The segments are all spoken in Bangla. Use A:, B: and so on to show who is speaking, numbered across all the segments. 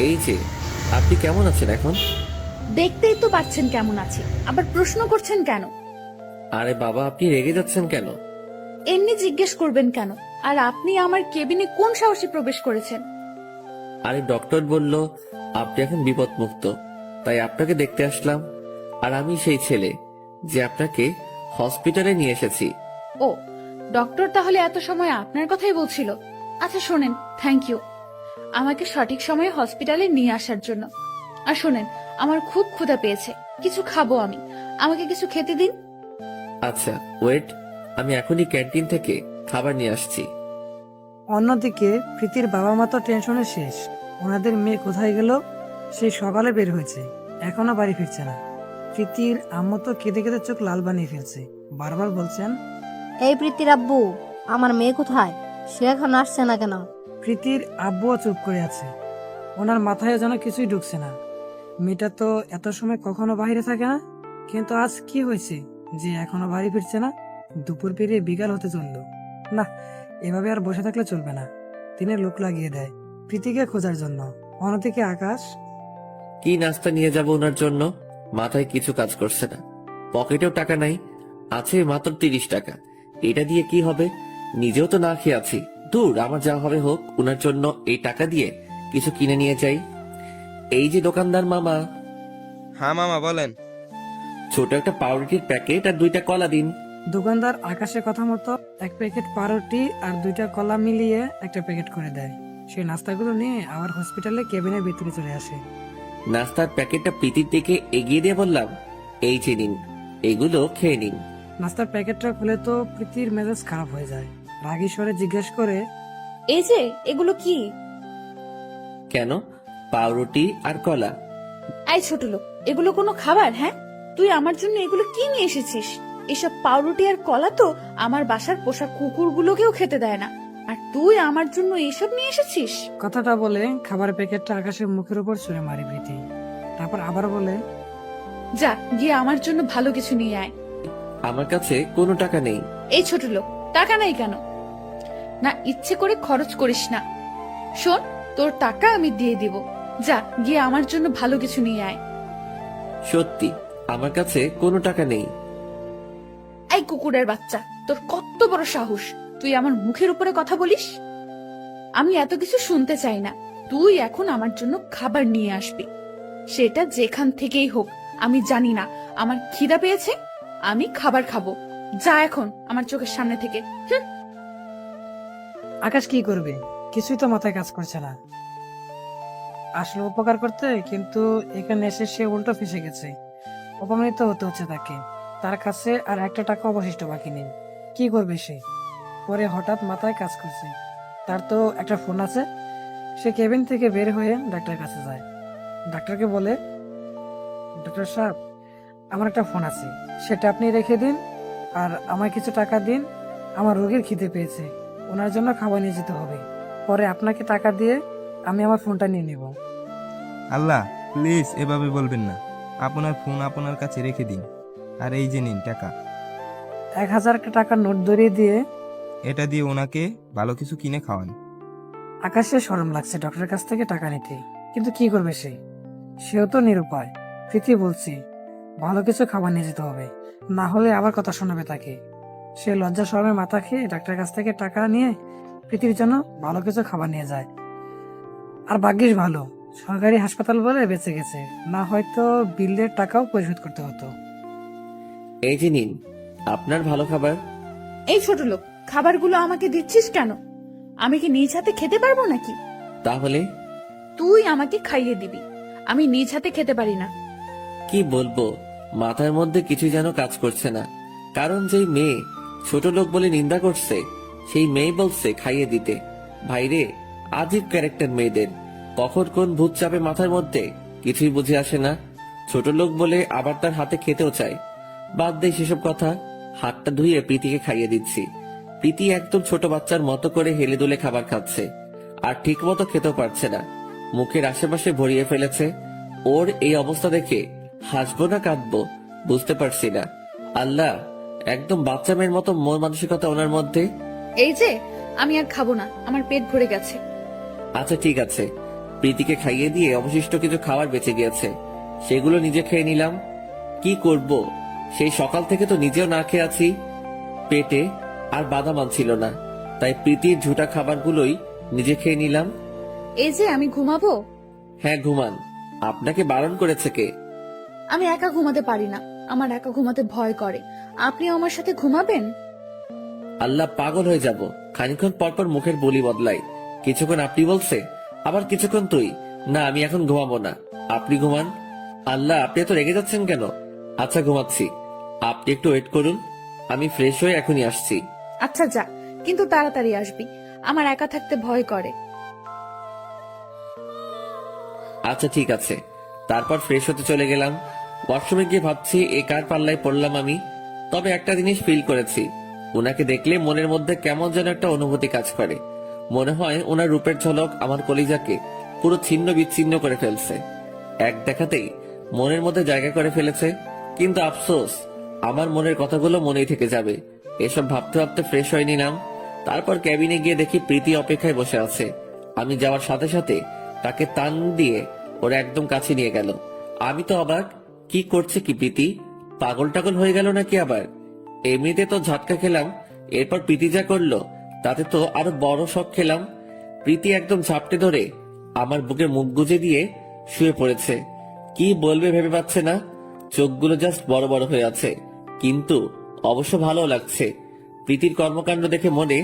A: এই যে, আপনি কেমন আছেন এখন?
B: দেখতেই তো পাচ্ছেন কেমন আছি, আবার প্রশ্ন করছেন কেন?
A: আরে বাবা, আপনি রেগে যাচ্ছেন কেন?
B: এমনি জিজ্ঞেস করবেন কেন? আর আপনি আমার কেবিনে কোন সাহসে প্রবেশ করেছেন?
A: আরে ডক্টর বলল আপনি এখন বিপদমুক্ত, তাই আপনাকে দেখতে আসলাম। আর আমি সেই ছেলে যে আপনাকে হসপিটালে নিয়ে এসেছি।
B: ও, ডক্টর তাহলে এত সময় আপনার কথাই বলছিল। আচ্ছা শোনেন, থ্যাংক ইউ আমাকে সঠিক সময়ে হসপিটালে নিয়ে আসার জন্য। আর শোনেন, আমার খুব ক্ষুধা পেয়েছে, কিছু খাবো আমি, আমাকে কিছু খেতে দিন।
A: আচ্ছা ওয়েট, আমি এখনই ক্যান্টিন থেকে খাবার নিয়ে আসছি।
C: অন্যদিকে প্রীতির বাবা মা তো টেনশনে শেষ। ওনাদের মেয়ে কোথায় গেল, সেই সকালে বের হয়েছে, এখনো বাড়ি ফিরছে না। প্রীতির আম্মু তো কেঁদে কেঁদে চোখ লাল বানিয়ে ফেলছে, বারবার বলছেন,
D: এই প্রীতির আব্বু, আমার মেয়ে কোথায়? সে এখন আসছে না কেন?
C: প্রীতির আব্বুও চুপ করে আছে, ওনার মাথায় যেন কিছুই ঢুকছে না। মেয়েটা তো এত সময় কখনো বাইরে থাকে না, কিন্তু আজ কি হয়েছে যে এখনো বাড়ি ফিরছে না? দুপুর পেরিয়ে বিকাল হতে চললো। না, এভাবে আর বসে থাকলে চলবে না। তিনি লোক লাগিয়ে দেয় প্রীতিকে খোঁজার জন্য। অন্যদিকে আকাশ,
A: কি নাস্তা নিয়ে যাব ওনার জন্য? মাথায় কিছু কাজ করছে না, পকেটেও টাকা নাই, আছে মাত্র 30 টাকা। এটা দিয়ে কি হবে? নিজেও তো না খেয়ে আছি। দূর, আমার যা হবে হোক, ওনার জন্য এই টাকা দিয়ে কিছু কিনে নিয়ে যাই। এই যে দোকানদার মামা,
E: হ্যাঁ মামা বলেন।
A: ছোট একটা পাউরুটির প্যাকেট আর 2টা কলা দিন।
C: দোকানদার আকাশের কথা মতো এক প্যাকেট পাউরুটি আর 2টা কলা মিলিয়ে একটা প্যাকেট করে দেয়। সেই নাস্তাগুলো নিয়ে আবার হসপিটালে কেবিনের ভিতরে চলে আসে।
A: নাস্তার প্যাকেটটা প্রীতির দিকে এগিয়ে দিয়ে বললাম, এই যে নিন, এগুলো খেয়ে নিন।
C: নাস্তার প্যাকেটটা খুলে তো প্রীতির মেজাজ খারাপ হয়ে যায়। রাগী স্বরে জিজ্ঞেস করে,
B: এই যে এগুলো কি?
A: কেন? পাউরুটি আর কলা।
B: এই ছোট লোক, এগুলো কোনো খাবার? হ্যাঁ, তুই আমার জন্য এগুলো কি নিয়ে এসেছিস? এসব পাউরুটি আর কলা তো আমার বাসার পোষা কুকুরগুলোকেও খেতে দেয় না, আর তুই আমার জন্য এসব নিয়ে এসেছিস?
C: কথাটা বলে খাবার প্যাকেটটা আকাশের মুখের উপর ছুঁড়ে মারে প্রীতি। তারপর আবার বলে,
B: যা গিয়ে আমার জন্য ভালো কিছু নিয়ে আয়।
A: আমার কাছে কোনো টাকা নেই।
B: এই ছোট লোক, টাকা নাই কেন? না, ইচ্ছে করে খরচ করিস না। শোন, তোর টাকা আমি দিয়ে দিব, যা গিয়ে আমার জন্য ভালো কিছু নিয়ে আয়।
A: সত্যি আমার কাছে কোনো টাকা নেই।
B: এই কুকুরের বাচ্চা, তোর কত বড় সাহস, তুই আমার মুখের উপরে কথা বলিস? আমি এত কিছু শুনতে চাই না। তুই এখন আমার জন্য খাবার নিয়ে আসবি, সেটা যেখান থেকেই হোক। আমি জানি না, আমার খিদা পেয়েছে, আমি খাবার খাবো। যা এখন আমার চোখের সামনে থেকে। হুঁ।
C: আকাশ কি করবে, কিছুই তো মাথায় কাজ করছে না। আসলে উপকার করতে, কিন্তু এখানে এসে সে উল্টো ফেসে গেছে। অপমানিত হতে হচ্ছে তাকে। তার কাছে আর একটা টাকা অবশিষ্ট বাকি নেই। কি করবে সে? পরে হঠাৎ মাথায় কাজ করছে, তার তো একটা ফোন আছে। সে কেবিন থেকে বের হয়ে ডাক্তারের কাছে যায়। ডাক্তারকে বলে, ডক্টর সাহেব, আমার একটা ফোন আছে, সেটা আপনি রেখে দিন, আর আমায় কিছু টাকা দিন। আমার রোগীর খিদে পেয়েছে, ওনার জন্য খাবার নিয়ে যেতে হবে। পরে আপনাকে টাকা দিয়ে আমি আমার ফোনটা নিয়ে নেব।
E: আল্লাহ, প্লিজ এভাবে বলবেন না। আপনার ফোন আপনার কাছে রেখে দিন, আর এই যে নিন টাকা।
C: 1000 টাকার নোট ধরিয়ে দিয়ে
E: এটা দিয়ে ওনাকে ভালো কিছু কিনে খাওয়ান।
C: আকাশের শরম লাগছে ডক্টরের কাছ থেকে টাকা নিতে, কিন্তু কি করবে সে? সেও তো নিরুপায়। প্রীতি বলছি, ভালো কিছু খাবার নিয়ে যেতে হবে, না হলে আবার কথা শোনাবে তাকে। সে লজ্জা শরমে মাথা খেয়ে ডাক্তারের কাছ থেকে টাকা নিয়ে প্রীতির জন্য ভালো কিছু খাবার নিয়ে যায়। আর ভাগ্যিস ভালো, সরকারি হাসপাতাল বলে বেঁচে গেছে, না হয়তো বিলের টাকাও পরিশোধ করতে হতো।
A: এই যে নিন আপনার ভালো খাবার।
B: এই ছোট লোক, খাবারগুলো আমাকে দিচ্ছিস কেন? আমি কি নিজ হাতে খেতে পারবো নাকি?
A: তাহলে
B: তুই আমাকে খাইয়ে দিবি, আমি নিজ হাতে খেতে পারি না।
A: কি বলবো, মাথার মধ্যে কিছু যেন কাজ করছে না। কারণ যেই মেয়ে ছোট লোক বলে নিন্দা করছে, সেই মেয়ে বলছে খাইয়ে দিতে। ভাইরে, আজীব ক্যারেক্টার মেয়েদের, কখন কোন ভূত চাপে মাথার মধ্যে কিছুই বুঝে আসে না। ছোট লোক বলে আবার তার হাতে খেতেও চায়। বাদ দে সেসব কথা, হাতটা ধুয়ে প্রীতিকে খাইয়ে দিচ্ছি। প্রীতি একদম ছোট বাচ্চার মতো করে হেলে দুলে খাবার খাচ্ছে, আর ঠিক মতো খেতেও পারছে না, মুখের আশেপাশে ভরিয়ে ফেলেছে। ওর এই অবস্থা দেখে হাসবো না কাঁদবো বুঝতে পারছি না। আল্লাহ, একদম বাচ্চা মেয়ের মতো মন মানসিকতা ওনার মধ্যে।
B: এই যে, আমি আর খাবো না, আমার পেট ভরে গেছে।
A: আচ্ছা ঠিক আছে, প্রীতিকে খাইয়ে দিয়ে অবশিষ্ট কিছু খাবার বেঁচে গিয়েছে, সেগুলো নিজে খেয়ে নিলাম। কি করব, সেই সকাল থেকে তো নিজেও না খেয়ে আছি। পেটে আর বাদাম আনছিল না, তাই প্রীতির ঝুটা খাবারগুলোই নিজে খেয়ে নিলাম।
B: এই যে আমি ঘুমাবো।
A: হ্যাঁ ঘুমান। আপনাকে বারণ করেছে কে?
B: আমি একা ঘুমাতে পারি না, আমার একা ঘুমাতে ভয় করে। আপনি আমার সাথে ঘুমাবেন?
A: আল্লাহ, পাগল হয়ে যাব। খানিকক্ষণ পরপর মুখের বলি বদলাই। কিছুক্ষণ আপনি বলছে, আবার কিছুক্ষণ তুই। না, আমি এখন ঘুমাবো না, আপনি ঘুমান। আল্লাহ, আপনি এত রেগে যাচ্ছেন কেন? আচ্ছা ঘুমাচ্ছি, আপনি একটু ওয়েট করুন, আমি ফ্রেশ হয়ে এখনই আসছি।
B: আচ্ছা যা, কিন্তু তাড়াতাড়ি আসবি, আমার একা থাকতে ভয় করে।
A: আচ্ছা ঠিক আছে। তারপর ফ্রেশ হতে চলে গেলাম। ওয়াশরুমে গিয়ে ভাবছি এ কার পাল্লায় পড়লাম আমি। তবে একটা জিনিস ফিল করেছি, ওনাকে দেখলে মনের মধ্যে কেমন যেন একটা অনুভূতি কাজ করে। মনে হয় ওনার রূপের ঝলক আমার কলিজাকে পুরো ছিন্ন বিচ্ছিন্ন করে ফেলছে। এক দেখাতেই মনের মধ্যে জায়গা করে ফেলেছে। কিন্তু আফসোস, আমার মনের কথাগুলো মনেই থেকে যাবে। এসব ভাবতে ভাবতে ফ্রেশ হয়ে নিলাম। তারপর ক্যাবিনে গিয়ে দেখি প্রীতি অপেক্ষায় বসে আছে। আমি যাওয়ার সাথে সাথে তাকে টান দিয়ে ওরা একদম কাছে নিয়ে গেল। আমি তো অবাক, কি করছে কি প্রীতি? পাগল টাগল হয়ে গেল নাকি আবার? এমনিতে তো ঝটকা খেলাম, এরপর প্রীতি যা করলো তাতে তো আরো বড় শখ খেলাম। প্রীতি একদম ঝাপটে ধরে আমার বুকে মুখ গুজে দিয়ে শুয়ে পড়েছে। কি বলবে ভেবে পাচ্ছে না, চোখগুলো জাস্ট বড় বড় হয়ে আছে, কিন্তু অবশ্য ভালো লাগছে। প্রীতির কর্মকাণ্ড দেখে মনে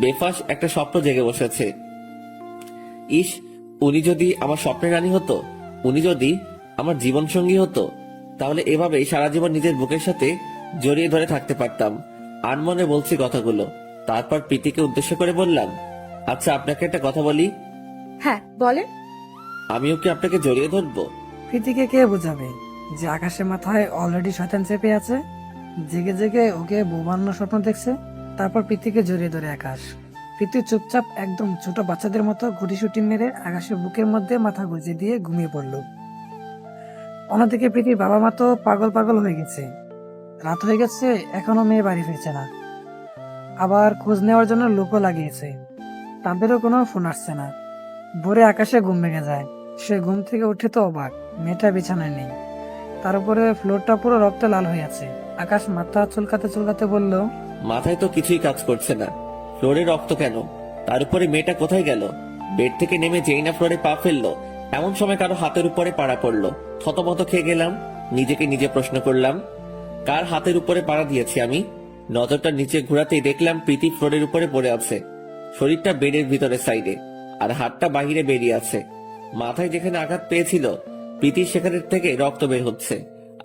A: বেফাস একটা স্বপ্ন জেগে বসেছে। ইস, উনি যদি আমার স্বপ্নের রানী হতো, উনি যদি আমার জীবন সঙ্গী হতো, তাহলে এভাবেই সারা জীবন নিজের বুকের সাথে জড়িয়ে ধরে থাকতে পারতাম। আনমনে বলছি কথাগুলো। তারপর প্রীতিকে উদ্দেশ্য করে বললাম, আচ্ছা আপনাকে একটা কথা বলি,
B: হ্যাঁ বলেন।
A: আমিও কি আপনাকে জড়িয়ে ধরবো?
C: প্রীতিকে কে বোঝাবে যে আকাশের মাথায় অলরেডি শয়তান চেপে আছে, জেগে জেগে ওকে বউ বানানোর স্বপ্ন দেখছে। তারপর প্রীতিকে জড়িয়ে ধরে আকাশ। প্রীতি চুপচাপ একদম ছোট বাচ্চাদের মতো গুটিসুটি মেরে আকাশের বুকের মধ্যে মাথা গুঁজে দিয়ে ঘুমিয়ে পড়ল। অন্যদিকে প্রীতির বাবা মা তো পাগল পাগল হয়ে গেছে। রাত হয়ে গেছে, এখনো মেয়ে বাড়ি ফিরছে না। আবার খোঁজ নেওয়ার জন্য লোকও লাগিয়েছে, তাদেরও কোনো ফোন আসছে না। ভোরে আকাশে ঘুম ভেঙে যায়। সে ঘুম থেকে উঠে তো অবাক, মেয়েটা বিছানায় নেই। তার উপরে ফ্লোরটা পুরো রক্তে লাল হয়ে আছে। আকাশ মাথা চুলকাতে চুলকাতে বলল,
A: মাথায় তো কিছুই কাজ করছে না, ফ্লোরে রক্ত কেন? তার উপরে মেয়েটা কোথায় গেল? বেড থেকে নেমে যেই না ফ্লোরে পা ফেললো, এমন সময় কারো হাতের উপরে পাড়া পড়লো। থতমত খেয়ে গেলাম, নিজেকে নিজে প্রশ্ন করলাম, কার হাতের উপরে পাড়া দিয়েছি আমি? নজরটা নিচে ঘোরাতেই দেখলাম প্রীতি ফ্লোরের উপরে পড়ে আছে। শরীরটা বেডের ভিতরে সাইডে, আর হাতটা বাহিরে বেরিয়ে আছে। মাথায় যেখানে আঘাত পেয়েছিল, প্রীতির সেখানের থেকে রক্ত বের হচ্ছে,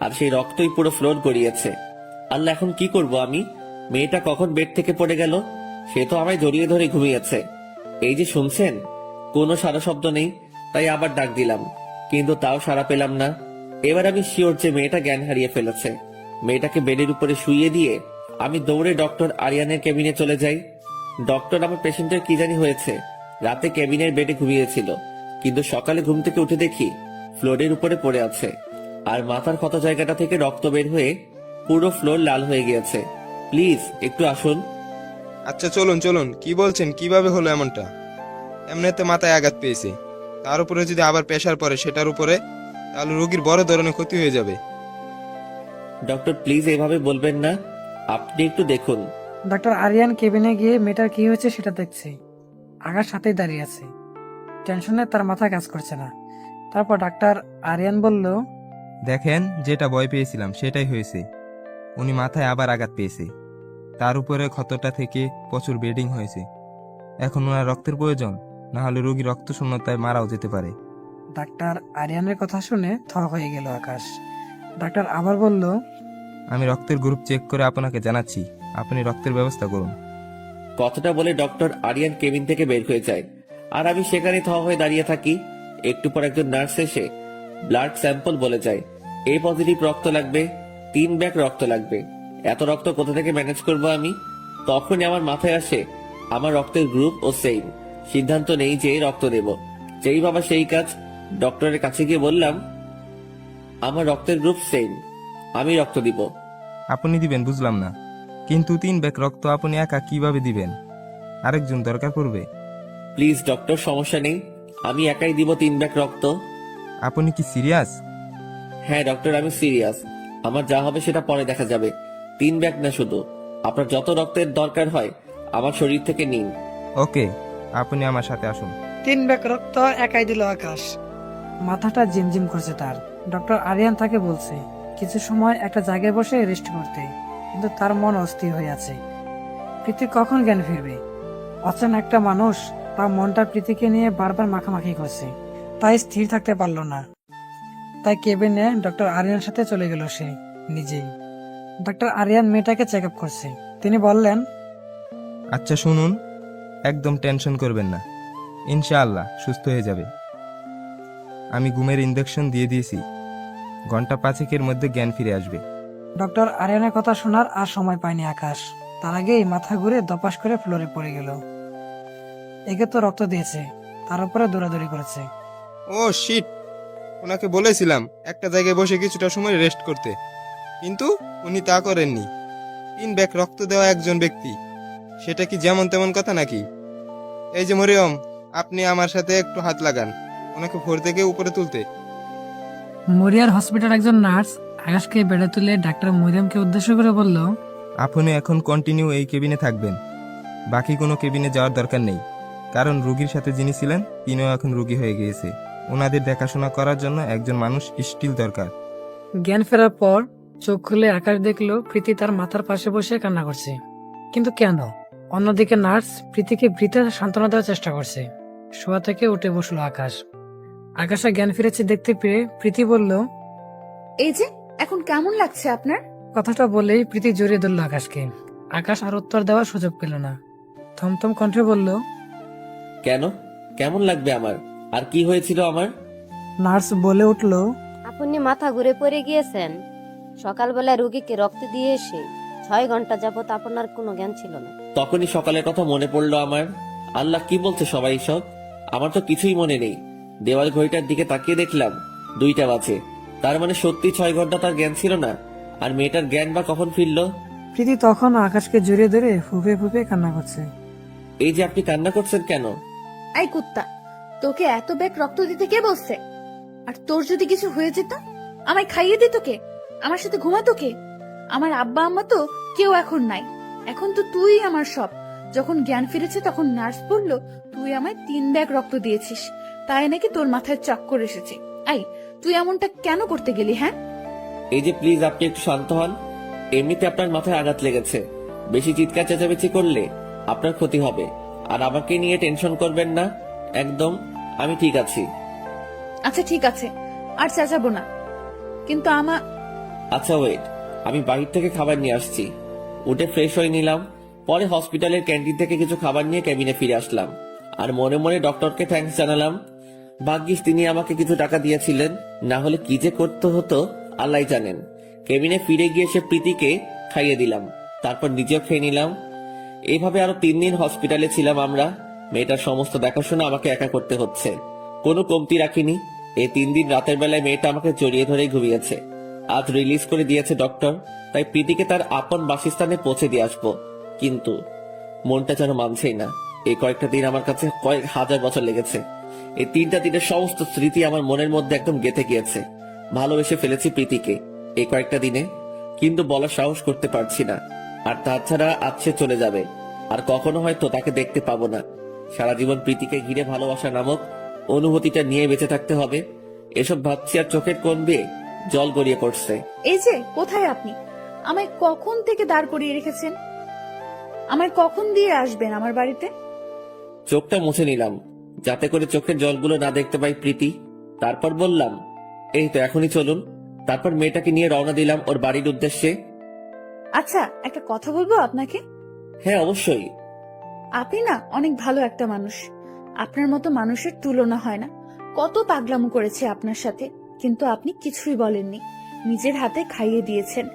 A: আর সেই রক্তই পুরো ফ্লোর গড়িয়েছে। আল্লাহ, এখন কি করব আমি? মেয়েটা কখন বেড থেকে পড়ে গেল? সে তো আমায় জড়িয়ে ধরে ঘুমিয়েছে। এই যে শুনছেন, কোনো সারা শব্দ নেই, তাই আবার ডাক দিলাম, কিন্তু তাও সাড়া পেলাম না। এবার আমি শিওর যে মেয়েটা জ্ঞান হারিয়ে ফেলেছে। মেয়েটাকে বেডের উপরে শুইয়ে দিয়ে আমি দৌড়ে ডক্টর আরিয়ানের কেবিনে চলে যাই। ডক্টর আমার পেশেন্টের কি জানি হয়েছে, রাতে কেবিনের বেডে ঘুমিয়েছিল, কিন্তু সকালে ঘুম থেকে উঠে দেখি ফ্লোরের উপরে পড়ে আছে, আর মাথার ক্ষত জায়গাটা থেকে রক্ত বের হয়ে পুরো ফ্লোর লাল হয়ে গিয়েছে। প্লিজ একটু আসুন।
E: আচ্ছা চলুন চলুন, কি বলছেন, কিভাবে হলো এমনটা? এমনিতে মাথায় আঘাত পেয়েছে, তার উপরে যদি আবার প্রেশার পড়ে সেটার উপরে, তাহলে রোগীর বড় ধরনের ক্ষতি হয়ে যাবে।
A: ডক্টর প্লিজ এভাবে বলবেন না, আপনি একটু দেখুন।
C: ডাক্তার আরিয়ান কেবিনে গিয়ে মেয়েটার কি হয়েছে সেটা দেখছে। আকাশ সাথেই দাঁড়িয়ে আছে, টেনশনে তার মাথা কাজ করছে না। তারপর ডাক্তার আরিয়ান বলল,
E: দেখেন, যেটা ভয় পেয়েছিলাম সেটাই হয়েছে। উনি মাথায় আবার আঘাত পেয়েছে, তার উপরে ক্ষতটা থেকে প্রচুর ব্লিডিং হয়েছে। এখন ওনার রক্তের প্রয়োজন, না হলে রোগী রক্ত শূন্যতায় মারাও যেতে পারে।
C: ডাক্তার আরিয়ানের কথা শুনে থ হয়ে গেল আকাশ। ডাক্তার আবার বলল,
E: আমি রক্তের গ্রুপ চেক করে আপনাকে জানাচ্ছি, আপনি রক্তের ব্যবস্থা করুন।
A: কথাটা বলে ডক্টর আরিয়ান কেবিন থেকে বের হয়ে যায়, আর আমি সেখানে থ হয়ে দাঁড়িয়ে থাকি। একটু পর একজন নার্স এসে ব্লাড স্যাম্পল বলে যায়, এ পজিটিভ রক্ত লাগবে, 3 ব্যাগ রক্ত লাগবে। এত রক্ত কোথা থেকে ম্যানেজ করব আমি? তখনই আমার মাথায় আসে আমার রক্তের গ্রুপ ও সেম। সিদ্ধান্ত নেই যে রক্ত দেব, যেই বাবা সেই কাজ। ডক্টরের কাছে গিয়ে বললাম, আমার রক্তের গ্রুপ সেম, আমি রক্ত দিব।
E: আপনি দিবেন বুঝলাম না, কিন্তু 3 ব্যাগ রক্ত আপনি একা কিভাবে দিবেন? আরেকজন দরকার পড়বে।
A: প্লিজ ডক্টর, সমস্যা নেই, আমি একাই দিব 3 ব্যাগ রক্ত।
E: আপনি কি সিরিয়াস?
A: হ্যাঁ ডক্টর, আমি সিরিয়াস। আমার যা হবে সেটা পরে দেখা যাবে। 3 ব্যাগ না শুধু, আপনার যত রক্তের দরকার হয় আমার শরীর থেকে নিন।
E: ওকে, আপনি আমার সাথে আসুন।
C: 3 ব্যাগ রক্ত একাই দিল আকাশ। মাথাটা জিমজিম করছে তার। ডক্টর আরিয়ান তাকে বলছে কিছু সময় একটা জায়গায় বসে রেস্ট করতে, কিন্তু তার মন অস্থির হয়ে আছে। প্রীতি কখন জ্ঞান ফিরবে? অচেনা একটা মানুষ, তার মনটা প্রীতিকে নিয়ে বারবার মাখামাখি করছে, তাই স্থির থাকতে পারলো না। তাই কেবিনে ডক্টর আরিয়ানের সাথে চলে গেল সে নিজেই। ডক্টর আরিয়ান মেয়েটাকে চেক আপ করছে। তিনি বললেন,
E: আচ্ছা শুনুন, একদম টেনশন করবেন না, ইনশাআল্লাহ সুস্থ হয়ে যাবে। আমি ঘুমের ইঞ্জেকশন দিয়ে দিয়েছি, ঘন্টা 5-এর মধ্যে জ্ঞান ফিরে আসবে।
C: ডক্টর আরিয়ানের কথা শোনার আর সময় পায়নি আকাশ। তার আগেই মাথা ঘুরে দপাস করে ফ্লোরে পড়ে গেল। একে তো রক্ত দিয়েছে, তার উপরে দৌড়াদৌড়ি করেছে।
E: ও শিট, ওনাকে বলেছিলাম একটা জায়গায় বসে কিছুটা সময় রেস্ট করতে, কিন্তু উনি তা করেননি। 3 ব্যাগ রক্ত দেওয়া একজন ব্যক্তি, সেটা কি যেমন তেমন কথা নাকি? এই যে মরিয়ম, আপনি আমার সাথে একটু হাত লাগান ওনাকে ভোর থেকে উপরে তুলতে।
C: মরিয়ার হসপিটাল একজন নার্স আকাশকে বেড়ে তুলে ডাক্তার মরিয়মকে উদ্দেশ্য করে বলল,
E: আপনি এখন কন্টিনিউ এই কেবিনে থাকবেন, বাকি কোনো কেবিনে যাওয়ার দরকার নেই, কারণ রুগীর সাথে যিনি ছিলেন তিনিও এখন রুগী হয়ে গিয়েছে। ওনাদের দেখাশোনা করার জন্য একজন মানুষ স্টিল দরকার।
C: জ্ঞান ফেরার পর চোখ খুলে আকাশ দেখলো প্রীতি তার মাথার পাশে বসে কান্না করছে। কিন্তু কেন? অন্যদিকে নার্স প্রীতিকে বৃথা সান্ত্বনা দেওয়ার চেষ্টা করছে। শোয়া থেকে উঠে বসলো আকাশ। আকাশে জ্ঞান ফিরেছে দেখতে পেয়ে প্রীতি বলল,
B: এই যে এখন কেমন লাগছে আপনার?
C: কথাটা বলেই প্রীতি জড়িয়ে ধরল আকাশকে। আকাশ আর উত্তর দেওয়ার সুযোগ পেল না। থমথম কণ্ঠে বলল,
A: কেন? কেমন লাগবে আমার? আর কি হয়েছিল আমার?
C: নার্স বলে উঠল,
D: আপনি মাথা ঘুরে পড়ে গিয়েছেন। সকালবেলা রোগীকে রক্ত দিয়ে এসে 6 ঘন্টা যাবত আপনার কোনো জ্ঞান ছিল না।
A: তখনই সকালের কথা মনে পড়লো আমার। আল্লাহ, কি বলছে সবাই সব? আমার তো কিছুই মনে নেই। দেওয়াল ঘড়িটার দিকে তাকিয়ে দেখলাম 2টা বাজে। তার মানে সত্যি 6 ঘন্টা তার জ্ঞান ছিল না। আর মেয়েটার জ্ঞান বা কখন ফিরলো?
C: প্রীতি তখন আকাশকে জড়িয়ে ধরে ফুপে ফুপে কান্না করছে।
A: এই যে আপনি কান্না করছেন কেন?
B: আই কুত্তা, তোকে এত ব্যাগ রক্ত দিতে কে বলছে? আর তোর যদি কিছু হয়ে যেত, আমায় খাইয়ে দিত কে? আমার সাথে ঘুমাতো কে? আমার আব্বা আম্মা তো কেউ এখন নাই। এখন তো তুই আমার সব। যখন জ্ঞান ফিরেছে তখন নার্স বলল তুই আমায় 3 ব্যাগ রক্ত দিয়েছিস, তাই নাকি তোর মাথায় চক্কর এসেছে। আই, তুই এমনটা কেন করতে গেলি? হ্যাঁ,
A: এই যে প্লিজ আপনি একটু শান্ত হন। এমনিতে আপনার মাথায় আঘাত লেগেছে, বেশি চিৎকার চেঁচামেচি করলে আপনার ক্ষতি হবে। আর আমাকে নিয়ে টেনশন করবেন না, একদম আমি ঠিক আছি।
B: আচ্ছা ঠিক আছে, আর চেঁচাবো না। কিন্তু
A: আচ্ছা ওয়েট, আমি বাহির থেকে খাবার নিয়ে আসছি। উঠে ফ্রেশ হয়ে নিলাম, পরে হসপিটালের ক্যান্টিন থেকে কিছু খাবার নিয়ে কেবিনে ফিরে আসলাম। আর মনে মনে ডক্টরকে থ্যাঙ্কস জানালাম। ভাগ্যিস তিনি আমাকে কিছু টাকা দিয়েছিলেন, না হলে কি যে করতে হতো আল্লাহ জানেন। কেবিনে ফিরে গিয়ে সে প্রীতিকে খাইয়ে দিলাম, তারপর নিজেও খেয়ে নিলাম। এইভাবে আরো 3 দিন হসপিটালে ছিলাম আমরা। মেয়েটার সমস্ত দেখাশোনা আমাকে একা করতে হচ্ছে, কোনো কমতি রাখিনি। এই 3 দিন রাতের বেলায় মেয়েটা আমাকে জড়িয়ে ধরেই ঘুমিয়েছে। আজ রিলিজ করে দিয়েছে ডক্টর, তাই প্রীতিকে তার আপন বাসস্থানে পৌঁছে দিয়ে আসবো। কিন্তু মনটা যেন মানছেই না। এই কয়েকটা দিন আমার কাছে কয়েক হাজার বছর লেগেছে। এই 3টা দিনের সমস্ত স্মৃতি আমার মনের মধ্যে একদম গেঁথে গিয়েছে। ভালোবেসে ফেলেছি প্রীতিকে এই কয়েকটা দিনে, কিন্তু বলার সাহস করতে পারছি না। আর তাছাড়া আজ সে চলে যাবে, আর কখনো হয়তো তাকে দেখতে পাবো না। সারা জীবন প্রীতিকে ঘিরে ভালোবাসা নামক অনুভূতিটা নিয়ে বেঁচে থাকতে হবে। এসব ভাবছি আর চোখের কোণ বেয়ে জল গড়িয়ে পড়ছে।
B: এই যে কোথায় আপনি? আমায় কখন থেকে দাঁড় করিয়ে রেখেছেন? আমায় কখন দিয়ে আসবেন আমার বাড়িতে?
A: চোখটা মুছে নিলাম যাতে করে চোখের জলগুলো না দেখতে পাই প্রীতি। তারপর বললাম, এই তো এখনই চলুন। তারপর মেয়েটাকে নিয়ে রওনা দিলাম ওর বাড়ির উদ্দেশ্যে।
B: আচ্ছা, একটা কথা বলবো আপনাকে।
A: হ্যাঁ অবশ্যই।
B: আপনি না অনেক ভালো একটা মানুষ। আপনার মতো মানুষের তুলনা হয় না। কত পাগলামো করেছে আপনার সাথে, কিন্তু আপনি কিছুই বলেননি। নিজের হাতে খাইয়ে দিয়েছেন,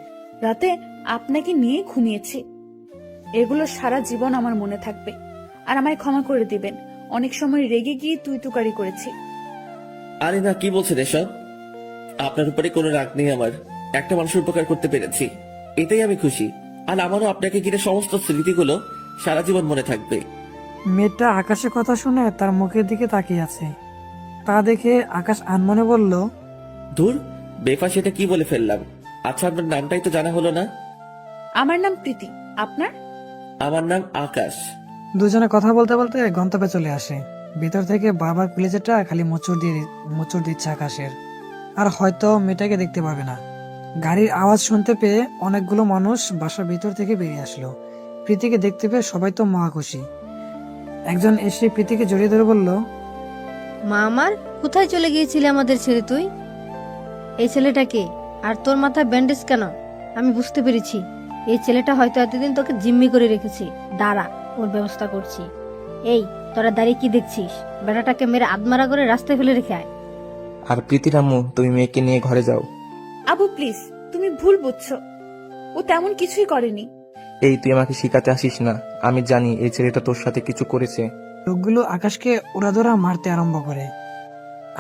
B: রাতে আপনাকে নিয়ে ঘুমিয়েছি। এগুলো সারা জীবন আমার মনে থাকবে। আর আমায় ক্ষমা করে দিবেন, অনেক সময় রেগে গিয়ে তুই তুকারি করেছি।
A: আরে না, কি বলছেন এসব? আপনার উপরে কোনো রাগ নেই আমার। একটা মানুষের উপকার করতে পেরেছি, এতেই আমি খুশি। আর আমারও আপনাকে ঘিরে সমস্ত স্মৃতিগুলো সারা জীবন মনে থাকবে।
C: মেয়েটা আকাশের কথা শুনে তার মুখের দিকে তাকিয়ে আছে। তা দেখে আকাশ আনমনে বলল,
A: ধুর, বেফা সেটা কি বলে ফেললাম। আচ্ছা, আপনার নামটাই তো জানা হলো না।
B: আমার নাম প্রীতি, আপনার?
A: আমার নাম আকাশ।
C: দুজনে কথা বলতে বলতে গন্তব্যে চলে আসে। ভিতর থেকে বারবার কলিজাটা খালি মোচড় দিচ্ছে আকাশের। আর হয়তো মেয়েটাকে দেখতে পাবে না। গাড়ির আওয়াজ শুনতে পেয়ে অনেকগুলো মানুষ বাসার ভিতর থেকে বেরিয়ে আসলো। প্রীতিকে দেখতে পেয়ে সবাই তো মহা খুশি। একজন এসে প্রীতিকে জড়িয়ে ধরে বলল,
F: মা আমার, কোথায় চলে গিয়েছিলি আমাদের ছেড়ে তুই? এই ছেলেটাকে আর তোর মাথায় ব্যান্ডেজ কেন? আমি বুঝতে পেরেছি, এই ছেলেটা হয়তো এতদিন তোকে জিম্মি করে রেখেছে। দাঁড়া, ওর ব্যবস্থা করছি। এই, তোরা দাঁড়িয়ে কি দেখছিস? বেটাটাকে মেরে আদমারা করে রাস্তায় ফেলে রেখে আয়।
E: আর প্রীতির আম্মু, তুমি মেয়েকে নিয়ে ঘরে যাও।
B: আবু প্লিজ, তুমি ভুল বুঝছো, ও তেমন কিছুই করেনি।
E: এই, তুই আমাকে শিখাতে আসিস না। আমি জানি এই ছেলেটা তোর সাথে কিছু করেছে।
C: লোকগুলো আকাশকে উড়াধরা মারতে আরম্ভ করে।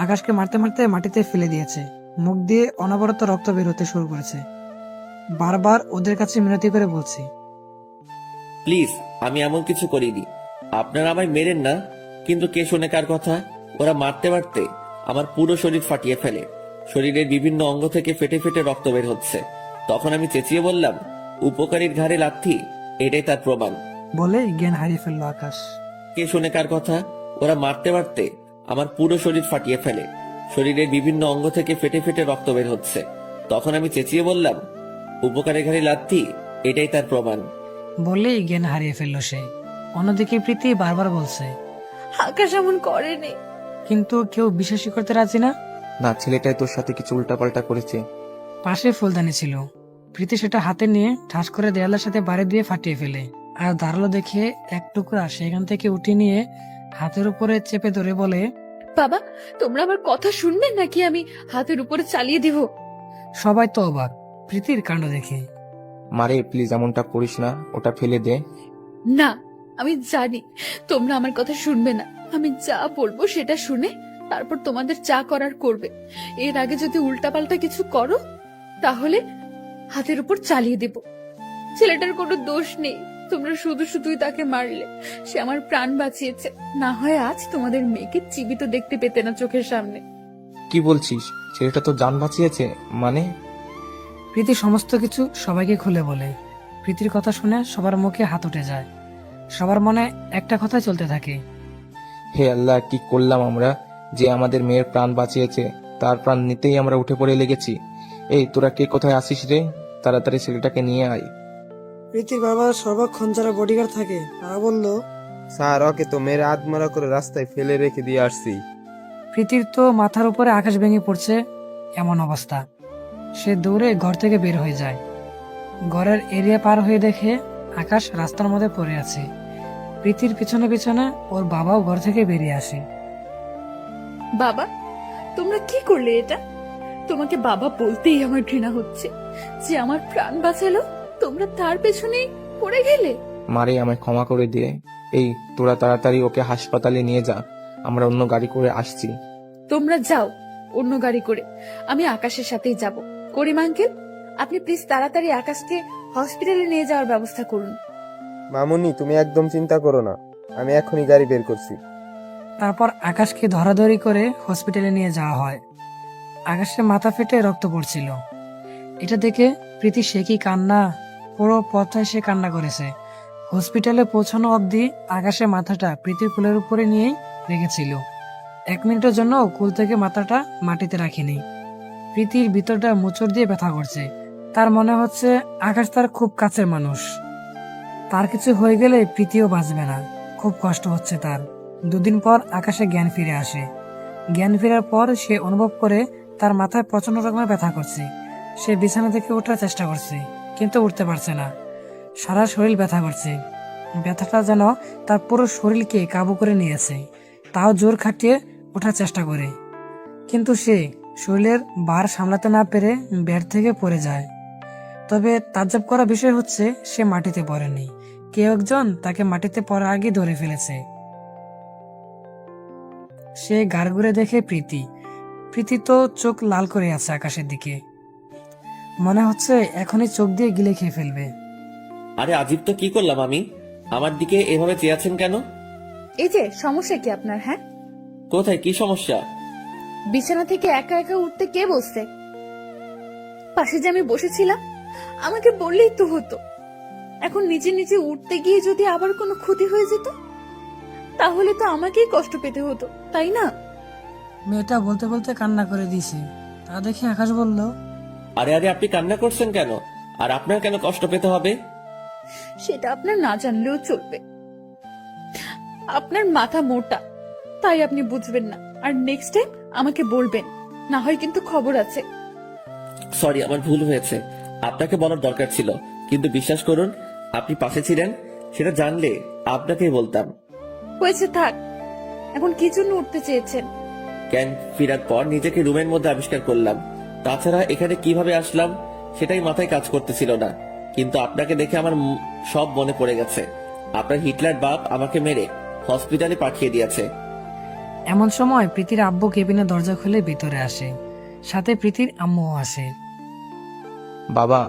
C: আকাশকে মারতে মারতে মাটিতে ফেলে দিয়েছে। মুখ দিয়ে অনবরত রক্ত বের হতে শুরু করেছে। বারবার ওদের কাছে মিনতি করে বলছি,
A: প্লিজ, আমি এমন কিছু করিনি। আপনারা আমায় মেরেন না। কিন্তু কে শোনে কার কথা? ওরা মারতে মারতে আমার পুরো শরীর ফাটিয়ে ফেলে। শরীরের বিভিন্ন অঙ্গ থেকে ফেটে ফেটে রক্ত বের হচ্ছে। তখন আমি চেঁচিয়ে বললাম, উপকারীর ঘাড়ে লাথি, এটাই তার প্রমাণ।
C: বলে জ্ঞান হারিয়ে ফেললো আকাশ।
A: কে শোনে কার কথা? ওরা মারতে মারতে আমার পুরো শরীর ফাটিয়ে ফেলে। শরীরের বিভিন্ন অঙ্গ থেকে ফেটে ফেটে রক্ত বের হচ্ছে। তখন আমি চেঁচিয়ে বললাম, উপকারের ঘাড়ে লাথি, এটাই তার প্রমাণ।
C: বলেই জ্ঞান হারিয়ে ফেললো সে। অন্যদিকে প্রীতি বারবার বলছে,
B: আকাশ এমন করেনি।
C: কিন্তু কেউ বিশ্বাসই করতে রাজি না।
E: না, ছেলেটাই তোর সাথে কিছু উল্টাপাল্টা করেছে।
C: পাশে ফুলদানি ছিল। প্রীতি সেটা হাতে নিয়ে ঠাস করে দেয়ালের সাথে বাড়ি দিয়ে ফাটিয়ে ফেলে। আর দাঁড়ালো দেখে এক টুকরা সেখান থেকে উঠিয়ে নিয়ে হাতের উপরে চেপে ধরে বলে,
B: বাবা, তোমরা আমার কথা শুনবে নাকি আমি হাতের উপরে চালিয়ে দিব?
C: সবাই তো অবাক প্রীতির কাণ্ড দেখে।
E: মারে, প্লিজ এমনটা করিস না, ওটা ফেলে দে।
B: না, আমি জানি তোমরা আমার কথা শুনবে না। আমি যা বলবো সেটা শুনে তারপর তোমাদের যা করার করবে। এর আগে যদি উল্টাপাল্টা কিছু করো তাহলে হাতের উপর চালিয়ে দেব। ছেলেটার কোনো দোষ নেই, তোমরা শুধু শুধুই তাকে মারলে। সে আমার প্রাণ বাঁচিয়েছে, না হয় আজ তোমাদের মেয়েকে জীবিত দেখতে পেতে না চোখের সামনে।
E: কি বলছিস? ছেলেটা তো জান বাঁচিয়েছে মানে?
C: প্রীতি সমস্ত কিছু সবাইকে খুলে বলে। প্রীতির কথা শুনে সবার মুখে হাত উঠে যায়। সবার মনে একটা কথা চলতে থাকে,
E: হে আল্লাহ, কি করলাম আমরা যে আমাদের মেয়ের প্রাণ বাঁচিয়েছে, তার প্রাণ নিতেই আমরা উঠে পড়ে লেগেছি। এই, তোরা কে কোথায় আসিস রে? তাড়াতাড়ি ছেলেটাকে নিয়ে আয়।
C: প্রীতির বাবা সর্বক্ষণ যারা বডিগার্ড থাকে তারা বলল,
E: স্যার, ওকে তো মেরে আধমরা করে রাস্তায় ফেলে রেখে দিয়ে আসছি।
C: প্রীতির তো মাথার উপরে আকাশ ভেঙে পড়ছে এমন অবস্থা। সে দৌড়ে ঘর থেকে বের হয়ে যায়। ঘরের এরিয়া পার হয়ে দেখে আকাশ রাস্তার মধ্যে পড়ে আছে। প্রীতির পিছনে পিছনে ওর বাবাও ঘর থেকে বেরিয়ে আসে।
B: বাবা, তোমরা কি করলে এটা? তোমাকে বাবা বলতেই আমার ঘৃণা হচ্ছে। যে আমার প্রাণ বাঁচালো, তোমরা তার পেছনেই পড়ে গেলে।
E: মারে, আমায় ক্ষমা করে দিয়ে। এই, তোরা তাড়াতাড়ি ওকে হাসপাতালে নিয়ে যা, আমরা অন্য গাড়ি করে আসছি।
B: তোমরা যাও অন্য গাড়ি করে, আমি আকাশের সাথেই যাব। করিম আঙ্কেল, আপনি প্লিজ তাড়াতাড়ি আকাশকে হসপিটালে নিয়ে যাওয়ার ব্যবস্থা করুন।
G: মামুনি, তুমি একদম চিন্তা করো না, আমি এখনই গাড়ি বের করছি।
C: তারপর আকাশকে ধরাধরি করে হসপিটালে নিয়ে যাওয়া হয়। আকাশের মাথা ফেটে রক্ত পড়ছিল। এটা দেখে প্রীতি সে কি কান্না! পুরো পথটায় সে কান্না করেছে। হসপিটালে পৌঁছানো অবধি আকাশের মাথাটা প্রীতির কুলের উপরে নিয়েই রেখেছিল। 1 মিনিটের জন্য কুল থেকে মাথাটা মাটিতে রাখেনি। প্রীতির ভিতরটা মোচড় দিয়ে ব্যথা করছে। তার মনে হচ্ছে আকাশ তার খুব কাছের মানুষ। তার কিছু হয়ে গেলে প্রীতিও বাঁচবে না। খুব কষ্ট হচ্ছে তার। 2 দিন পর আকাশে জ্ঞান ফিরে আসে। জ্ঞান ফেরার পর সে অনুভব করে তার মাথায় প্রচন্ড রকমের ব্যথা করছে। সে বিছানা থেকে ওঠার চেষ্টা করছে, কিন্তু উঠতে পারছে না। সারা শরীর ব্যথা করছে। ব্যথাটা যেন তার পুরো শরীরকে কাবু করে নিয়েছে। তাও জোর খাটিয়ে ওঠার চেষ্টা করে, কিন্তু সে শরীরের ভার সামলাতে না পেরে বেড থেকে পড়ে যায়। তবে তাজ্জব করা বিষয় হচ্ছে সে মাটিতে পড়েনি। কেউ একজন তাকে মাটিতে পড়ার আগে ধরে ফেলেছে। সে গাড় ঘুরে দেখে প্রীতি। প্রীতি তো চোখ লাল করে আছে আকাশের দিকে। মনে হচ্ছে এখনই চোখ দিয়ে গিলে খেয়ে ফেলবে।
A: আরে আজিব তো, কি করলাম আমি? আমার দিকে এভাবে চেয়ে আছেন কেন?
B: এই যে সমস্যা কি আপনার? হ্যাঁ,
A: কোথায় কি সমস্যা?
B: বিছানা থেকে একা একা উঠতে কে বসছে? পাশে যে আমি বসেছিলাম, আমাকে বললেই তো হতো। এখন নিজে নিজে উঠতে গিয়ে যদি আবার কোনো ক্ষতি হয়ে যেত, তাহলে তো আমাকেই কষ্ট পেতে হতো, তাই না?
C: মেয়েটা বলতে বলতে কান্না করে দিয়েছে। তা দেখে আকাশ বলল,
A: আরে আরে, আপনি কান্না করছেন কেন? আর আপনার কেন কষ্ট পেতে হবে?
B: সেটা আপনার না জানলেও চলবে। আপনার মাথা মোটা, তাই আপনি বুঝবেন না। আর নেক্সট টাইম আমাকে বলবেন, না হয় কিন্তু খবর আছে।
A: সরি, আমার ভুল হয়েছে। আপনাকে বলার দরকার ছিল, কিন্তু বিশ্বাস করুন, আপনি পাশে ছিলেন সেটা জানলে আপনাকেই বলতাম।
B: হয়েছে, থাক। এখন কি জন্য উঠতে চেয়েছেন?
A: ক্যান ফেরার পর নিজেকে রুমের মধ্যে আবিষ্কার করলাম। তাছাড়া এখানে কিভাবে আসলাম সেটাই মাথায় কাজ করতেছিল না। কিন্তু আপনাকে দেখে আমার সব মনে পড়ে গেছে। আপনার হিটলার বাপ আমাকে মেরে হসপিটালে পাঠিয়ে দিয়েছে।
C: এমন সময় প্রীতির আব্বু কেবিনের দরজা খুলে ভিতরে আসে, সাথে প্রীতির আম্মুও আসে।
E: বাবা,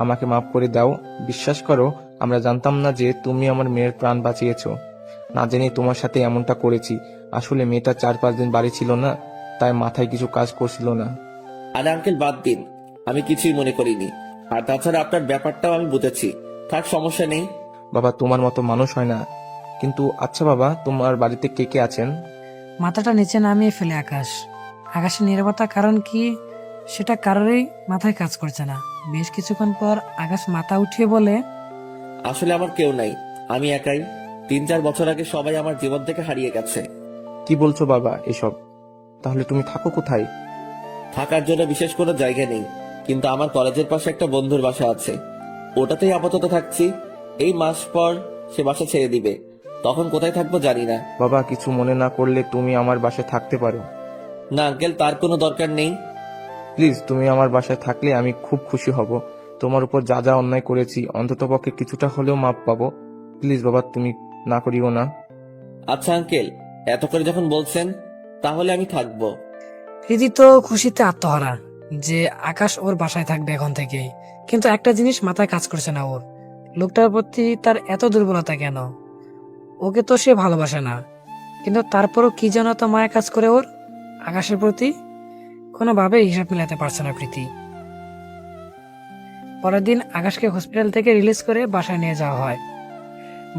E: আমাকে মাফ করে দাও। বিশ্বাস করো, আমরা জানতাম না যে তুমি আমার মেয়ের প্রাণ বাঁচিয়েছো। না জেনে তোমার সাথে এমনটা করেছি। আসলে মেয়েটা 4-5 দিন বাড়ি ছিল না, তাই মাথায় কিছু কাজ করছিল না।
A: আর আঙ্কেল, বাদ দিন, আমি কিছুই মনে করিনি। আর তাছাড়া আপনার ব্যাপারটাও আমি বুঝেছি। থাক, সমস্যা নেই।
E: বাবা, তোমার মতো মানুষ হয় না। কিন্তু আচ্ছা বাবা, তোমার বাড়িতে কে কে আছেন?
C: মাথাটা নিচে নামিয়ে ফেলে আকাশের নীরবতা কারণ কি সেটা কারোরই মাথায় কাজ করছে না। বেশ কিছুক্ষণ পর আকাশ মাথা উঠিয়ে বলে,
A: আসলে আমার কেউ নাই, আমি একাই। 3-4 বছর আগে সবাই আমার জীবন থেকে হারিয়ে গেছে।
E: কি বলছো বাবা এসব? তাহলে তুমি থাকো কোথায়?
A: থাকার জন্য বিশেষ কোনো জায়গা নেই, কিন্তু আমার কলেজের পাশে একটা বন্ধুর বাসা আছে, ওটাতেই আপাতত থাকছি। এই মাস পর সে বাসা ছেড়ে দিবে, তখন কোথায় থাকবো জানি না।
E: বাবা, কিছু মনে না করলে তুমি আমার বাসায় থাকতে পারো।
A: না আঙ্কেল, তার কোনো দরকার নেই।
E: প্লিজ, তুমি আমার বাসায় থাকলে আমি খুব খুশি হব। তোমার উপর যা যা অন্যায় করেছি অন্ততপক্ষে কিছুটা হলেও মাপ পাবো। প্লিজ বাবা, তুমি না করিও না।
A: আচ্ছা আঙ্কেল, এত করে যখন বলছেন, তাহলে আমি থাকবো।
C: প্রীতি তো খুশিতে আত্মহারা যে আকাশ ওর বাসায় থাকবে এখন থেকে। কিন্তু একটা জিনিস মাথায় কাজ করছে না ওর, লোকটার প্রতি তার এত দুর্বলতা কেন? ওকে তো সে ভালোবাসে না, কিন্তু তারপরও কি যেন তো মায়া কাজ করে ওর আকাশের প্রতি। কোনোভাবে হিসাব মিলাতে পারছে না প্রীতি। পরের দিন আকাশকে হসপিটাল থেকে রিলিজ করে বাসায় নিয়ে যাওয়া হয়।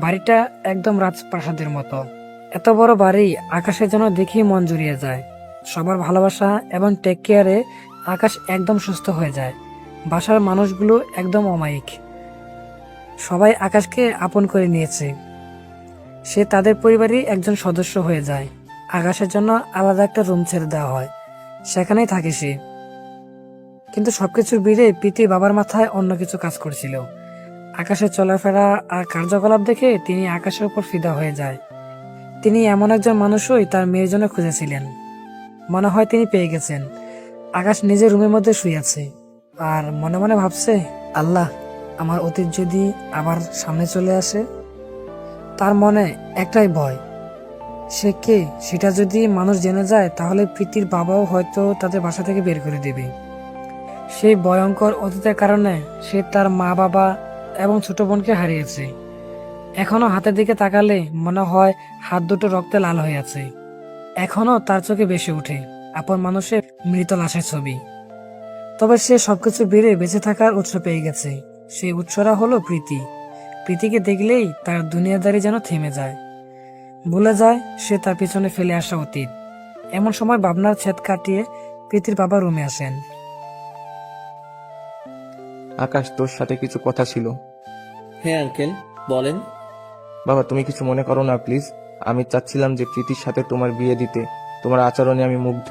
C: বাড়িটা একদম রাজপ্রাসাদের মতো। এত বড় বাড়ি আকাশের যেন দেখেই মন জুড়িয়ে যায়। সবার ভালোবাসা এবং টেক কেয়ারে আকাশ একদম সুস্থ হয়ে যায়। বাসার মানুষগুলো একদম অমায়িক, সবাই আকাশকে আপন করে নিয়েছে। সে তাদের পরিবারই একজন সদস্য হয়ে যায়। আকাশের জন্য আলাদা একটা রুম ছেড়ে দেওয়া হয়, সেখানেই থাকে সে। কিন্তু সবকিছুর ভিড়ে প্রীতির বাবার মাথায় অন্য কিছু কাজ করছিল। আকাশের চলাফেরা আর কার্যকলাপ দেখে তিনি আকাশের উপর ফিদা হয়ে যায়। তিনি এমন একজন মানুষই তার মেয়ের জন্য খুঁজেছিলেন। মনে হয় তিনি পেয়ে গেছেন। আকাশ নিজের রুমের মধ্যে শুয়ে আছে আর মনে মনে ভাবছে, আল্লাহ, আমার অতীত যদি আবার সামনে চলে আসে। তার মনে একটাই ভয়, সে কে সেটা যদি মানুষ জেনে যায় তাহলে প্রীতির বাবাও হয়তো তাদের বাসা থেকে বের করে দেবে। সেই ভয়ঙ্কর অতীতের কারণে সে তার মা বাবা এবং ছোট বোনকে হারিয়েছে। এখনো হাতের দিকে তাকালে মনে হয় হাত দুটো রক্তে লাল হয়ে আছে। এখনো তার চোখে বেশি ওঠে আপন মানুষের মৃত লাশের ছবি। তবে সে সবকিছু বেড়ে বেঁচে থাকার উৎস পেয়ে গেছে। সেই উৎসরা হলো প্রীতি। প্রীতিকে দেখলেই তার দুনিয়াদারি যেন থেমে যায়, ভুলে যায় সে তার পিছনে ফেলে আসা অতীত। এমন সময় ভাবনার ছেদ কাটিয়ে প্রীতির বাবা রুমে আসেন।
E: আকাশ, তোর সাথে কিছু কথা ছিল।
A: হ্যাঁ আঙ্কেল, বলেন।
E: বাবা, তুমি কিছু মনে করো না প্লিজ। আমি চাচ্ছিলাম যে প্রীতির সাথে তোমার বিয়ে দিতে। তোমার আচরণে আমি মুগ্ধ।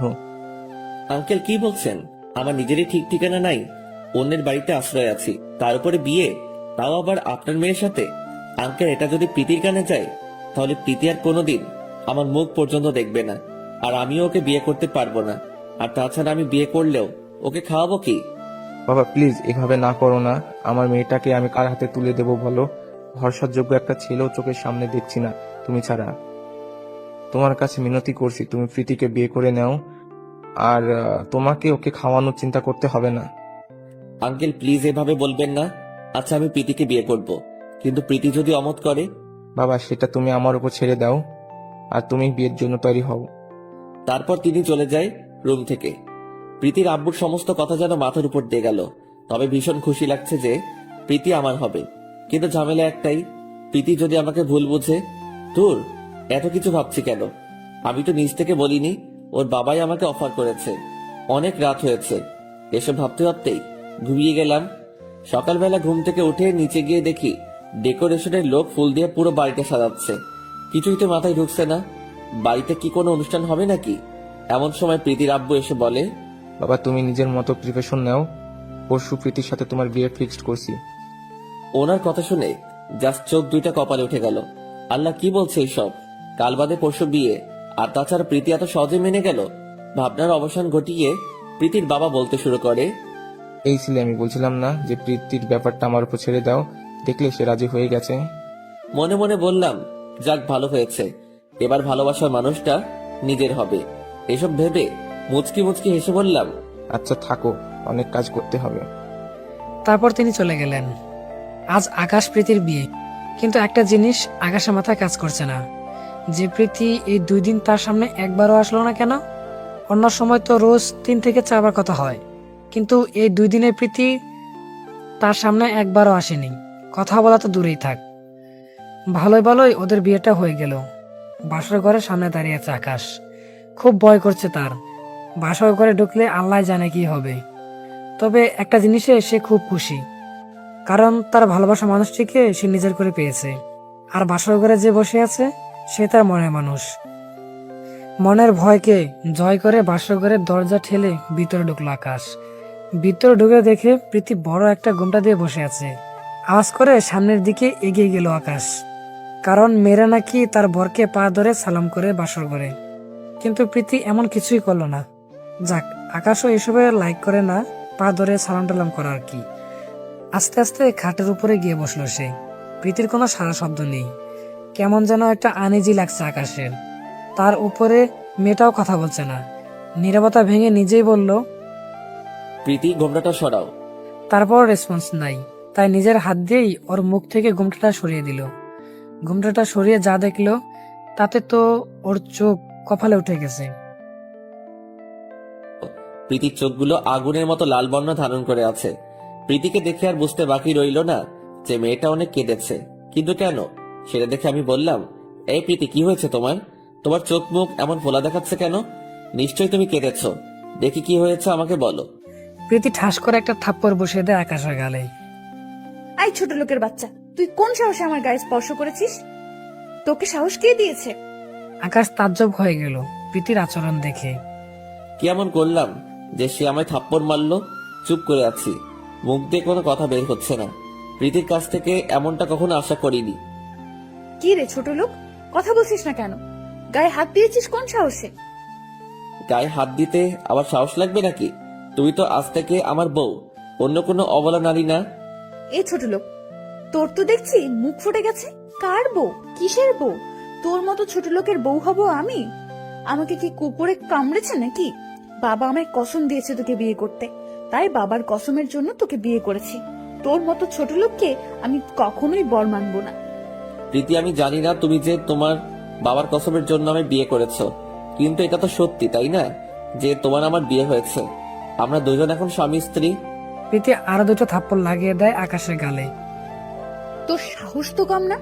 A: আঙ্কেল কি বলছেন? আমার নিজেরই ঠিক ঠিকানা নাই, অন্যের বাড়িতে আশ্রয় আছি, তার উপরে বিয়ে, তাও আবার আপনার মেয়ের সাথে। আঙ্কেল, এটা যদি প্রীতির কানে যায়, তাহলে প্রীতি আর কোনোদিন আমার মুখ পর্যন্ত দেখবে না, আর আমিও ওকে বিয়ে করতে পারবো না। আর তাছাড়া আমি বিয়ে করলেও ওকে খাওয়াবো কি?
E: বাবা প্লিজ, এভাবে না করো না। আমার মেয়েটাকে আমি কার হাতে তুলে দেবো বলো? ভরসাযোগ্য একটা ছেলেও চোখের সামনে দেখছি না তুমি ছাড়া। তোমার কাছে মিনতি করছি, তুমি প্রীতিকে বিয়ে করে নাও। আর তোমাকে ওকে খাওয়ানোর চিন্তা করতে হবে না।
A: আঙ্কেল প্লিজ এভাবে বলবেন না। আচ্ছা, আমি প্রীতিকে বিয়ে করব, কিন্তু প্রীতি যদি অমত করে?
E: বাবা, সেটা তুমি আমার উপর ছেড়ে দাও, আর তুমি বিয়ের জন্য তৈরি হও।
A: তারপর তিনি চলে যায়। রুম থেকে। প্রীতির আব্বুর সমস্ত কথা যেন মাথার উপর দিয়ে গেল। তবে ভীষণ খুশি লাগছে যে প্রীতি আমার হবে। কিন্তু ঝামেলা একটাই, প্রীতি যদি আমাকে ভুল বুঝে। তোর এত কিছু ভাবছি কেন? আমি তো নিজ থেকে বলিনি, ওর বাবাই আমাকে অফার করেছে। অনেক রাত হয়েছে, এসব ভাবতে ভাবতেই ঘুমিয়ে গেলাম। সকালবেলা ঘুম থেকে উঠে নিচে গিয়ে দেখি ডেকোরেশনের লোক ফুল দিয়ে পুরো বাড়িটা সাজাচ্ছে। কিছুই তো মাথায় ঢুকছে না, বাড়িতে কি কোনো অনুষ্ঠান হবে নাকি? এমন সময় প্রীতির আব্বু এসে বলে,
E: বাবা তুমি নিজের মতো প্রিপারেশন নাও, পরশু প্রীতির সাথে তোমার বিয়ে ফিক্সড করছি।
A: ওনার কথা শুনে জাস্ট চোখ দুইটা কপালে উঠে গেল। আল্লাহ কি বলছে এইসব? কাল বাদে পরশু বিয়ে, আর তাছাড়া প্রীতি এত সহজে মেনে গেল? ভাবনার অবসান ঘটিয়ে প্রীতির বাবা বলতে শুরু করে,
E: এই ছিলে আমি বলছিলাম না যে প্রীতির ব্যাপারটা আমার উপর ছেড়ে দাও, দেখলে সে রাজি হয়ে গেছে।
A: মনে মনে বললাম, যাক ভালো হয়েছে, এবার ভালোবাসার মানুষটা নিজের হবে। এসব ভেবে মুচকি মুচকি হেসে বললাম,
E: আচ্ছা থাকো, অনেক কাজ করতে হবে।
C: তারপর তিনি চলে গেলেন। আজ আকাশ প্রীতির বিয়ে, কিন্তু একটা জিনিস আকাশের মাথায় কাজ করছে না, যে প্রীতি এই 2 দিন তার সামনে একবারও আসলো না কেন? অন্য সময় তো রোজ 3 থেকে 4 বার কথা হয়, কিন্তু এই 2 দিনের প্রীতি তার সামনে একবারও আসেনি। কথা বলা তো দূরেই থাক, ভালোই ভালোই ওদের বিয়েটা হয়ে গেল। বাসর ঘরের সামনে দাঁড়িয়ে আছে আকাশ। খুব ভয় করছে তার, বাসর ঘরে ঢুকলে আল্লাহ জানে কি হবে। তবে একটা জিনিসে সে খুব খুশি, কারণ তার ভালোবাসা মানুষটিকে সে নিজের করে পেয়েছে। আর বাসর ঘরে যে বসে আছে সে তার মনের মানুষ। মনের ভয়কে জয় করে বাসর ঘরের দরজা ঠেলে ভিতরে ঢুকলো আকাশ। ভিতরে ঢুকে দেখে প্রীতি বড় একটা ঘোমটা দিয়ে বসে আছে। আওয়াজ করে সামনের দিকে এগিয়ে গেল আকাশ, কারণ মেয়েরা নাকি তার বরকে পা ধরে সালাম করে বাসর ঘরে। কিন্তু প্রীতি এমন কিছুই করলো না। যাক, আকাশও এসবে লাইক করে না, পা ধরে সালাম টালাম করা আর কি। আস্তে আস্তে খাটের উপরে গিয়ে বসলো সে। প্রীতির কোনো সারা শব্দ নেই, কেমন যেন একটা আনইজি লাগছে আকাশের। তার উপরে মেয়েটাও কথা বলছে না। নীরবতা ভেঙে নিজেই বলল,
A: প্রীতি ঘোমটাটা সরাও।
C: তারপর রেসপন্স নাই, তাই নিজের হাত দিয়েই ওর মুখ থেকে ঘোমটাটা সরিয়ে দিল। ঘোমটাটা সরিয়ে যা দেখলো তাতে তো ওর চোখ কপালে উঠে গেছে।
A: প্রীতির চোখগুলো আগুনের মতো লাল বর্ণ ধারণ করে আছে। প্রীতিকে দেখে আর বুঝতে বাকি রইল না যে মেয়েটা অনেক কেঁদেছে। কিন্তু কেন, সেটা দেখে আমি বললাম, এই প্রীতি কি হয়েছে তোমার? তোমার চোখ মুখ এমন ফোলা দেখাচ্ছে কেন? নিশ্চয়ই তুমি কেঁদেছ, দেখি কি হয়েছে আমাকে বলো।
C: প্রীতি ঠাস করে একটা থাপ্পড় বসিয়ে দেয় আকাশের গালে।
B: আই ছোট লোকের বাচ্চা, তুই কোন সাহসে আমার গায়ে স্পর্শ করেছিস? তোকে সাহস কে দিয়েছে?
C: আকাশ তাজ্জব হয়ে গেল প্রীতির আচরণ দেখে।
A: কি এমন করলাম যে সে আমায় থাপ্পড় মারলো? চুপ করে আছি, মুখ দিয়ে কোনো কথা বের হচ্ছে না। প্রীতির কাছ থেকে এমনটা কখনো আশা করিনি।
B: কি রে ছোট লোক, কথা বলছিস না কেন? গায়ে হাত দিয়েছিস কোন সাহসে?
A: গায়ে হাত দিতে আবার সাহস লাগবে নাকি? তুমি তো আজ থেকে আমার বউ, অন্য কোনো অবলা নারী না।
B: এ ছোট লোক, তোর তো দেখছি মুখ ফুটে গেছে। কার বউ? কিসের বউ? তোর মতো ছোট লোকের বউ হব আমি? আমাকে কি কুকুরে কামড়েছে নাকি? বাবা আমায় কসম দিয়েছে তোকে বিয়ে করতে, তাই বাবার কসমের জন্য তোকে বিয়ে করেছি। তোর মতো ছোট লোককে আমি কখনোই বর মানবো না।
A: প্রীতি, আমি জানি না তুমি যে তোমার বাবার কসমের জন্য আমি বিয়ে করেছো, কিন্তু এটা তো সত্যি তাই না যে তোমার আমার বিয়ে হয়েছে? আমরা দুজন এখন স্বামী স্ত্রী।
C: প্রীতি আরো 2টা থাপ্পড় লাগিয়ে দেয় আকাশের গালে।
B: তোর সাহস তো কম না?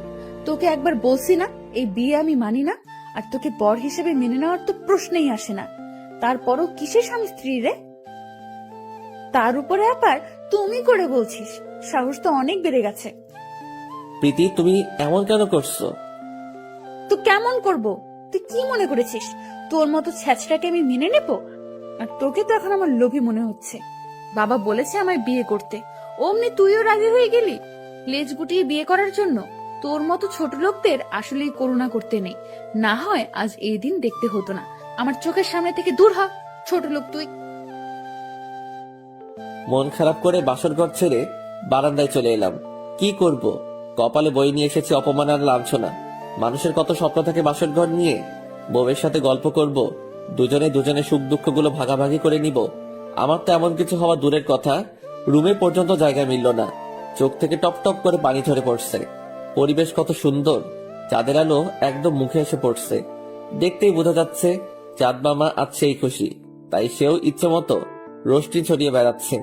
B: তোকে একবার বলছি না এই বিয়ে আমি মানি না, আর তোকে বর হিসেবে মেনে নেওয়ার তো প্রশ্নই আসে না। তারপরও কিসের স্বামী স্ত্রী রে? তার উপরে আবার তুমি করে বলছিস, সাহস তো অনেক বেড়ে গেছে।
A: প্রীতি, তুমি এমন কেন করছো?
B: তো কেমন করব? তুই কি মনে করেছিস তোর মতো ছ্যাচটাকে আমি মেনে নেব? আর তোকে তো এখন আমার লোভী মনে হচ্ছে। বাবা বলেছে আমায় বিয়ে করতে, অমনি তুইও রাজি হয়ে গেলি লেজ গুটিয়ে বিয়ে করার জন্য। তোর মতো ছোট লোকদের আসলেই করুণা করতে নেই, না হয় আজ এই দিন দেখতে হতো না। আমার চোখের সামনে থেকে দূর হ, ছোট লোক তুই।
A: মন খারাপ করে বাসর ঘর ছেড়ে বারান্দায় চলে এলাম। কি করব, কপালে বই নিয়ে এসেছি অপমান আর লাঞ্ছনা। মানুষের কত স্বপ্ন থাকে বাসর ঘর নিয়ে। বউয়ের সাথে গল্প করব, দুজনে দুজনে সুখ দুঃখ গুলো ভাগাভাগি করে নিব। আমার তো এমন কিছু হওয়া দূরের কথা, রুমে পর্যন্ত জায়গা মিলল না। চোখ থেকে টপ টপ করে পানি ঝরে পড়ছে। পরিবেশ কত সুন্দর, চাঁদের আলো একদম মুখে এসে পড়ছে। দেখতেই বোঝা যাচ্ছে চাঁদ মামা আজ সেই খুশি। তাই সেও ইচ্ছে মতো রোশনি ছড়িয়ে বেড়াচ্ছে।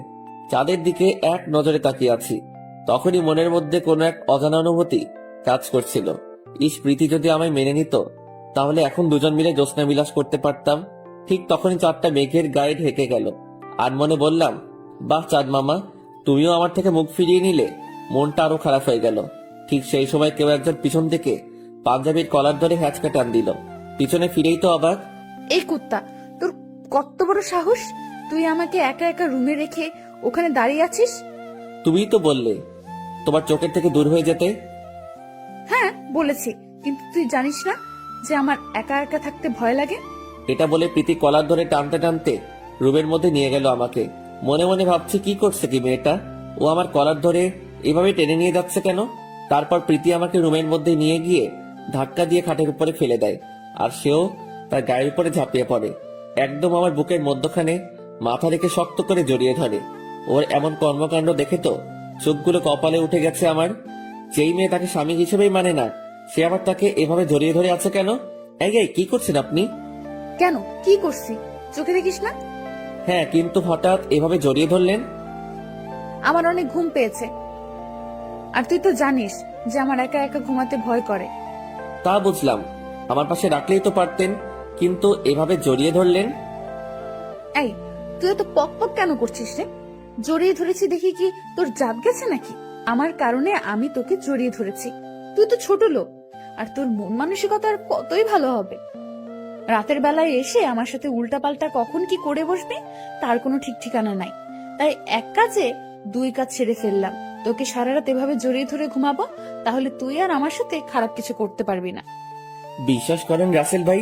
A: চাঁদের দিকে এক নজরে তাকিয়ে আছি। তখনই মনের মধ্যে কোনো এক অজানা অনুভূতি কাজ করছিল। প্রীতি যদি আমায় মেনে নিত, তাহলে এখন দুজন মিলে জ্যোৎস্না বিলাস করতে পারতাম। ঠিক তখনই চাঁদটা মেঘের গায়ে ঢেকে গেল। আর মনে বললাম, বাহ চাঁদ মামা, তুমিও আমার থেকে মুখ ফিরিয়ে নিলে। মনটা আরো খারাপ হয়ে গেল। ঠিক সেই সময় কেউ একজন পিছন থেকে পাঞ্জাবির কলার ধরে হ্যাঁচকা টান দিল। পিছনে ফিরেই তো অবাক।
B: এই কুত্তা, তোর কত বড় সাহস! তুই আমাকে একা একা রুমে রেখে ওখানে দাঁড়িয়ে আছিস?
A: তুমিই তো বললে তোমার চোখের থেকে দূর হয়ে যেতে।
B: হ্যাঁ বলেছি, কিন্তু তুই জানিস না যে আমার একা একা থাকতে ভয় লাগে।
A: এটা বলে প্রীতি কলার ধরে টানতে টানতে রুমের মধ্যে নিয়ে গেল আমাকে। মনে মনে ভাবছি, কি করছে কি মেয়েটা, ও আমার কলার ধরে এভাবে টেনে নিয়ে যাচ্ছে কেন? তারপর প্রীতি আমাকে রুমের মধ্যে নিয়ে গিয়ে ধাক্কা দিয়ে খাটের উপরে ফেলে দেয়, আর সেও তার গায়ের উপরে ঝাঁপিয়ে পড়ে। একদম আমার বুকের মধ্যখানে মাথা রেখে শক্ত করে জড়িয়ে ধরে। ওর এমন কর্মকাণ্ড দেখে তো চোখগুলো কপালে উঠে গেছে আমার। যেই মেয়ে তাকে স্বামী হিসেবেই মানে না, সে আবার তাকে এভাবে জড়িয়ে ধরে আছে কেন? এই কি করছেন আপনি?
B: কেন, কি করছি চোখে দেখিস না?
A: হ্যাঁ, কিন্তু হঠাৎ এভাবে জড়িয়ে ধরলেন।
B: আমার অনেক ঘুম পেয়েছে, আর তুই তো জানিস যে আমার একা একা ঘুমাতে ভয় করে।
A: তা বুঝলাম, আমার পাশে রাখলেই তো পারতেন, কিন্তু এভাবে জড়িয়ে ধরলেন।
B: এই, তুই এত পক পক কেন করছিস রে? জড়িয়ে ধরেছি দেখি কি তোর জাত গেছে নাকি? আমার কারণে আমি তোকে জড়িয়ে ধরেছি। তুই তো ছোট লোক, আর তোর মন মানসিকতা আর কতই ভালো হবে। রাতের বেলায় এসে আমার সাথে উল্টাপাল্টা কখন কি করে বসবি তার কোনো ঠিক ঠিকানা নাই। তাই এক কাজে দুই কাজ ছেড়ে ফেললাম। তোকে সারা রাত এভাবে জড়িয়ে ধরে ঘুমাবো, তাহলে তুই আর আমার সাথে খারাপ কিছু করতে পারবি না।
A: বিশ্বাস করেন রাসেল ভাই,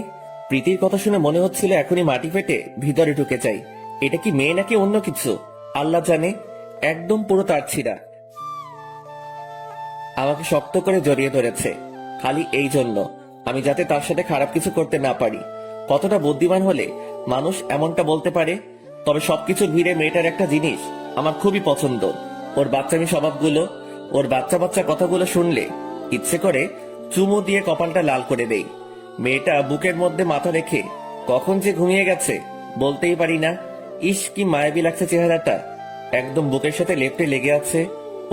A: প্রীতির কথা শুনে মনে হচ্ছিল এখনই মাটি ফেটে ভিতরে ঢুকে যাই। এটা কি মেয়ে নাকি অন্য কিছু আল্লাহ জানে। একদম পুরো তার ছিঁড়া। আমাকে শক্ত করে জড়িয়ে ধরেছে খালি এই জন্য আমি যাতে তার সাথে খারাপ কিছু করতে না পারি। কতটা বুদ্ধিমান হলে মানুষ এমনটা বলতে পারে। তবে সবকিছুর ভিড়ে মেয়েটার একটা জিনিস আমার খুবই পছন্দ, ওর বাচ্চামি স্বভাবগুলো। ওর বাচ্চা বাচ্চা কথাগুলো শুনলে ইচ্ছে করে চুমু দিয়ে কপালটা লাল করে দেই। মেয়েটা বুকের মধ্যে মাথা রেখে কখন যে ঘুমিয়ে গেছে বলতেই পারি না। কি মায়াবী লাগছে চেহারাটা, একদম বুকের সাথে লেপ্টে লেগে আছে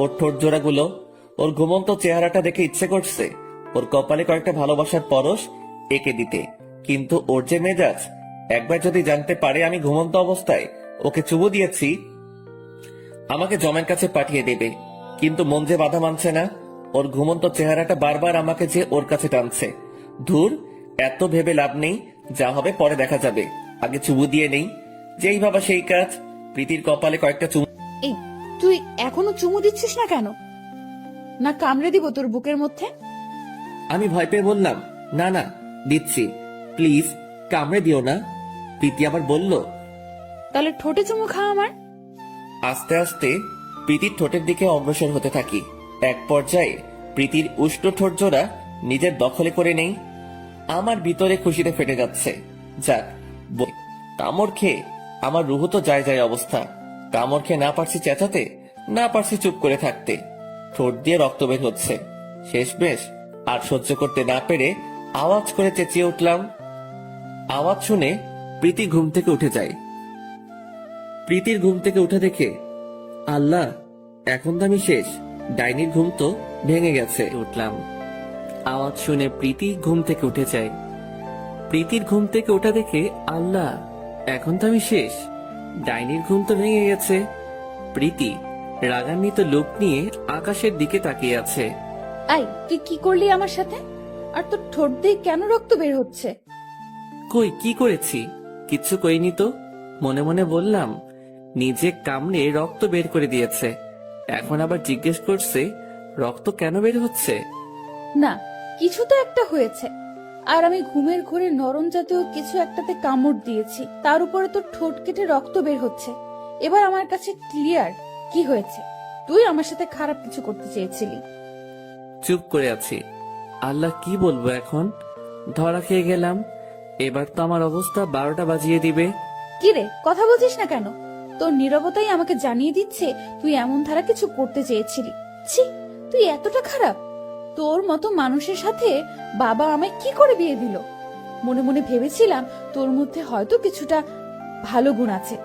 A: ওর ঠোঁট জোড়াগুলো। ওর ঘুমন্ত চেহারাটা দেখে ইচ্ছে করছে ওর কপালে কয়েকটা ভালোবাসার পরশ এঁকে দিতে। কিন্তু ওর যে মেজাজ, একবার যদি জানতে পারে আমি ঘুমন্ত অবস্থায় ওকে চুমু দিয়েছি, আমাকে জমের কাছে পাঠিয়ে দেবে। কিন্তু মন যে বাধা মানছে না। ওর ঘুমন্ত চেহারাটা বারবার আমাকে যে ওর কাছে টানছে। ধুর, এত ভেবে লাভ নেই, যা হবে পরে দেখা যাবে। আগে চুমু দিয়ে নেই। যেই ভাবা সেই কাজ। প্রীতির কপালে কয়েকটা চুমু।
B: এই, তুই এখনো চুমু দিচ্ছিস না কেন? না কামড়ে দিব তোর বুকের মধ্যে?
A: আমি ভয় পেয়ে বললাম, না না, দিচ্ছি, প্লিজ কামড়ে দিও না। প্রীতি আবার বলল,
B: তাহলে ঠোঁটে চুমু খা আমার।
A: আস্তে আস্তে প্রীতির ঠোঁটের দিকে অগ্রসর হতে থাকি। এক পর্যায়ে প্রীতির উষ্ণ ঠোঁট জোড়া নিজের দখলে করে নেই। আমার ভিতরে খুশিতে ফেটে যাচ্ছে। যাক, কামড় খেয়ে আমার রুহু তো যায় যায় অবস্থা। কামড় খেয়ে না পারছি চেঁচাতে, না পারছি চুপ করে থাকতে। ঠোঁট দিয়ে রক্ত বের হচ্ছে। শেষমেশ আর সহ্য করতে না পেরে আওয়াজ করে চেঁচিয়ে উঠলাম। আওয়াজ শুনে প্রীতি ঘুম থেকে উঠে যায়। প্রীতির ঘুম থেকে উঠে দেখে, আল্লাহ, এখন তো আমি শেষ। ডাইনির ঘুম তো ভেঙে গেছে। উঠলাম। আওয়াজ শুনে প্রীতি ঘুম থেকে উঠে যায়। প্রীতির ঘুম থেকে ওঠা দেখে, আল্লাহ, এখন তো আমি শেষ। ডাইনির ঘুম তো ভেঙে গেছে। প্রীতি রাগান্বিত লোক নিয়ে আকাশের দিকে তাকিয়ে আছে।
B: আই, তুই কি করলি আমার সাথে? আর তোর ঠোঁট দিয়ে কেন রক্ত বের হচ্ছে?
A: কই, কি করেছি? কিচ্ছু কইনি তো। মনে মনে বললাম, নিজে কামড়ে রক্ত বের করে দিয়েছে, এখন আবার জিজ্ঞেস করছে রক্ত কেন বের হচ্ছে।
B: না, কিছু তো একটা হয়েছে। আর আমি ঘুমের ঘোরে নরম জাতীয় কিছু একটাতে কামড় দিয়েছি, তার উপরে তোর ঠোঁট কেটে রক্ত বের হচ্ছে। এবার আমার কাছে ক্লিয়ার কি হয়েছে। তুই আমার সাথে খারাপ কিছু করতে চেয়েছিলি।
A: চুপ করে আছি। আল্লাহ, কি বলবো এখন? ধরা খেয়ে গেলাম। এবার তো আমার অবস্থা 12টা বাজিয়ে দিবে।
B: কি রে, কথা বলছিস না কেন? তোর নীরবতাই আমাকে জানিয়ে দিচ্ছে তুই এমন ধারা কিছু করতে চেয়েছিলি। ছি, তুই এতটা খারাপ? তোর মতো মানুষের সাথে বাবা আমায় কি করে বিয়ে দিল? মনে মনে ভেবেছিলাম তোর মধ্যে হয়তো কিছুটা ভালো গুণ আছে,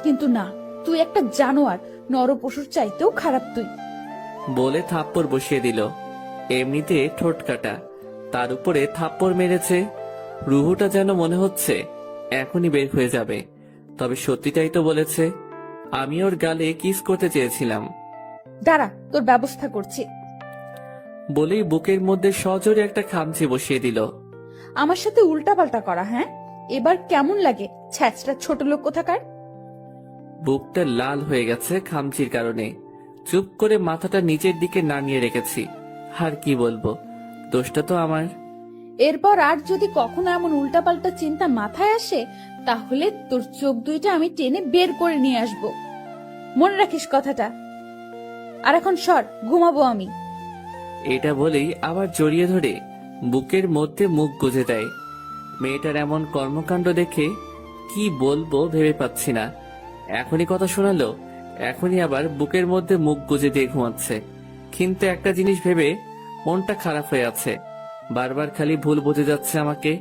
B: কিন্তু না, তুই একটা জানোয়ার, নরপশুর চাইতেও খারাপ তুই।
A: বলে থাপ্পড় বসিয়ে দিল। এমনিতে ঠোঁট কাটা, তার উপরে থাপ্পড় মেরেছে। রুহুটা যেন মনে হচ্ছে এখনই বের হয়ে যাবে। তবে সত্যিটাই তো বলেছে। আমি ওর গালে কিস করতে চেয়েছিলাম
B: দাঁড়া, তোর ব্যবস্থা করছি।
A: বলেই বুকের মধ্যে সজোরে একটা খামচি বসিয়ে দিল।
B: আমার সাথে উল্টাপাল্টা করা, হ্যাঁ? এবার কেমন লাগে ছ্যাচটা ছোট লোক কোথাকার?
A: বুকটা লাল হয়ে গেছে খামচির কারণে। চুপ করে মাথাটা নিচের দিকে নামিয়ে রেখেছি। আর কি বলবো, দোষটা তো আমার।
B: এরপর আর যদি কখনো এমন উল্টাপাল্টা চিন্তা মাথায় আসে, তাহলে তোর চোখ দুইটা আমি টেনে বের করে নিয়ে আসব। মনে রাখিস কথাটা। আর এখন সর, ঘুমাবো আমি।
A: এটা বলেই আবার জড়িয়ে ধরে বুকের মধ্যে মুখ গুজে দেয়। মেয়েটার এমন কর্মকাণ্ড দেখে কি বলবো ভেবে পাচ্ছি না। এখনই কথা শোনালো, এখনই আবার বুকের মধ্যে মুখ গুজে দিয়ে ঘুমাচ্ছে। কিন্তু একটা জিনিস ভেবে মনটা খারাপ হয়ে আছে। বারবার খালি ভুল বুঝে যাচ্ছে আমাকে।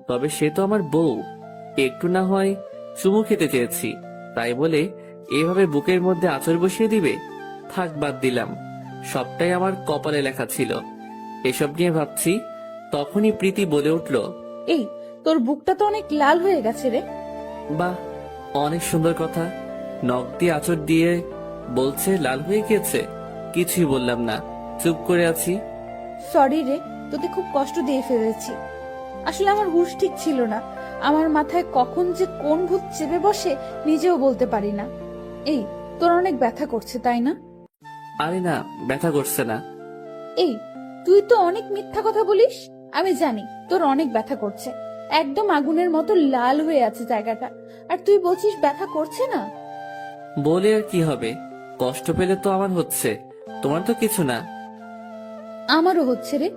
A: তবে সে তো আমার বউ, একটু না হয় চুমু খেতে চেয়েছি, তাই বলে এভাবে বুকের মধ্যে আঁচড় বসিয়ে দিবে? থাক, বাদ দিলাম। সবটাই আমার কপালে লেখা ছিল। এসব নিয়ে ভাবছি, তখনই প্রীতি বলে উঠল,
B: এই, তোর বুকটা তো অনেক লাল হয়ে গেছে রে।
A: বাহ, অনেক সুন্দর কথা। নখ দিয়ে আঁচড় দিয়ে বলছে লাল হয়ে গিয়েছে। কিছুই বললাম না, চুপ করে আছি।
B: সরি রে, তোকে খুব কষ্ট দিয়ে ফেলেছি। আসলে আমার হুঁশ ঠিক ছিল না। আমার মাথায় কখন যে কোন ভূত চেপে বসে নিজেও বলতে পারি না। এই, তোর অনেক ব্যথা করছে তাই না?
A: আরে না, ব্যথা করছে না।
B: এই, তুই তো অনেক মিথ্যা কথা বলিস। আমি জানি তোর অনেক ব্যথা করছে, একদম আগুনের মতো লাল হয়ে আছে জায়গাটা, আর তুই বলছিস ব্যথা করছে না।
A: বলে আর কি হবে, কষ্ট পেলে তো আমার হচ্ছে, তোমার তো কিছু না।
B: আমারও হচ্ছে রে,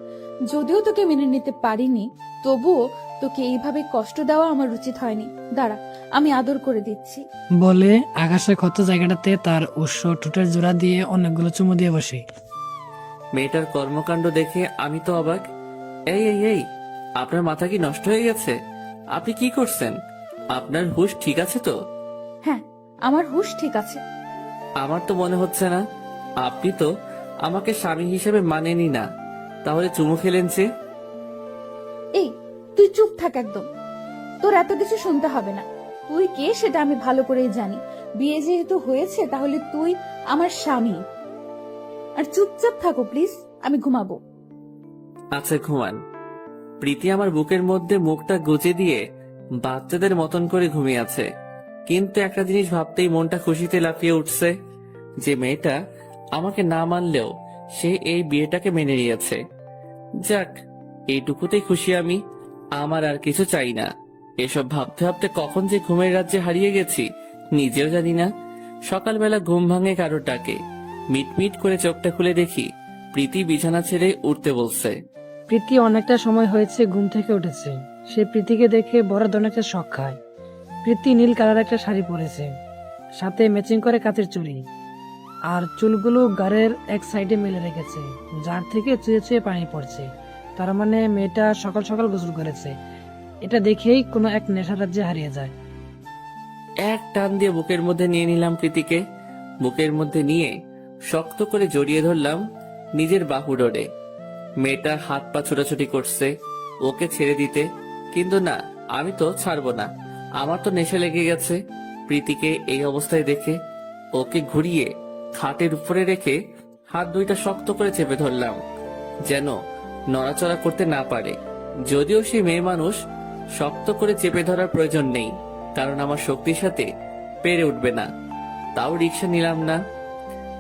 B: যদিও তোকে মেনে নিতে পারিনি, তবুও তোকে এইভাবে কষ্ট দেওয়া আমার উচিত হয়নি। দাঁড়া, আমি আদর করে দিচ্ছি।
C: বলে আকাশের ক্ষত জায়গাটাতে তার উৎস ঠোঁটের জোড়া দিয়ে অনেকগুলো চুমু দিয়ে বসে।
A: মেয়েটার কর্মকাণ্ড দেখে আমি তো অবাক। এই এই এই, আপনার মাথা কি নষ্ট হয়ে গেছে? আপনি কি করছেন? আপনার হুঁশ ঠিক আছে তো?
B: হ্যাঁ, আমার হুঁশ ঠিক আছে।
A: আমার তো মনে হচ্ছে না। আপনি তো আমাকে স্বামী হিসেবে মানেনি না, তাহলে চুমু খেলেন যে?
B: এই, তুই চুপ থাক একদম। তোর এত কিছু শুনতে হবে না। তুই কে সেটা আমি ভালো করেই জানি। বিয়ে যেহেতু হয়েছে, তাহলে তুই আমার স্বামী। আর চুপচাপ থাকো প্লিজ, আমি ঘুমাবো।
A: আচ্ছা, ঘুমান। প্রীতি আমার বুকের মধ্যে মুখটা গুজে দিয়ে বাচ্চাদের মতন করে ঘুমিয়ে আছে। কিন্তু একটা জিনিস ভাবতেই মনটা খুশিতে লাফিয়ে উঠছে, যে মেয়েটা আমাকে না মানলেও সে এই বিয়েটাকে মেনে নিয়েছে। যাক, এইটুকুতেই খুশি আমি। আমার আর কিছু চাই না। এসব ভাবতে ভাবতে কখন যে ঘুমের রাজ্যে হারিয়ে গেছি নিজেও জানি না। সকালবেলা ঘুম ভাঙে কারোর ডাকে। মিটমিট করে চোখটা খুলে দেখি প্রীতি বিছানা ছেড়ে উঠতে বলছে।
C: প্রীতি অনেকটা সময় হয়েছে ঘুম থেকে উঠেছে। সে প্রীতিকে দেখে বড় ধরনের একটা শখ খায়। প্রীতি নীল কালার একটা শাড়ি পরেছে, সাথে ম্যাচিং করে কাচের চুড়ি, আর চুলগুলো গাড়ের এক সাইডে মেলে রেখেছে, যার থেকে চুয়ে চুয়ে পানি পড়ছে। তার মানে মেয়েটা সকাল সকাল গোসল করেছে। এটা দেখেই কোনো এক নেশা রাজ্যে হারিয়ে যায়।
A: এক টান দিয়ে বুকের মধ্যে নিয়ে নিলাম প্রীতিকে। বুকের মধ্যে নিয়ে শক্ত করে জড়িয়ে ধরলাম নিজের বাহু ডোরে। মেয়েটা হাত পা ছোটাছুটি করছে ওকে ছেড়ে দিতে, কিন্তু না, আমি তো ছাড়বো না। আমার তো নেশা লেগে গেছে প্রীতিকে এই অবস্থায় দেখে। ওকে ঘুরিয়ে খাটের উপরে রেখে হাত দুইটা শক্ত করে চেপে ধরলাম, যেন নড়াচড়া করতে না পারে। যদিও সে মেয়ে মানুষ, শক্ত করে চেপে ধরার প্রয়োজন নেই, কারণ আমার শক্তির সাথে পেরে উঠবে না। তাও রিকশা নিলাম না।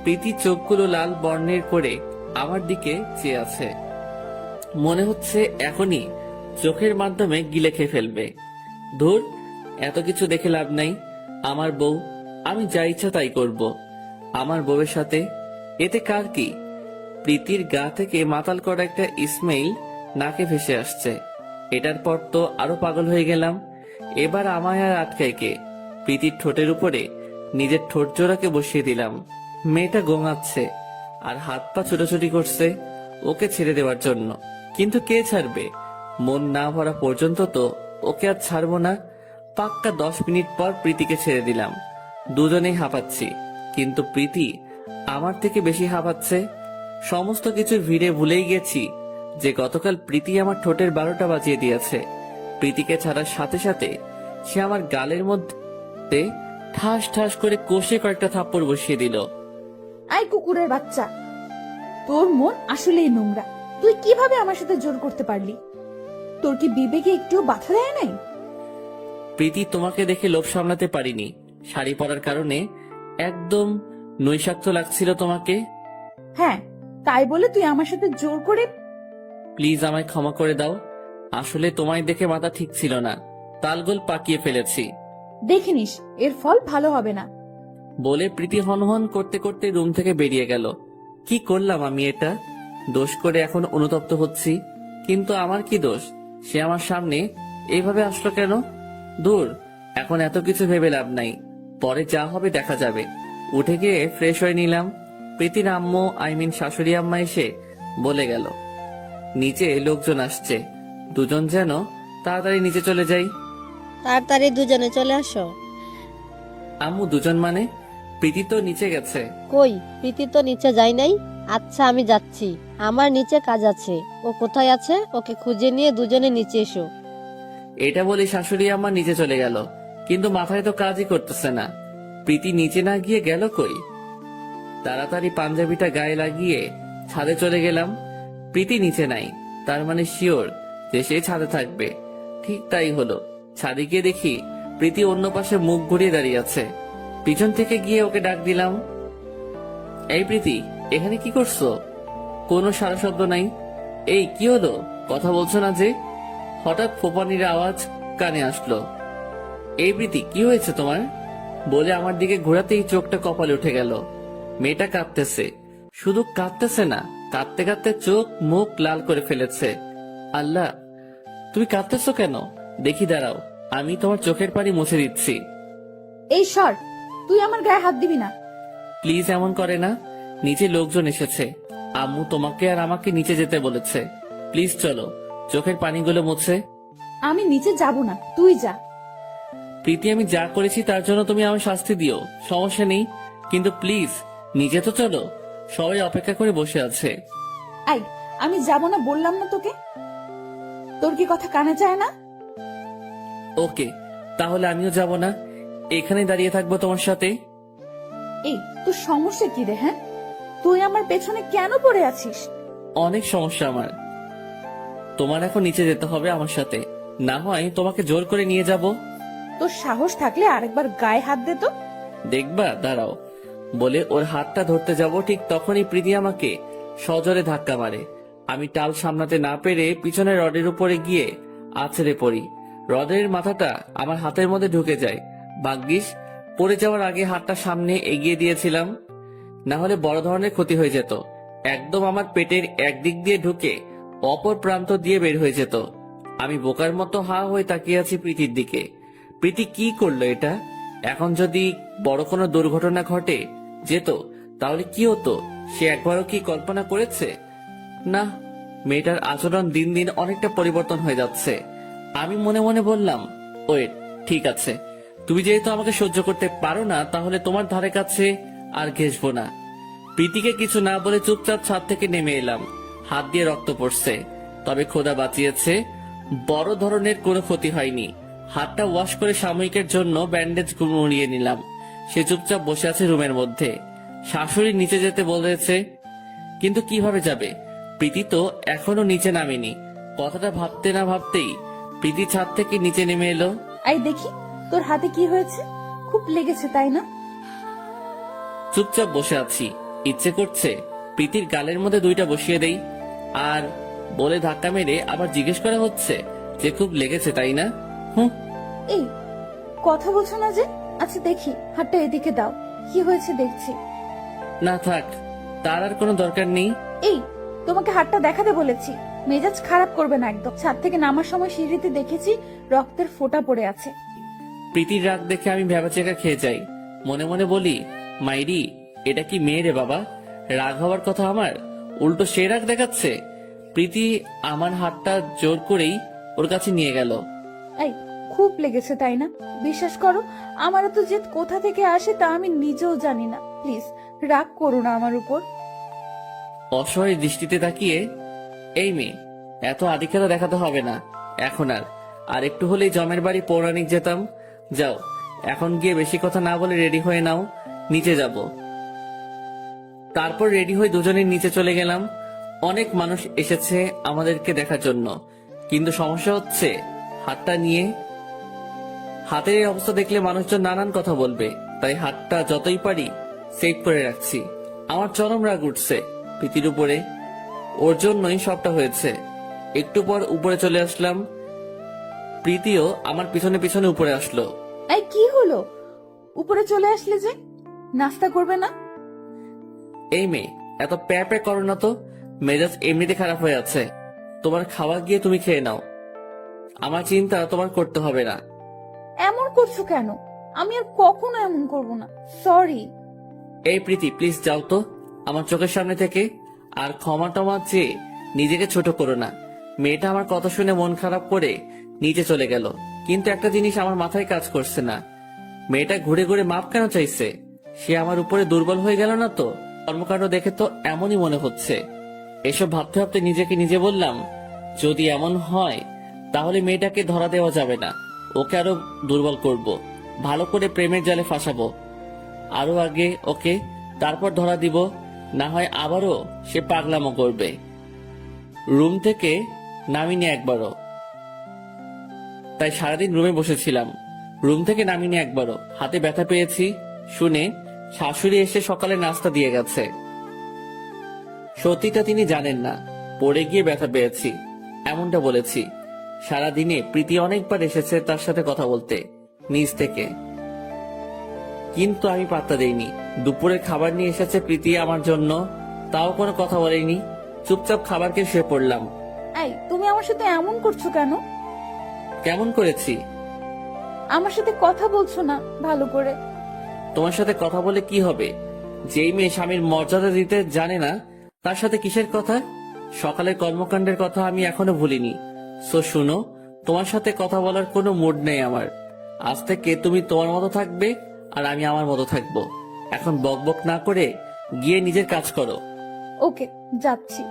A: প্রীতি চোখগুলো লাল বর্ণের করে আমার দিকে চেয়ে আছে। মনে হচ্ছে এখনই চোখের মাধ্যমে গিলে খেয়ে ফেলবে। ধুর, এত কিছু দেখে লাভ নাই। আমার বউ, আমি যা ইচ্ছা তাই করব আমার বউয়ের সাথে। এতে কার কি? প্রীতির গা থেকে মাতাল করা একটা স্মেল নাকে ভেসে আসছে। এটার পর তো আরো পাগল হয়ে গেলাম। এবার আমায় আর আটকায় কে? প্রীতির ঠোঁটের উপরে নিজের ঠোঁট জোড়াকে বসিয়ে দিলাম। মেয়েটা গোঙাচ্ছে আর হাত পা ছোটাছুটি করছে ওকে ছেড়ে দেওয়ার জন্য, কিন্তু কে ছাড়বে? মন না ভরা পর্যন্ত তো ওকে আর ছাড়বো না। পাক্কা 10 মিনিট পর প্রীতিকে ছেড়ে দিলাম। দুজনেই হাঁপাচ্ছি, কিন্তু প্রীতি আমার থেকে বেশি হাঁপাচ্ছে। সমস্ত কিছু ভিড়ে ভুলেই গেছি যে গতকাল প্রীতি আমার ঠোঁটের 12টা বাজিয়ে দিয়েছে। প্রীতিকে ছাড়ার সাথে সাথে সে আমার গালের মধ্যে ঠাস ঠাস করে কষে কয়েকটা থাপ্পড় বসিয়ে দিল।
B: আই কুকুরের বাচ্চা, তোর মন আসলেই নোংরা। তুই কিভাবে আমার সাথে জোর করতে পারলি? তোর কি বিবেকে একটু বাধা দেয় নাই?
A: প্রীতি, তোমাকে দেখে লোভ সামলাতে পারিনি। শাড়ি পরার কারণে একদম নৈশাক্ত লাগছিল তোমাকে।
B: হ্যাঁ, তাই বলে তুই আমার সাথে জোর করে?
A: প্লিজ আমায় ক্ষমা করে দাও। আসলে তোমায় দেখে মাথা ঠিক ছিল না, তালগোল পাকিয়ে ফেলেছি।
B: দেখে নিস, এর ফল ভালো হবে না।
A: বলে প্রীতি হনহন করতে করতে রুম থেকে বেরিয়ে গেল। কি করলাম আমি এটা? দোষ করে এখন অনুতপ্ত হচ্ছি, কিন্তু আমার কি দোষ? সে আমার সামনে এইভাবে আসলো কেন? দূর, এখন এত কিছু ভেবে লাভ নাই, পরে যা হবে দেখা যাবে। উঠে গিয়ে ফ্রেশ হয়ে নিলাম। প্রীতির আম্মু, শাশুড়ি আম্মা এসে বলে গেল নিচে লোকজন আসছে, দুজন যেন তাড়াতাড়ি নিচে চলে যাই।
D: তাড়াতাড়ি দুজনে চলে আসো।
A: আম্মু, দুজন মানে? প্রীতি তো নিচে গেছে।
D: কই, প্রীতি তো নিচে যায় নাই। আচ্ছা, আমি যাচ্ছি, আমার নিচে কাজ আছে। ও কোথায় আছে ওকে খুঁজে নিয়ে দুজনে নিচে এসো।
A: এটা বলে শাশুড়ি আমার নিচে চলে গেল, কিন্তু মাথায় তো কাজই করতেছে না। প্রীতি নিচে না গিয়ে গেল কই? তাড়াতাড়ি পাঞ্জাবিটা গায়ে লাগিয়ে ছাদে চলে গেলাম। প্রীতি নিচে নাই, তার মানে শিওর যে সে ছাদে থাকবে। ঠিক তাই হলো। ছাদে গিয়ে দেখি প্রীতি অন্য পাশে মুখ ঘুরিয়ে দাঁড়িয়ে আছে। পিছন থেকে গিয়ে ওকে ডাক দিলাম, এই প্রীতি, এখানে কি করছো? কোনো সারা শব্দ নাই। এই কি হলো, কথা বলছো না যে? হঠাৎ ফোপানির আওয়াজ কানে আসলো। এই প্রীতি, কি হয়েছে তোমার? বলে আমার দিকে ঘোরাতেই চোখটা কপালে উঠে গেল। মেয়েটা কাঁদতেছে, শুধু কাঁদতেছে না, কাঁদতে কাঁদতে চোখ মুখ লাল করে ফেলেছে। আল্লাহ, তুমি কাঁদতেছো কেন? দেখি, দাঁড়াও, আমি তোমার চোখের পানি মুছে দিচ্ছি।
B: এই সর, তুই আমার গায়ে হাত দিবি না।
A: প্লিজ এমন করে না, নিচে লোকজন এসেছে। আম্মু তোমাকে আর আমাকে নিচে যেতে বলেছে। প্লিজ চলো, চোখের পানিগুলো মুছে।
B: আমি নিচে যাব না, তুই যা।
A: প্রীতি, আমি যা করেছি তার জন্য তুমি আমার শাস্তি দিও, সমস্যা নেই, কিন্তু প্লিজ নিচে তো চলো, সবাই অপেক্ষা করে বসে আছে।
B: আই, আমি যাব না বললাম না তোকে? তোর কি কথা কানে যায় না?
A: ওকে, তাহলে আমিও যাব না, এখানে দাঁড়িয়ে থাকবো তোমার সাথে।
B: এই, তোর সমস্যা কি রে? হ্যাঁ, তুই আমার পেছনে কেন পড়ে আছিস?
A: অনেক সমস্যা আমার। তোমার এখন নিচে যেতে হবে আমার সাথে, না হয় তোমাকে জোর করে নিয়ে যাব।
B: তোর সাহস থাকলে আরেকবার গায়ে হাত দে তো।
A: দেখবা, দাঁড়াও। বলে ওর হাতটা ধরতে যাব, ঠিক তখনই প্রীতি আমাকে সজোরে ধাক্কা মারে। আমি টাল সামলাতে না পেরে পিছনে রডের উপরে গিয়ে আছড়ে পড়ি। রডের মাথাটা আমার হাতের মধ্যে ঢুকে যায়। ভাগ্যিস পড়ে যাওয়ার আগে হাতটা সামনে এগিয়ে দিয়েছিলাম, না হলে বড় ধরনের ক্ষতি হয়ে যেত। একদম আমার পেটের একদিক দিয়ে ঢুকে অপর প্রান্ত দিয়ে বের হয়ে যেত। আমি বোকার মতো হা হয়ে তাকিয়ে আছি প্রীতির দিকে। প্রীতি কি করলো এটা? এখন যদি বড় কোনো দুর্ঘটনা ঘটে যেত তাহলে কি হতো, সে একবারও কি কল্পনা করেছে? না, মেয়েটার আচরণ দিন দিন অনেকটা পরিবর্তন হয়ে যাচ্ছে। আমি মনে মনে বললাম, ওয়েট, ঠিক আছে, তুমি যেহেতু আমাকে সহ্য করতে পারো না, তাহলে তোমার ধারে কাছে আর ঘেসবো না। প্রীতিকে কিছু না বলে চুপচাপ ছাদ থেকে নেমে এলাম। হাত দিয়ে রক্ত পড়ছে, তবে খোদা বাঁচিয়েছে, বড় ধরনের কোনো ক্ষতি হয়নি। হাতটা ওয়াশ করে সাময়িকের জন্য ব্যান্ডেজ মুড়িয়ে নিলাম। সে চুপচাপ বসে আছে রুমের মধ্যে। শাশুড়ি নিচে যেতে বলেছে, কিন্তু কিভাবে যাবে? প্রীতি তো এখনো নিচে নামেনি। কথাটা ভাবতে না ভাবতেই প্রীতি ছাদ থেকে নিচে নেমে এলো।
B: আই, দেখি তোর হাতে কি হয়েছে। খুব লেগেছে তাই না?
A: চুপচাপ বসে আছি, ইচ্ছে করছে প্রীতির গালের মধ্যে 2টা বসিয়ে দেই। আর বলে ধাক্কা মেরে আবার জিজ্ঞেস করা হচ্ছে যে খুব লেগেছে তাই না? হুম,
B: এই, কথা বলছো না যে? আচ্ছা দেখি, হাতটা এদিকে দাও, কি হয়েছে দেখছি।
A: না থাক, তার আর কোনো দরকার নেই।
B: এই, তোমাকে হাতটা দেখাতে বলেছি, মেজাজ খারাপ করবে না একদম। ছাদ থেকে নামার সময় সিঁড়িতে দেখেছি রক্তের ফোঁটা পড়ে আছে।
A: প্রীতির রাগ দেখে আমি ভ্যাবাচেকা খেয়ে যাই। মনে মনে বলি, মাইরি, এটা কি মেয়ে রে বাবা? রাগ হওয়ার কথা আমার, উল্টো সে রাগ দেখাচ্ছে। প্রীতি আমার হাতটা জোর করেই ওর কাছে নিয়ে গেল।
B: এই, খুব লেগেছে তাই না? বিশ্বাস করো, আমার তো জেদ কোথা থেকে আসে তা আমি নিজেও জানি না। প্লিজ রাগ করো না আমার উপর।
A: অসহায় দৃষ্টিতে তাকিয়ে, এই মেয়ে, এত আদিক্ষেতা দেখাতে হবে না এখন। আর একটু হলেই জমের বাড়ি পৌরাণিক যেতাম। যাও, এখন গিয়ে বেশি কথা না বলে রেডি হয়ে নাও, নিচে যাব। তারপর রেডি হয়ে দুজনে নিচে চলে গেলাম। অনেক মানুষ এসেছে আমাদেরকে দেখার জন্য, কিন্তু সমস্যা হচ্ছে হাতটা নিয়ে। হাতের এই অবস্থা দেখলে মানুষজন নানান কথা বলবে, তাই হাতটা যতই পারি সেভ করে রাখছি। আমার চরম রাগ উঠছে প্রীতির উপরে, ওর জন্যই সবটা হয়েছে। একটু পর উপরে চলে আসলাম, প্রীতিও আমার পিছনে পিছনে উপরে আসলো।
B: এই কি হলো, উপরে চলে আসলে যে? নাস্তা করবে না?
A: এই মেয়ে, এত প্যা প্যা করো না তো, মেজাজ এমনিতে খারাপ হয়ে আছে। তোমার খাবার গিয়ে তুমি খেয়ে নাও, আমার চিন্তা তোমার করতে হবে না।
B: এমন করছো কেন? আমি আর কখনো এমন করব না, সরি।
A: এই প্রীতি, প্লিজ যাও তো আমার চোখের সামনে থেকে। আর ক্ষমা টমা চেয়ে নিজেকে ছোট করো না। মেয়েটা আমার কথা শুনে মন খারাপ করে নিচে চলে গেল, কিন্তু একটা জিনিস আমার মাথায় কাজ করছে না। মেয়েটা ঘুরে ঘুরে মাপ কেন চাইছে? সে আমার উপরে দুর্বল হয়ে গেল না তো? কর্মকাণ্ড দেখে তো এমনই মনে হচ্ছে। এসব ভাবতে ভাবতে নিজেকে নিজে বললাম, যদি এমন হয় তাহলে মেয়েটাকে ধরা দেওয়া যাবে না, ওকে আরো দুর্বল করব, ভালো করে প্রেমের জালে ফাঁসাবো আরো আগে ওকে, তারপর ধরা দিব। না হয় আবারও সে পাগলামো করবে। রুম থেকে নামিনি একবারও, তাই সারাদিন রুমে বসেছিলাম। রুম থেকে নামিনি একবারও। হাতে ব্যথা পেয়েছি শুনে শাশুড়ি এসে সকালে নাস্তা দিয়ে গেছে। সত্যিটা তিনি জানেন না, পড়ে গিয়ে ব্যথা পেয়েছি এমনটা বলেছি। সারাদিনে প্রীতি অনেকবার এসেছে তার সাথে কথা বলতে নিজ থেকে, কিন্তু আমি পাত্তা দেইনি। দুপুরে খাবার নিয়ে এসেছে প্রীতি আমার জন্য, তাও কোনো কথা বলেনি। চুপচাপ খাবার খেয়ে শুয়ে পড়লাম।
B: এই তুমি আমার সাথে এমন করছো কেন?
A: কেমন করেছি?
B: আমার সাথে কথা বলছো না ভালো করে।
A: তোমার সাথে কথা বলে কি হবে? যেই মেয়ে স্বামীর মর্যাদা দিতে জানে না, তার সাথে কিসের কথা? সকালের কর্মকাণ্ডের কথা আমি এখনো ভুলিনি। সো শুনো, তোমার সাথে কথা বলার কোনো মুড নেই আমার। আজ থেকে তুমি তোমার মতো থাকবে আর আমি আমার মতো থাকবো। এখন বকবক না করে গিয়ে নিজের কাজ করো।
B: ওকে, যাচ্ছি।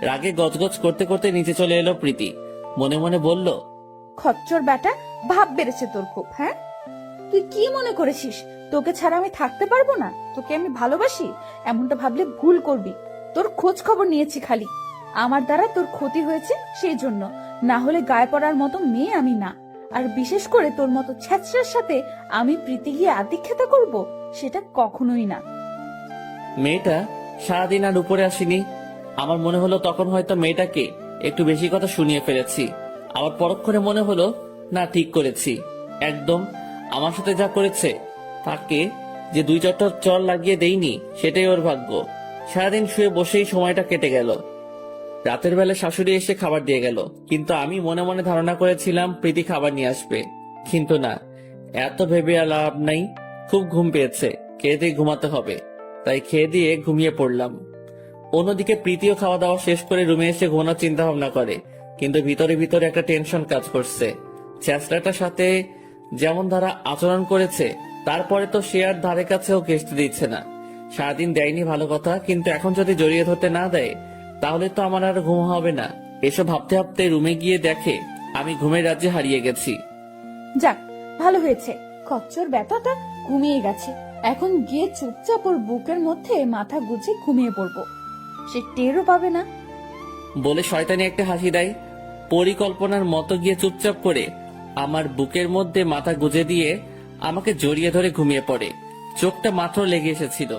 A: রাগে গজগজ করতে করতে নিচে চলে এলো প্রীতি। মনে মনে বলল,
B: খচ্চর বেটা, ভাব বেড়েছে তোর খুব। হ্যাঁ, তুই কি মনে করেছিস তোকে ছাড়া আমি থাকতে পারবো না? তোকে আমি ভালোবাসি এমনটা ভাবলে ভুল করবি। তোর খোঁজ খবর নিয়েছি খালি, আমার দ্বারা তোর ক্ষতি হয়েছে সেই জন্য। না হলে গায়ে পড়ার মতো মেয়ে আমি না। আর বিশেষ করে তোর মতো ছ্যাচড়ার সাথে আমি প্রীতি গিয়ে আদিক্ষেতা করব, সেটা কখনোই না।
A: মেয়েটা সারাদিন আর উপরে আসেনি। আমার মনে হলো তখন হয়তো মেয়েটাকে একটু বেশি কথা শুনিয়ে ফেলেছি। আবার পরক্ষণে মনে হলো না, ঠিক করেছি একদম। আমার সাথে যা করেছে, তাকে যে 2-4টা চর লাগিয়ে দেইনি সেটাই ওর ভাগ্য। সারাদিন শুয়ে বসেই সময়টা কেটে গেল। রাতের বেলা শাশুড়ি এসে খাবার দিয়ে গেল, কিন্তু আমি মনে মনে ধারণা করেছিলাম প্রীতি খাবার নিয়ে আসবে, কিন্তু না। এত ভেবে আর লাভ নাই। খুব ঘুম পেয়েছে, খেয়ে দিয়ে ঘুমাতে হবে, তাই খেয়ে দিয়ে ঘুমিয়ে পড়লাম। অন্যদিকে প্রীতিও খাওয়া দাওয়া শেষ করে রুমে এসে ঘুমানোর চিন্তা ভাবনা করে, কিন্তু ভিতরে ভিতরে একটা টেনশন কাজ করছে। ছেলেটার সাথে যেমন ধারা আচরণ করেছে, তারপরে তো সে আর ধারে কাছেও ঘেঁষতে দিচ্ছে না। সারাদিন দেয়নি ভালো কথা, কিন্তু এখন যদি জড়িয়ে ধরতে না দেয় তাহলে তো আমার আর ঘুম হবে না। এসব ভাবতে ভাবতে রুমে গিয়ে দেখে আমি ঘুমের রাজ্যে হারিয়ে গেছি।
B: যাক, ভালো হয়েছে, খচ্চর ব্যাটাটা ঘুমিয়ে গেছে। এখন গিয়ে চুপচাপ ওর বুকের মধ্যে মাথা গুজে ঘুমিয়ে পড়বো, সে টেরও পাবে না।
A: বলে শয়তানি একটা হাসি দেয়। পরিকল্পনার মতো গিয়ে চুপচাপ করে আমার বুকের মধ্যে মাথা গুজে দিয়ে আমাকে জড়িয়ে ধরে ঘুমিয়ে পড়ে। চোখটা মাত্র লেগে এসেছিল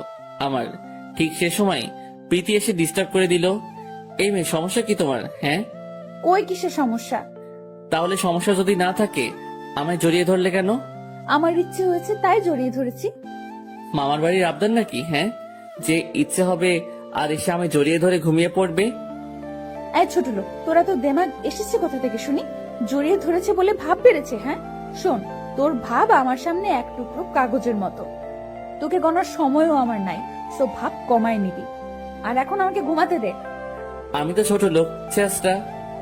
A: আমার। ঠিক সে সময় প্রীতি এসে ডিস্টার্ব করে দিল। এই মেয়ে, সমস্যা কি তোমার? হ্যাঁ,
B: কই কিসের সমস্যা?
A: তাহলে সমস্যা যদি না থাকে আমায় জড়িয়ে ধরলে কেন?
B: আমার ইচ্ছে হয়েছে তাই জড়িয়ে ধরেছি।
A: মামার বাড়ির আবদার নাকি? হ্যাঁ, যে ইচ্ছে হবে আর এসে আমায় জড়িয়ে ধরে ঘুমিয়ে পড়বে।
B: এই ছোট লোক, তোরা তো দেমাগ এসেছে কোথা থেকে শুনি? জড়িয়ে ধরেছে বলে ভাব বেড়েছে? হ্যাঁ শোন, তোর ভাব আমার সামনে এক টুকরো কাগজের মতো, তোকে গণার সময়ও আমার নাই। সো ভাব কমায় নিবি, আর এখন আমাকে ঘুমাতে দে।
A: আমি তো ছোট লোক চেষ্টা,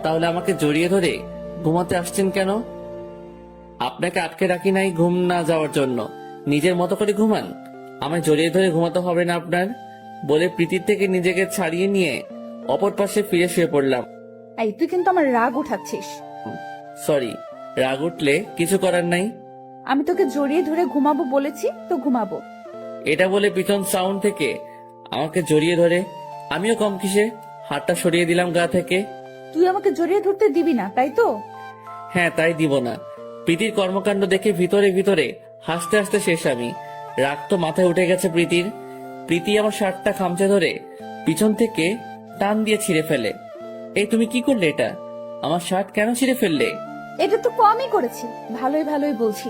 A: তাহলে আমাকে জড়িয়ে ধরে ঘুমাতে আসছেন কেন? আপনাকে আটকে রাখি নাই ঘুম না যাওয়ার জন্য, নিজের মতো করে ঘুমান। আমায় জড়িয়ে ধরে ঘুমাতে হবে না আপনার, বলে প্রীতির থেকে নিজেকে ছাড়িয়ে নিয়ে অপর পাশে ফিরে শুয়ে পড়লাম।
B: এই তুই কিন্তু আমার রাগ উঠাচ্ছিস।
A: সরি, রাগ উঠলে কিছু করার নাই।
B: আমি তোকে জড়িয়ে ধরে ঘুমাবো বলেছি তো ঘুমাবো।
A: এটা বলে পিছন সাউন্ড থেকে আমাকে জড়িয়ে ধরে আমিও কম কিসে হাতটা সরিয়ে দিলাম গা থেকে।
B: তুই আমাকে জড়িয়ে ধরতে দিবি না, তাই তো?
A: হ্যাঁ, তাই দিব না। প্রীতির কর্মকাণ্ড দেখে ভিতরে ভিতরে হাসতে হাসতে শেষ আমি। রাগ তো মাথায় উঠে গেছে প্রীতির। প্রীতি আমার শার্টটা খামচে ধরে পিছন থেকে টান দিয়ে ছিঁড়ে ফেলে। এই তুমি কি করলে? এটা আমার শার্ট কেন ছিঁড়ে ফেললে?
B: এটা তো কমই করেছি, ভালোই ভালোই বলছি।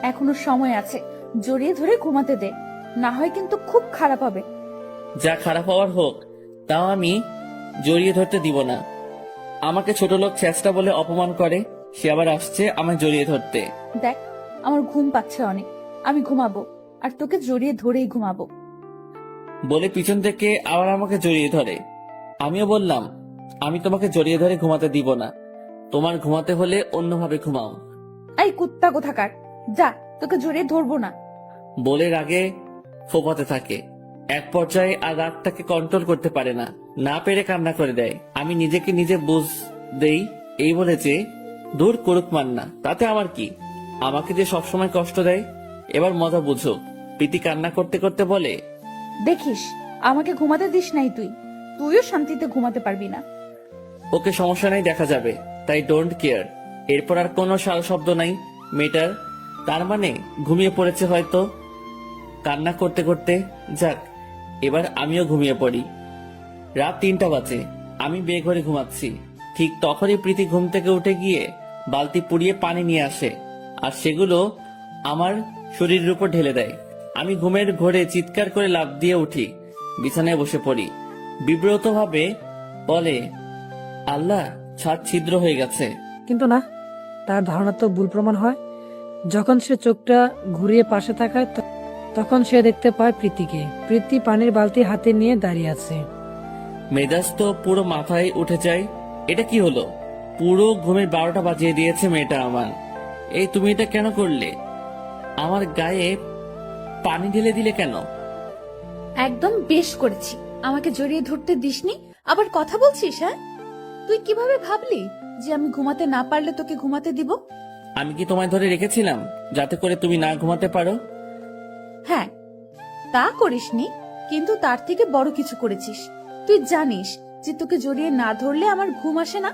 B: এখনো সময় আছে, জড়িয়ে ধরে ঘুমাতে দে, না হয় কিন্তু খুব খারাপ হবে।
A: যা খারাপ হওয়ার হোক, তাও আমি জড়িয়ে ধরতে দিব না। আমাকে ছোট লোক চেষ্টা বলে অপমান করে, সে আবার আসছে আমায় জড়িয়ে ধরতে।
B: দেখ, আমার ঘুম পাচ্ছে অনেক, আমি ঘুমাবো, আর তোকে জড়িয়ে ধরেই ঘুমাবো।
A: বলে পিছন থেকে আবার আমাকে জড়িয়ে ধরে। আমিও বললাম, আমি তোমাকে জড়িয়ে ধরে ঘুমাতে দিব না, তোমার ঘুমাতে হলে অন্যভাবে ঘুমাও।
B: এই কুত্তা কোথাকার, যা, তোকে জড়িয়ে ধরবো না।
A: বলে রাগে ফোপাতে থাকে। এক পর্যায়ে আর রাগটাকে কন্ট্রোল করতে পারে না, না পেরে কান্না করে দেয়। আমি নিজেকে নিজে বুঝ দেই, এই বলে যে দূর করুক মান্না, তাতে আমার কি, আমাকে যে সবসময় কষ্ট দেয়, এবার মজা বুঝুক। প্রীতি কান্না করতে করতে বলে,
B: দেখিস, আমাকে ঘুমাতে দিস নাই তুই, তুইও শান্তিতে ঘুমাতে পারবি না।
A: ওকে, সমস্যা নাই, দেখা যাবে, তাই ডোন্ট কেয়ার। এরপর আর কোনো সাল শব্দ নাই মেয়েটার। তার মানে ঘুমিয়ে পড়েছে হয়তো কান্না করতে করতে। যাক, এবার আমিও ঘুমিয়ে পড়ি। রাত 3টা বাজে, আমি বেঘরে ঘুমাচ্ছি। ঠিক তখনই প্রীতি ঘুম থেকে উঠে গিয়ে বালতি পুড়িয়ে পানি নিয়ে আসে, আর সেগুলো আমার শরীরের উপর ঢেলে দেয়। আমি ঘুমের ঘোরে চিৎকার করে লাফ দিয়ে উঠি, বিছানায় বসে পড়ি। বিব্রত ভাবে বলে, আল্লাহ, ছাদ ছিদ্র হয়ে গেছে।
C: কিন্তু না, তার ধারণা তো ভুল প্রমাণ হয়। যখন সে চোখটা ঘুরিয়ে পাশে তাকায় তখন সে দেখতে পায় প্রীতিকে। প্রীতি পানির বালতি হাতে নিয়ে দাঁড়িয়ে আছে।
A: মেজাজ তো পুরো মাথায় উঠে যায়। এটা কি হলো? পুরো ঘুমের 12টা বাজিয়ে দিয়েছে মেয়েটা আমার। এই তুমি এটা কেন করলে? আমার গায়ে পানি ঢেলে দিলে কেন?
B: একদম বেশ করেছি, আমাকে জড়িয়ে ধরতে দিসনি, আবার কথা বলছিস? হ্যাঁ, তুই কিভাবে ভাবলি যে আমি ঘুমাতে না পারলে তোকে ঘুমাতে দিব?
A: আমি কি তোমায় ধরে রেখেছিলাম যাতে করে তুমি না ঘুমাতে পারো?
B: হ্যাঁ, তা করিসনি, কিন্তু তার থেকে বড় কিছু করেছিস। তুই জানিস যে তোকে জড়িয়ে না ধরলে আমার ঘুম আসে না,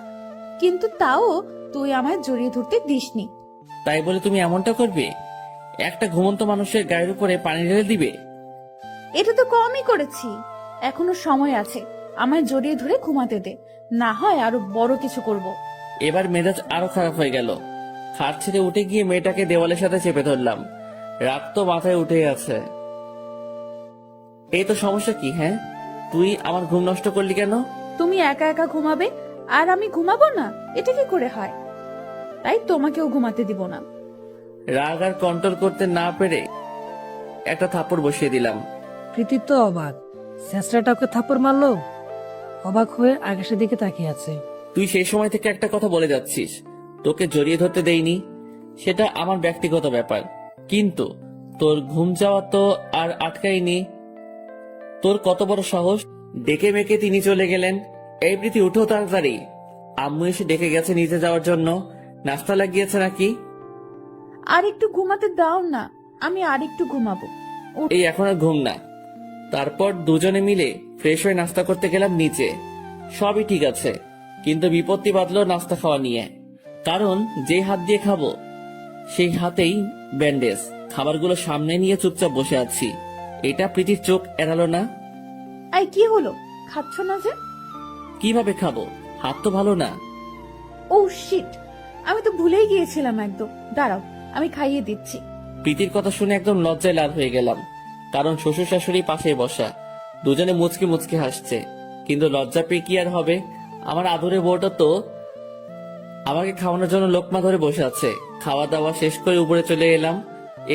B: কিন্তু তাও তুই আমায় জড়িয়ে ধরতে দিসনি।
A: তাই বলে তুমি এমনটা করবে? একটা ঘুমন্ত মানুষের গায়ের উপরে পানি ঢেলে দিবে?
B: এটা তো কমই করেছি, এখনো সময় আছে, আমায় জড়িয়ে ধরে ঘুমাতে দে, না হয় আরো বড় কিছু করব।
A: এবার মেজাজ আরো খারাপ হয়ে গেল। খাট ছেড়ে উঠে গিয়ে মেয়েটাকে দেওয়ালের সাথে চেপে ধরলাম। রাগ তো মাথায় উঠে আছে। এই তো সমস্যা কি? হ্যাঁ, তুই আমার ঘুম নষ্ট করলি কেন?
B: তুমি একা একা ঘুমাবে আর আমি ঘুমাবো না, এটা কি করে হয়? তাই তোমাকেও ঘুমাতে দিব না।
A: রাগ আর কন্ট্রোল করতে না পেরে একটা থাপ্পড় বসিয়ে দিলাম।
C: প্রীতি তো অবাক, শেষরাটা ওকে থাপ্পড় মারলো। অবাক হয়ে আকাশের দিকে তাকিয়ে আছে।
A: তুই সেই সময় থেকে একটা কথা বলে যাচ্ছিস, তোকে জড়িয়ে ধরতে দেইনি, সেটা আমার ব্যক্তিগত ব্যাপার, কিন্তু তোর ঘুম যাওয়া তো আর আটকাইনি। তোর কত বড় সাহস! ডেকে মেকে তিনি চলে গেলেন। এই প্রীতি, উঠো তাড়াতাড়ি, আম্মু এসে ডেকে গেছে নিচে যাওয়ার জন্য। নাস্তা লাগিয়েছে নাকি?
B: আর একটু ঘুমাতে দাও না, আমি আর একটু ঘুমাবো।
A: এই এখন আর ঘুম না। তারপর দুজনে মিলে ফ্রেশ হয়ে নাস্তা করতে গেলাম নিচে। সবই ঠিক আছে, কিন্তু বিপত্তি বাঁধলো নাস্তা খাওয়া নিয়ে। কারণ যে হাত দিয়ে খাবো সেই হাতেই ব্যান্ডেজ। খাবারগুলো সামনে নিয়ে চুপচাপ বসে আছি। এটা প্রীতির চোখ এড়ালো না।
B: এই কি হলো, খাচ্ছ না যে?
A: কিভাবে খাবো? হাত তো ভালো না।
B: ও শিট, আমি তো ভুলেই গিয়েছিলাম একদম। দাঁড়াও, আমি খাইয়ে দিচ্ছি।
A: প্রীতির কথা শুনে একদম লজ্জায় লাল হয়ে গেলাম, কারণ শ্বশুর শাশুড়ি পাশে বসা, দুজনে মুচকি মুচকি হাসছে। কিন্তু লজ্জা পেয়ে কি আর হবে? আমার আদুরে বউটা তো আমাকে খাওয়ানোর জন্য লোকমা ধরে বসে আছে। খাওয়া দাওয়া শেষ করে উপরে চলে এলাম।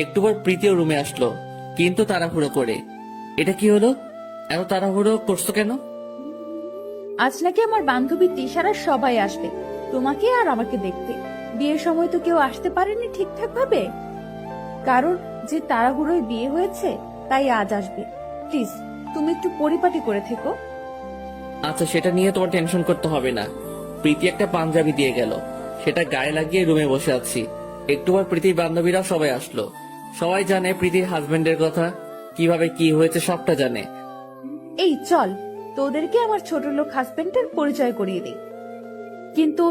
A: একটু পর প্রীতিও রুমে আসলো, কিন্তু তাড়াহুড়ো করে। এটা কি হলো? এত তাড়াহুড়ো করছো কেন?
B: আজ নাকি আমার বান্ধবী তিশারা সবাই আসবে তোমাকে আর আমাকে দেখতে। বিয়ের সময় তো কেউ আসতে পারেনি ঠিকঠাক ভাবে। কারণ যে তাড়াহুড়োয় বিয়ে হয়েছে তাই আজ আসবে। প্লিজ তুমি একটু পরিপাটি করে থেকো।
A: আচ্ছা, সেটা নিয়ে তোমার টেনশন করতে হবে না। প্রীতি একটা পাঞ্জাবি দিয়ে গেল, সেটা গায়ে লাগিয়ে রুমে বসে আছি। একটু পর প্রীতির বান্ধবীরা সবাই আসলো। সবাই জানে প্রীতির হাজবেন্ডের কথা, কিভাবে কি হয়েছে সবটা জানে।
B: এই চল তোদেরকে আমার ছোট লোক হাজবেন্ডের পরিচয় করিয়ে দিই। কিন্তু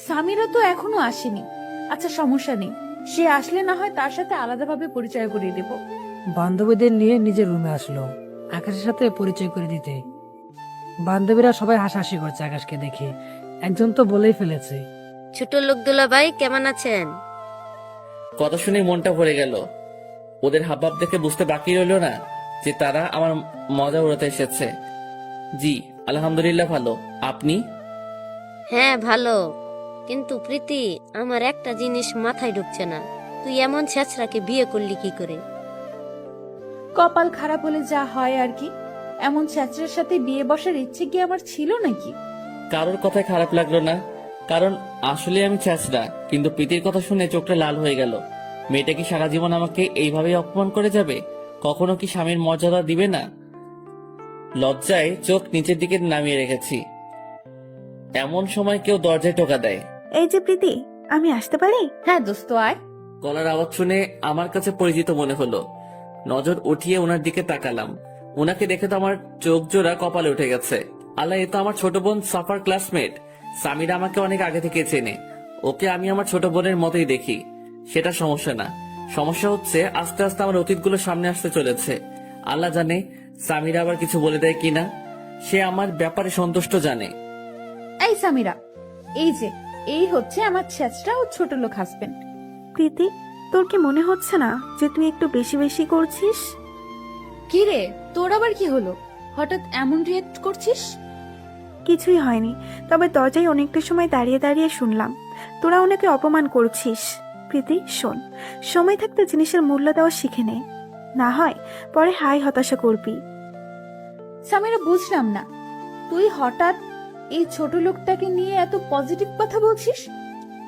B: সামিরা তো এখনো আসেনি। আচ্ছা সমস্যা নেই, সে আসলে না হয় তার সাথে আলাদাভাবে পরিচয় করিয়ে দেব।
C: বান্ধবীদের নিয়ে নিজের রুমে আসলো আকাশের সাথে পরিচয় করে দিতে। বান্ধবীরা সবাই হাসাহাসি করছে আকাশকে দেখে। একজন তো বলেই ফেলেছে,
D: ছোট লোক দুলাভাই কেমন আছেন?
A: কথা শুনে মনটা ভরে গেল। ওদের হাবভাব দেখে বুঝতে বাকি রইলো না যে তারা আমার মজা উড়াতে এসেছে। জি আলহামদুলিল্লাহ ভালো, আপনি?
D: হ্যাঁ ভালো, কিন্তু প্রীতি আমার একটা জিনিস মাথায় ঢুকছে না, তুই এমন ছেঁচড়াকে বিয়ে করলি কি করে?
B: কপাল খারাপ হলে যা হয় আর কি। এমন ছেঁচড়ার সাথে বিয়ে বসার ইচ্ছে কি আমার ছিল নাকি?
A: কারোর কথায় খারাপ লাগলো না, কারণ আসলে আমি ছেঁচড়া। কিন্তু প্রীতির কথা শুনে চোখটা লাল হয়ে গেল। মেয়েটা কি সারা জীবন আমাকে এইভাবে অপমান করে যাবে? কখনো কি স্বামীর মর্যাদা দিবে না? লজ্জায় চোখ নিচের দিকে নামিয়ে রেখেছি। এমন সময় কেউ দরজায় টোকা দেয়।
H: এই যে প্রীতি, আমি আসতে পারি?
B: হ্যাঁ দোস্ত আয়।
A: গলার আওয়াজ শুনে আমার কাছে পরিচিত মনে হলো। নজর উঠিয়ে ওনার দিকে তাকালাম। ওনাকে দেখে তো আমার চোখ জোড়া কপালে উঠে গেছে। আল্লাহ, এ তো আমার ছোট বোন সাফার ক্লাসমেট। সামিরা আমাকে অনেক আগে থেকে চেনে। ওকে আমি আমার ছোট বোনের মতোই দেখি, সেটা সমস্যা না। সমস্যা হচ্ছে আস্তে আস্তে আমার অতীতগুলো সামনে আসতে চলেছে। আল্লাহ জানে সামিরা আবার কিছু বলে দেয় কিনা। সে আমার ব্যাপারে সন্তুষ্ট জানে।
B: এই সামিরা, এই হচ্ছে আমার ছেঁচড়া ও ছোট লোক হাজবেন্ড।
H: প্রীতি, তোর কি মনে হচ্ছে না যে তুই একটু বেশি বেশি করছিস?
B: কি রে, তোর আবার কি হলো? হঠাৎ এমন রিয়েক্ট করছিস?
H: কিছুই হয়নি, তবে দরজায় অনেকটা সময় দাঁড়িয়ে দাঁড়িয়ে শুনলাম তোরা ওনাকে অপমান করছিস। প্রীতি শোন, সময় থাকতে জিনিসের মূল্য দেওয়া শিখে নে, না হয় পরে হাই হতাশা করবি।
B: সামিরা বুঝলাম না, তুই হঠাৎ এই ছোট লোকটাকে নিয়ে এত পজিটিভ কথা বলছিস।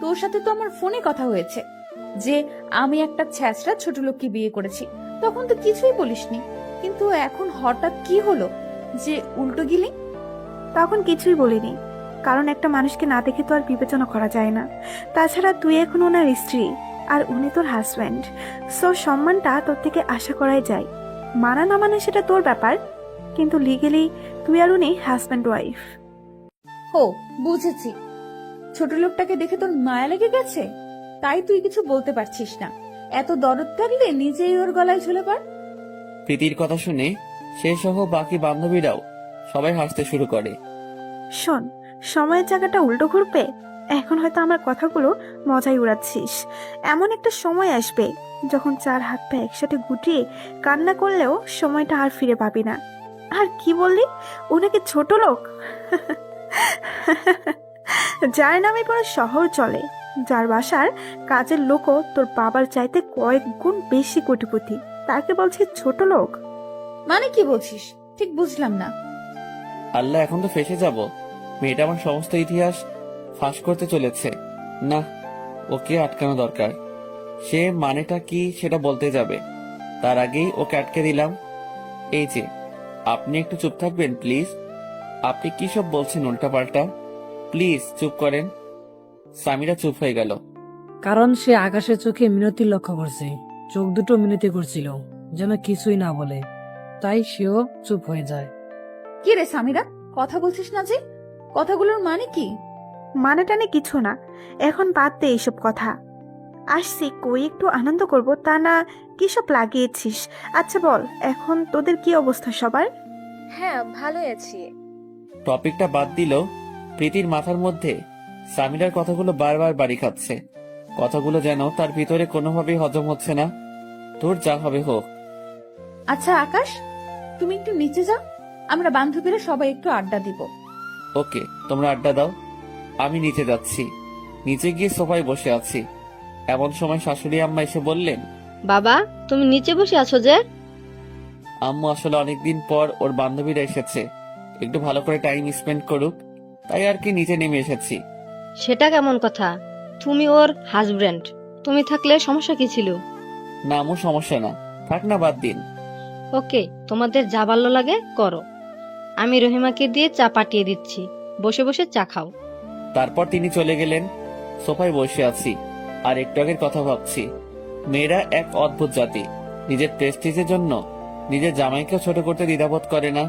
B: তোর সাথে তো আমার ফোনে কথা হয়েছে যে আমি একটা ছ্যাঁচড়া ছোট লোককে বিয়ে করেছি, তখন তো কিছুই বলিসনি। কিন্তু এখন হঠাৎ কি হলো যে উল্টো গিলি?
H: তখন কিছুই বলিনি, কারণ একটা মানুষকে না দেখে তো আর বিবেচনা করা যায় না। তাছাড়া তুই এখন ওনার স্ত্রী আর উনি তোর হাজব্যান্ড, সো সম্মানটা তোর থেকে আশা করাই যায়। মানা না মানে সেটা তোর ব্যাপার, কিন্তু লিগেলি তুই আর উনি হাজব্যান্ড ওয়াইফ।
B: হো, বুঝেছি। ছোট লোকটাকে দেখে তোর মায়া লেগে গেছে, তাই তুই কিছু বলতে পারছিস না। এত দরদ থাকলে নিজেই ওর গলায় ঝুলে পড়।
A: প্রীতির কথা শুনে সে সহ বাকি বান্ধবীরাও সবাই হাসতে শুরু করে।
H: শোন, সময়ের জায়গাটা উল্টো ঘুরবে। এখন হয়তো আমার কথাগুলো মজাই উড়াচ্ছিস, এমন একটা সময় আসবে যখন চার হাত পা একসাথে গুটিয়ে কান্না করলেও সময়টা আর ফিরে পাবি না। আর কি বললি, ওনাকে ছোট লোক? যার নামে পুরো শহর চলে, যার বাসার কাজের লোকও তোর বাবার চাইতে কয়েক গুণ বেশি কোটিপতি, তাকে বলছিস ছোট লোক?
B: মানে কি বলছিস ঠিক বুঝলাম না।
A: আল্লাহ, এখন তো ফেসে যাব। মেয়েটা আমার সমস্ত ইতিহাস ফাঁস করতে চলেছে। না, ওকে আটকানো দরকার। সে মানেটা কি সেটা বলতে যাবে, তার আগেই ওকে আটকে দিলাম। এই যে, আপনি একটু চুপ থাকবেন প্লিজ। আপনি কি সব বলছেন উল্টাপাল্টা? প্লিজ চুপ করেন। সামিরা চুপ হয়ে গেল।
C: কারণ সে আকাশের চোখে মিনতি লক্ষ্য করছে। চোখ দুটো মিনতি করছিল যেন কিছুই না বলে, তাই সেও চুপ হয়ে যায়।
B: কি রে সামিরা, কথা বলছিস না যে? কথাগুলোর মানে কি?
H: মানে টানে কিছু না, এখন বাদ দে এইসব কথা। আসছি কই একটু আনন্দ করব, তা না কি সব লাগিয়েছিস? আচ্ছা বল, এখন তোদের কি অবস্থা সবার?
I: হ্যাঁ ভালোই আছি।
A: টপিকটা বাদ দিল। প্রীতির মাথার মধ্যে সামিরার কথাগুলো বারবার বাড়ি খাচ্ছে। কথাগুলো যেন তার ভিতরে কোনোভাবেই হজম হচ্ছে না। তোর যা হবে হোক।
B: আচ্ছা আকাশ, তুমি একটু নিচে যাও, আমরা বান্ধবীরা সবাই একটু আড্ডা দিব।
A: ওকে, তোমরা আড্ডা দাও, আমি নিচে যাচ্ছি। নিচে গিয়ে সোফায় বসে আছি। এমন সময় শাশুড়ি আম্মা এসে বললেন,
F: বাবা, তুমি নিচে বসে আছো যে?
A: আম্মু আসলে অনেকদিন পর ওর বান্ধবীরা এসেছে, একটু ভালো করে টাইম স্পেন্ড করুক, তাই আর কি নিচে নেমে এসেছি।
F: সেটা কেমন কথা? তুমি ওর হাজব্যান্ড, তুমি থাকলে সমস্যা কি ছিল?
A: না আমু, সমস্যা না, থাক না, বাদ দিন।
F: ওকে, তোমাদের যা ভালো লাগে করো। আমি রহিমাকে দিয়ে চা পাঠিয়ে দিচ্ছি, বসে বসে চা খাও।
A: তারপর তিনি চলে গেলেন। সোফায় বসে আছি আর একটু আগের কথা ভাবছি। মেয়েরা এক অদ্ভুত জাতি, নিজের প্রেস্টিজের জন্য নিজের জামাইকেও ছোট করতে দ্বিধাবোধ করে না।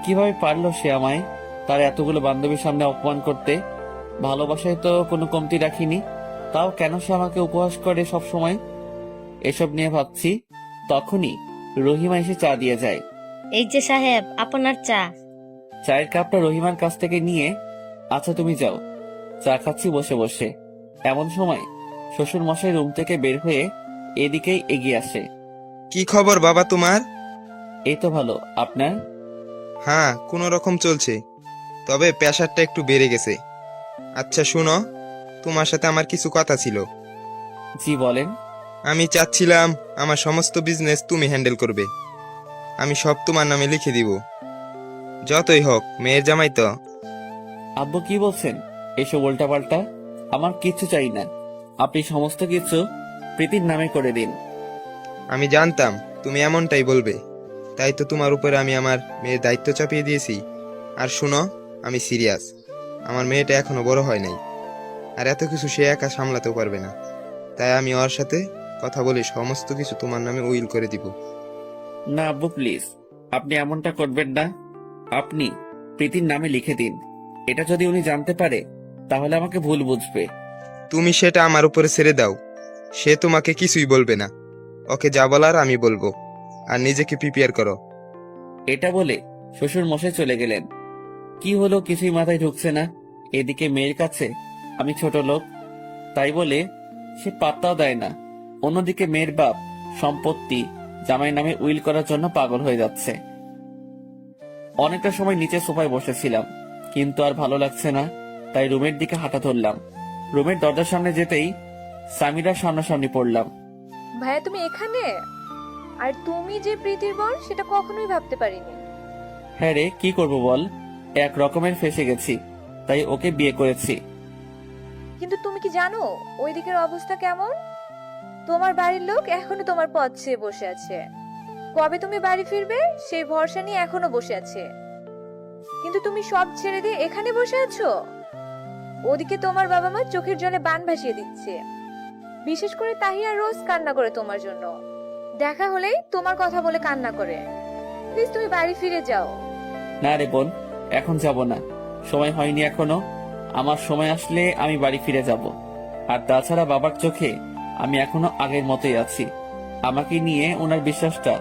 A: কিভাবে পারলো সে আমায় তার এতগুলো বান্ধবীর সামনে অপমান করতে? ভালোবাসায় তো কোনো কমতি রাখিনি, তাও কেন সে আমাকে উপহাস করে সব সময়? এসব নিয়ে ভাবছি, তখনই রহিমা এসে চা দিয়ে যায়।
D: এই যে সাহেব, আপনার চা।
A: চায়ের কাপটা রহিমার কাছ থেকে নিয়ে, আচ্ছা তুমি যাও। চা খাচ্ছি বসে বসে। এমন সময় শ্বশুর মশাই রুম থেকে বের হয়ে এদিকেই এগিয়ে আসে।
E: কি খবর বাবা তোমার?
A: এই তো ভালো, আপনার?
E: হ্যাঁ, কোনো রকম চলছে, তবে প্রেশারটা একটু বেড়ে গেছে। আচ্ছা শুনো, তোমার সাথে আমার কিছু কথা ছিল।
A: জি বলেন।
E: আমি চাচ্ছিলাম আমার সমস্ত বিজনেস তুমি হ্যান্ডেল করবে। আমি সব তোমার নামে লিখে দিব। যতই হোক মেয়ের জামাই তো।
A: আব্বু কি বলছেন এসব উল্টাপাল্টা? আমার কিচ্ছু চাই না, আপনি সমস্ত কিছু প্রীতির নামে করে দিন।
E: আমি জানতাম তুমি এমনটাই বলবে, তাই তো তোমার উপরে আমি আমার মেয়ের দায়িত্ব চাপিয়ে দিয়েছি। আর শুনো, আমি সিরিয়াস। আমার মেয়েটা এখনো বড় হয় নাই, আর এত কিছু সে একা সামলাতেও পারবে না। তাই আমি ওর সাথে কথা বলে সমস্ত কিছু তোমার নামে উইল করে দিব।
A: না আব্বু প্লিজ, আপনি এমনটা করবেন না। আপনি প্রীতির নামে লিখে দিন। এটা যদি উনি জানতে পারে তাহলে আমাকে ভুল বুঝবে।
E: তুমি সেটা আমার উপরে ছেড়ে দাও, সে তোমাকে কিছুই বলবে না। ওকে যা বলার আমি বলবো, আর নিজেকে প্রিপেয়ার করো।
A: এটা বলে শ্বশুর মশাই চলে গেলেন। কি হলো কিছুই মাথায় ঢুকছে না। এদিকে মেয়ের কাছে আমি ছোট লোক, তাই বলে সে পাত্তাও দেয় না। অন্যদিকে মেয়ের বাপ সম্পত্তি জামাই নামে উইল করার জন্য পাগল হয়ে যাচ্ছে। অনেকটা সময় নিচে সোফায় বসেছিলাম, কিন্তু আর ভালো লাগছে না, তাই রুমের দিকে হাঁটা ধরলাম। রুমের দরজার সামনে যেতেই সামিরার সামনাসামনি পড়লাম।
I: ভাইয়া তুমি এখানে? আর তুমি যে প্রীতির বর সেটা কখনোই ভাবতে পারিনি।
A: হ্যাঁ রে, কি করব বল, এক রকমের ফেসে গেছি, তাই ওকে বিয়ে করেছি।
I: কিন্তু তুমি কি জানো ওই দিকের অবস্থা কেমন? তোমার বাড়ির লোক এখনো তোমার পথ চেয়ে বসে আছে। কবে তুমি বাড়ি ফিরবে সেই ভরসা নিয়ে এখনো বসে আছে। কিন্তু তুমি সব ছেড়ে দিয়ে এখানে বসে আছো। ওদিকে তোমার বাবা মা চোখের জলে বান ভাসিয়ে দিচ্ছে। বিশেষ করে তাহিয়া রোজ কান্না করে তোমার জন্য, দেখা হলেই তোমার কথা বলে কান্না করে। প্লিজ তুমি বাড়ি ফিরে যাও।
A: না রে বোন, এখন যাব না, সময় হয়নি এখনো। আমার সময় আসলে আমি বাড়ি ফিরে যাব। আর তাছাড়া বাবার চোখে আমি এখনো আগের মতোই আছি। আমাকে নিয়ে ওনার বিশ্বাসটা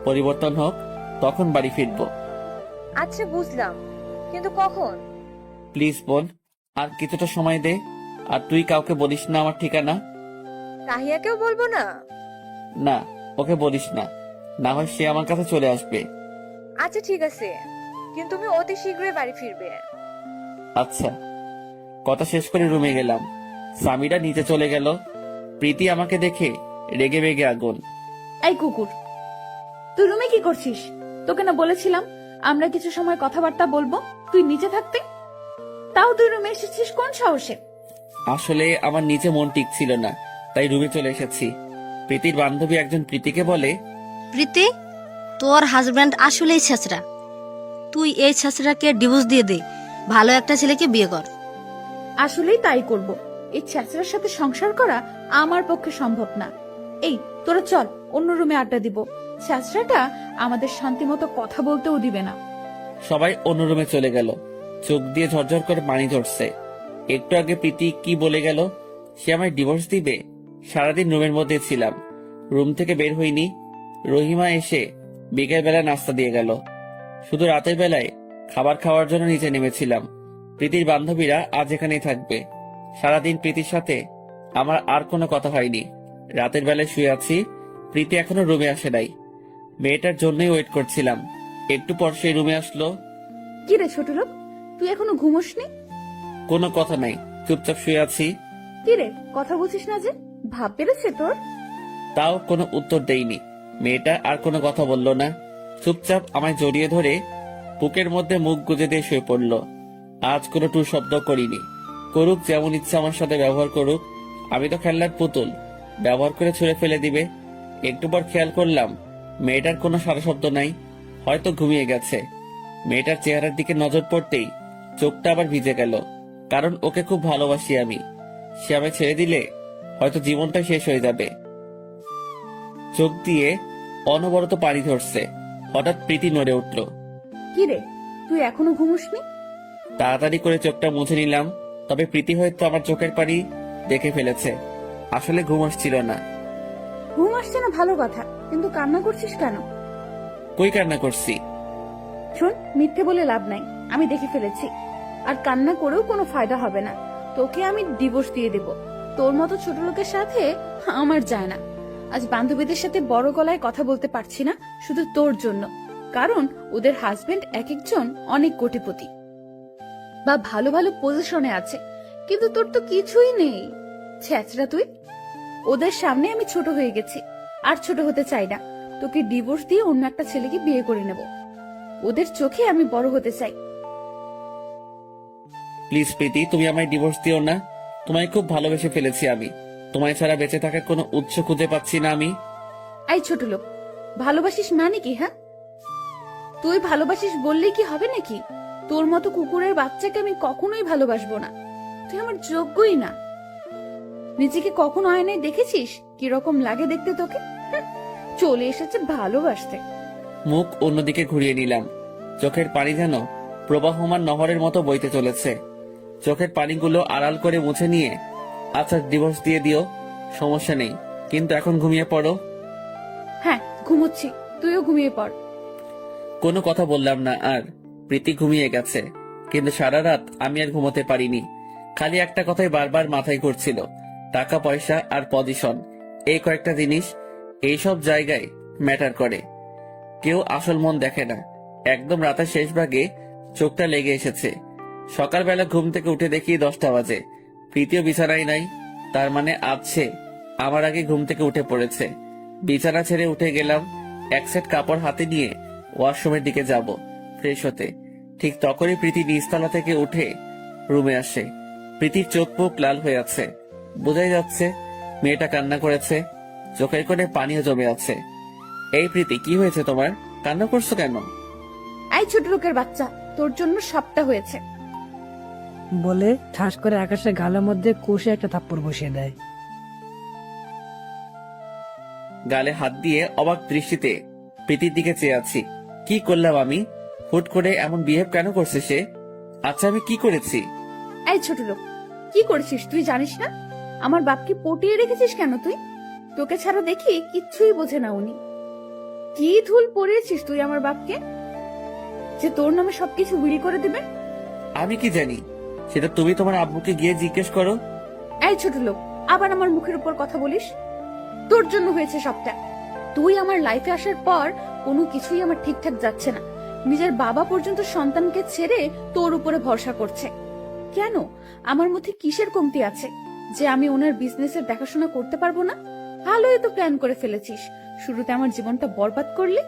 A: পরিবর্তন হোক, তখন বাড়ি ফিরবো।
I: আচ্ছা বুঝলাম, কিন্তু কখন?
A: প্লিজ বোন, আর কিছুটা সময় দে। আর তুই কাউকে বলিস না আমার ঠিকানা।
I: তাহিয়াকেও বলবো না?
A: না, ওকে বলিস না, না হয় সে আমার কাছে চলে আসবে।
I: আচ্ছা ঠিক আছে, কিন্তু তুমি অতি শীঘ্রই বাড়ি ফিরবে।
A: আচ্ছা। কথা শেষ করে রুমে গেলাম। সামিরা নিচে চলে গেল। প্রীতি আমাকে দেখে রেগে বেগে আগুন।
B: এই কুকুর, তুই রুমে কি করছিস? তোকে না বলেছিলাম আমরা কিছু সময় কথাবার্তা বলবো, তুই নিচে থাকতে? তাও তুই রুমে এসেছিস কোন সাহসে?
A: আসলে আমার নিচে মন টিকছিল না, তাই রুমে চলে এসেছি। প্রীতির বান্ধবী একজন প্রীতিকে বলে,
F: প্রীতি, তোর হাজব্যান্ড আসলেই ছেঁচড়া। তুই এই ছেঁচড়াকে ডিভোর্স দিয়ে দে, ভালো একটা ছেলেকে বিয়ে কর।
B: আসলেই তাই করব। এই ছেঁচড়ার সাথে সংসার করা আমার পক্ষে সম্ভব না। এই তোরা চল, অন্য রুমে আড্ডা দিব। ছেঁচড়াটা আমাদের শান্তিমতো কথা বলতেও দিবে না।
A: সবাই অন্য রুমে চলে গেল। চোখ দিয়ে ঝরঝর করে পানি ঝরছে। একটু আগে প্রীতি কি বলে গেল, সে আমায় ডিভোর্স দিবে? সারাদিন রুমের মধ্যে ছিলাম, রুম থেকে বের হইনি। রহিমা এসে বিকেল বেলা নাস্তা দিয়ে গেল। শুধু রাতের বেলায় খাবার খাওয়ার জন্য নিচে নেমেছিলাম। প্রীতির বান্ধবীরা আজ এখানেই থাকবে। সারাদিন প্রীতির সাথে আমার আর কোনো কথা হয়নি। রাতের বেলায় শুয়ে আছি, প্রীতি এখনো রুমে আসে নাই। মেয়েটার জন্যই ওয়েট করছিলাম। একটু পর সেই রুমে আসলো।
B: কি রে ছোট লোক, তুই এখনো ঘুমোসনি?
A: কোনো কথা নাই, চুপচাপ শুয়ে আছি।
B: কি রে, কথা বলছিস না যে? ভাব পেরেছে তোর?
A: তাও কোনো উত্তর দেইনি। মেয়েটা আর কোনো কথা বলল না, চুপচাপ আমায় জড়িয়ে ধরে বুকের মধ্যে মুখ গুজে দিয়ে শুয়ে পড়ল। আজ কোনো টু শব্দ করিনি। করুক যেমন ইচ্ছা আমার সাথে ব্যবহার করুক, আমি তো খেলনার পুতুল, ব্যবহার করে ছুঁড়ে ফেলে দিবে। একটু পর খেয়াল করলাম মেয়েটার কোনো সারা শব্দ নাই, হয়তো ঘুমিয়ে গেছে। মেয়েটার চেহারার দিকে নজর পড়তেই চোখটা আবার ভিজে গেল, কারণ ওকে খুব ভালোবাসি আমি। সে আমায় ছেড়ে দিলে হয়তো জীবনটা শেষ হয়ে যাবে। চোখ দিয়ে অনবরত পানি ধরছে। হঠাৎ প্রীতি নড়ে উঠল।
B: কি রে, তুই এখনো ঘুমোসনি?
A: তাড়াতাড়ি করে চোখটা মুছে নিলাম, তবে প্রীতি হয়তো আমার চোখের পানি দেখে ফেলেছে। আসলে ঘুম আসছিল না।
B: ঘুম আসছে না ভালো কথা, কিন্তু কান্না করছিস কেন?
A: কই কান্না করছি?
B: শোন, মিথ্যে বলে লাভ নাই, আমি দেখে ফেলেছি। আর কান্না করেও কোনো ফায়দা হবে না। তোকে আমি ডিভোর্স দিয়ে দেব। তোর মতো ছোট লোকের সাথে আমার যায় না। আজ বান্ধবীদের সাথে বড় গলায় কথা বলতে পারছি না, শুধু তোর জন্য। কারণ ওদের হাজবেন্ড এক একজন অনেক কোটিপতি বা ভালো ভালো পজিশনে আছে, কিন্তু তোর তো কিছুই নেই। ছ্যাচরা তুই। ওদের সামনে আমি ছোট হয়ে গেছি, আর ছোট হতে চাই না। তোকে ডিভোর্স দিয়ে অন্য একটা ছেলেকে বিয়ে করে নেব। ওদের চোখে আমি বড় হতে চাই।
A: প্লিজ প্রীতি, তুমি আমায় ডিভোর্স দিও না। তোমায় খুব ভালোবেসে ফেলেছি আমি। তোমায় ছাড়া বেঁচে থাকার কোনো উৎস খুঁজে পাচ্ছি না আমি।
B: এই ছোট লোক, ভালোবাসিস মানে কি? হ্যাঁ, তুই ভালোবাসিস বললেই কি হবে নাকি? তোর মতো কুকুরের বাচ্চাকে আমি কখনোই ভালোবাসবো না। তুই আমার যোগ্যই না। নিজেকে কখনো আয়নায় দেখেছিস কিরকম লাগে দেখতে তোকে? চলে এসেছে ভালোবাসতে।
A: মুখ অন্যদিকে ঘুরিয়ে নিলাম। চোখের পানি যেন প্রবাহমান নহরের মতো বইতে চলেছে। চোখের পানিগুলো আড়াল করে মুছে নিয়ে, আচ্ছা ডিভোর্স দিয়ে দিও, সমস্যা নেই, কিন্তু এখন ঘুমিয়ে পড়ো।
B: হ্যাঁ, ঘুমোচ্ছি, তুইও ঘুমিয়ে পড়।
A: কোনো কথা বললাম না আর। প্রীতি ঘুমিয়ে গেছে, কিন্তু সারা রাত আমি আর ঘুমোতে পারিনি। খালি একটা কথাই বারবার মাথায় ঘুরছিল, টাকা পয়সা আর পজিশন। এই কয়েকটা জিনিস এইসব জায়গায় ম্যাটার করে। কেউ আসল মন দেখে না। একদম রাতের শেষ ভাগে চোখটা লেগে এসেছে। সকালবেলা ঘুম থেকে উঠে দেখি 10টা বাজে। প্রীতিও বিছানায় নাই। তার মানে আছে আমার আগে ঘুম থেকে উঠে পড়েছে। বিছানা ছেড়ে উঠে গেলাম। এক সেট কাপড় হাতে নিয়ে ওয়াশরুমের দিকে যাব ফ্রেশ হতে। ঠিক তখনই প্রীতি নিচতলা থেকে উঠে রুমে আসে। প্রীতির চোখ মুখ লাল হয়ে আছে, বোঝাই যাচ্ছে মেয়েটা কান্না করেছে। চোখের কোণে পানিও জমে আছে। এই প্রীতি, কি হয়েছে তোমার? কান্না করছো কেন?
B: এই ছোট লোকের বাচ্চা, তোর জন্য সবটা হয়েছে।
C: বলে ঠাস করে আকাশের গালের মধ্যে কষে একটা থাপ্পড় বসিয়ে দেয়।
A: গালে হাত দিয়ে অবাক দৃষ্টিতে প্রীতির দিকে চেয়ে আছি। কি করলাম আমি? হুট করে এমন বিহেভ কেন করছে সে? আচ্ছা আমি কি করেছি?
B: এই ছোট লোক, কি করেছিস তুই জানিস না? আমার বাপকে পটিয়ে রেখেছিস কেন তুই? তোকে ছাড়া দেখি কিচ্ছুই বোঝে না উনি। কি ধুল পড়িয়েছিস তুই আমার বাপকে, যে তোর নামে সবকিছু বিড়ি করে দিবে?
A: আমি কি জানি? সেটা তুমি তোমার আব্বুকে গিয়ে জিজ্ঞেস করো।
B: এই ছোট লোক, আবার আমার মুখের উপর কথা বলিস। তোর জন্য হয়েছে সবটা। তুই আমার লাইফে আসার পর কোনো কিছুই আমার ঠিকঠাক যাচ্ছে না। নিজের বাবা পর্যন্ত সন্তানকে ছেড়ে তোর উপরে ভরসা করছে। কেন? আমার মধ্যে কিসের কমতি আছে যে আমি ওনার বিজনেসের দেখাশোনা করতে পারবো না? ভালোই তো প্ল্যান করে ফেলেছিস। শুরুতে আমার জীবনটা বরবাদ করলি,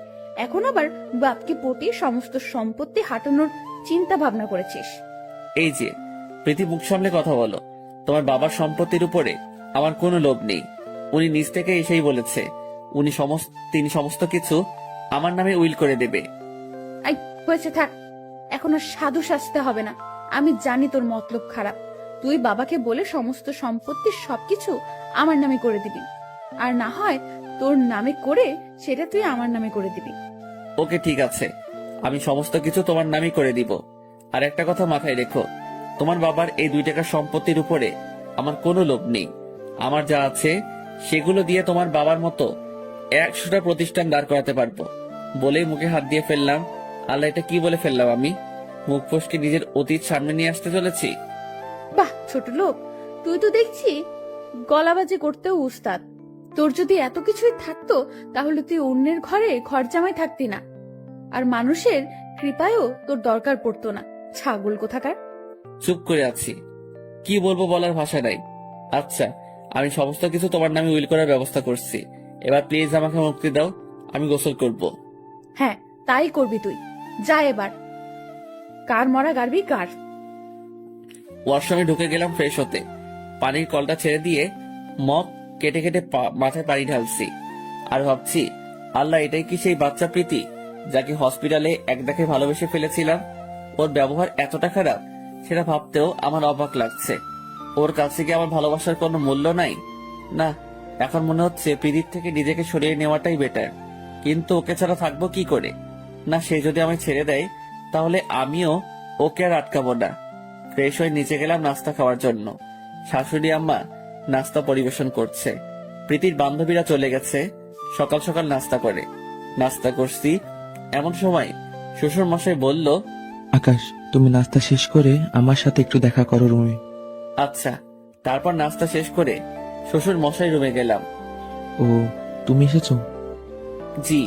B: এখন আবার বাপকে পটিয়ে সমস্ত সম্পত্তি হাঁটানোর চিন্তা ভাবনা করেছিস।
A: এই যে প্রীতি, মুখ সামলে কথা বলো। তোমার বাবার সম্পত্তির উপরে আমার কোনো লোভ নেই। উনি নিজ থেকে এসেই বলেছে তিনি সমস্ত কিছু আমার নামে উইল করে দেবে।
B: এই হয়েছে, থাক। এখন আর সাধু সাজতে হবে না। আমি জানি তোর মতলব খারাপ। তুই বাবাকে বলে সমস্ত সম্পত্তি সবকিছু আমার নামে করে দিবি, আর না হয় তোর নামে করে সেটা তুই আমার নামে করে দিবি।
A: ওকে ঠিক আছে, আমি সমস্ত কিছু তোমার নামই করে দিব। আর একটা কথা মাথায় রেখো, তোমার বাবার এই 2 টাকার সম্পত্তির উপরে আমার কোনো লোভ নেই। আমার যা আছে সেগুলো দিয়ে তোমার বাবার মতো 100টা প্রতিষ্ঠান দাঁড় করাতে পারবো। বলেই মুখে হাত দিয়ে ফেললাম। আল্লাহ, এটা কি বলে ফেললাম আমি? মুখ ফসকে নিজের অতীত সামনে নিয়ে আসতে চলেছি।
B: বাহ ছোট লোক, তুই তো দেখছি গলাবাজি করতেও উস্তাদ। তোর যদি এত কিছুই থাকতো তাহলে তুই অন্যের ঘরে ঘর জামাই থাকতি না, আর মানুষের কৃপায়ও তোর দরকার পড়তো না। ছাগল কোথাকার।
A: চুপ করে আছি, কি বলবো বলার ভাষা নাই। আচ্ছা, আমি সমস্ত কিছু তোমার নামে উইল করার ব্যবস্থা করছি। এবার প্লিজ আমাকে মুক্তি দাও, আমি গোসল করব।
B: হ্যাঁ, তাই করবি তুই। যা এবার, কার মরা গারবি কার।
A: ওয়াশরুমে ঢুকে গেলাম ফ্রেশ হতে। পানির কলটা ছেড়ে দিয়ে মগ কেটে কেটে মাথায় পানি ঢালছি আর ভাবছি, আল্লাহ, এটাই কি সেই বাচ্চা প্রীতি যাকে হসপিটালে এক দেখে ভালোবেসে ফেলেছিলাম? ওর ব্যবহার এতটা খারাপ সেটা ভাবতেও আমার অবাক লাগছে। ওর কাছে কি আমার ভালোবাসার কোনো মূল্য নাই? না, এখন মনে হচ্ছে প্রীতির থেকে নিজেকে সরিয়ে নেওয়াটাই বেটার। কিন্তু ওকে ছাড়া থাকবো কি করে? না, সে যদি আমায় ছেড়ে দেয় তাহলে আমিও ওকে আর আটকাবো না। ফ্রেশ হয়ে নিচে গেলাম নাস্তা খাওয়ার জন্য। শাশুড়ি আম্মা নাস্তা পরিবেশন করছে। প্রীতির বান্ধবীরা চলে গেছে সকাল সকাল নাস্তা করে। নাস্তা করছি এমন সময় শ্বশুর মশাই বলল,
J: আকাশ, তুমি নাস্তা শেষ করে আমার সাথে একটু দেখা করো রুমে।
A: আচ্ছা। তারপর নাস্তা শেষ করে শ্বশুর মশাই রুমে গেলাম।
J: ও, তুমি এসেছো?
A: জি।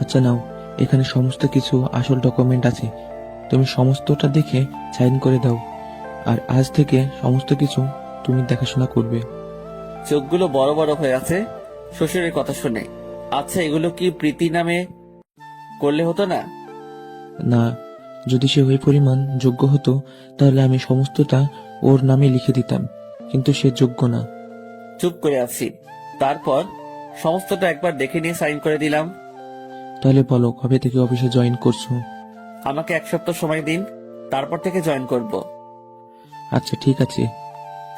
J: আচ্ছা নাও, এখানে সমস্ত কিছু আসল ডকুমেন্ট আছে, তুমি সমস্তটা দেখে সাইন করে দাও। আর আজ থেকে সমস্ত কিছু তুমি দেখাশোনা করবে।
A: চোখগুলো বড় বড় হয়ে আছে শ্বশুরের কথা শুনে। আচ্ছা, এগুলো কি প্রীতি নামে করলে হতো না?
J: না, যদি সে ওই পরিমাণ যোগ্য হতো তাহলে আমি সমস্তটা ওর নামে লিখে দিতাম, কিন্তু সে যোগ্য না।
A: চুপ করে আছি। তারপর সমস্তটা একবার দেখে নিয়ে সাইন করে দিলাম।
J: তাহলে বলো, কবে থেকে অফিসে জয়েন করছো?
A: আমাকে 1 সপ্তাহ সময় দিন, তারপর থেকে জয়েন করব।
J: আচ্ছা ঠিক আছে।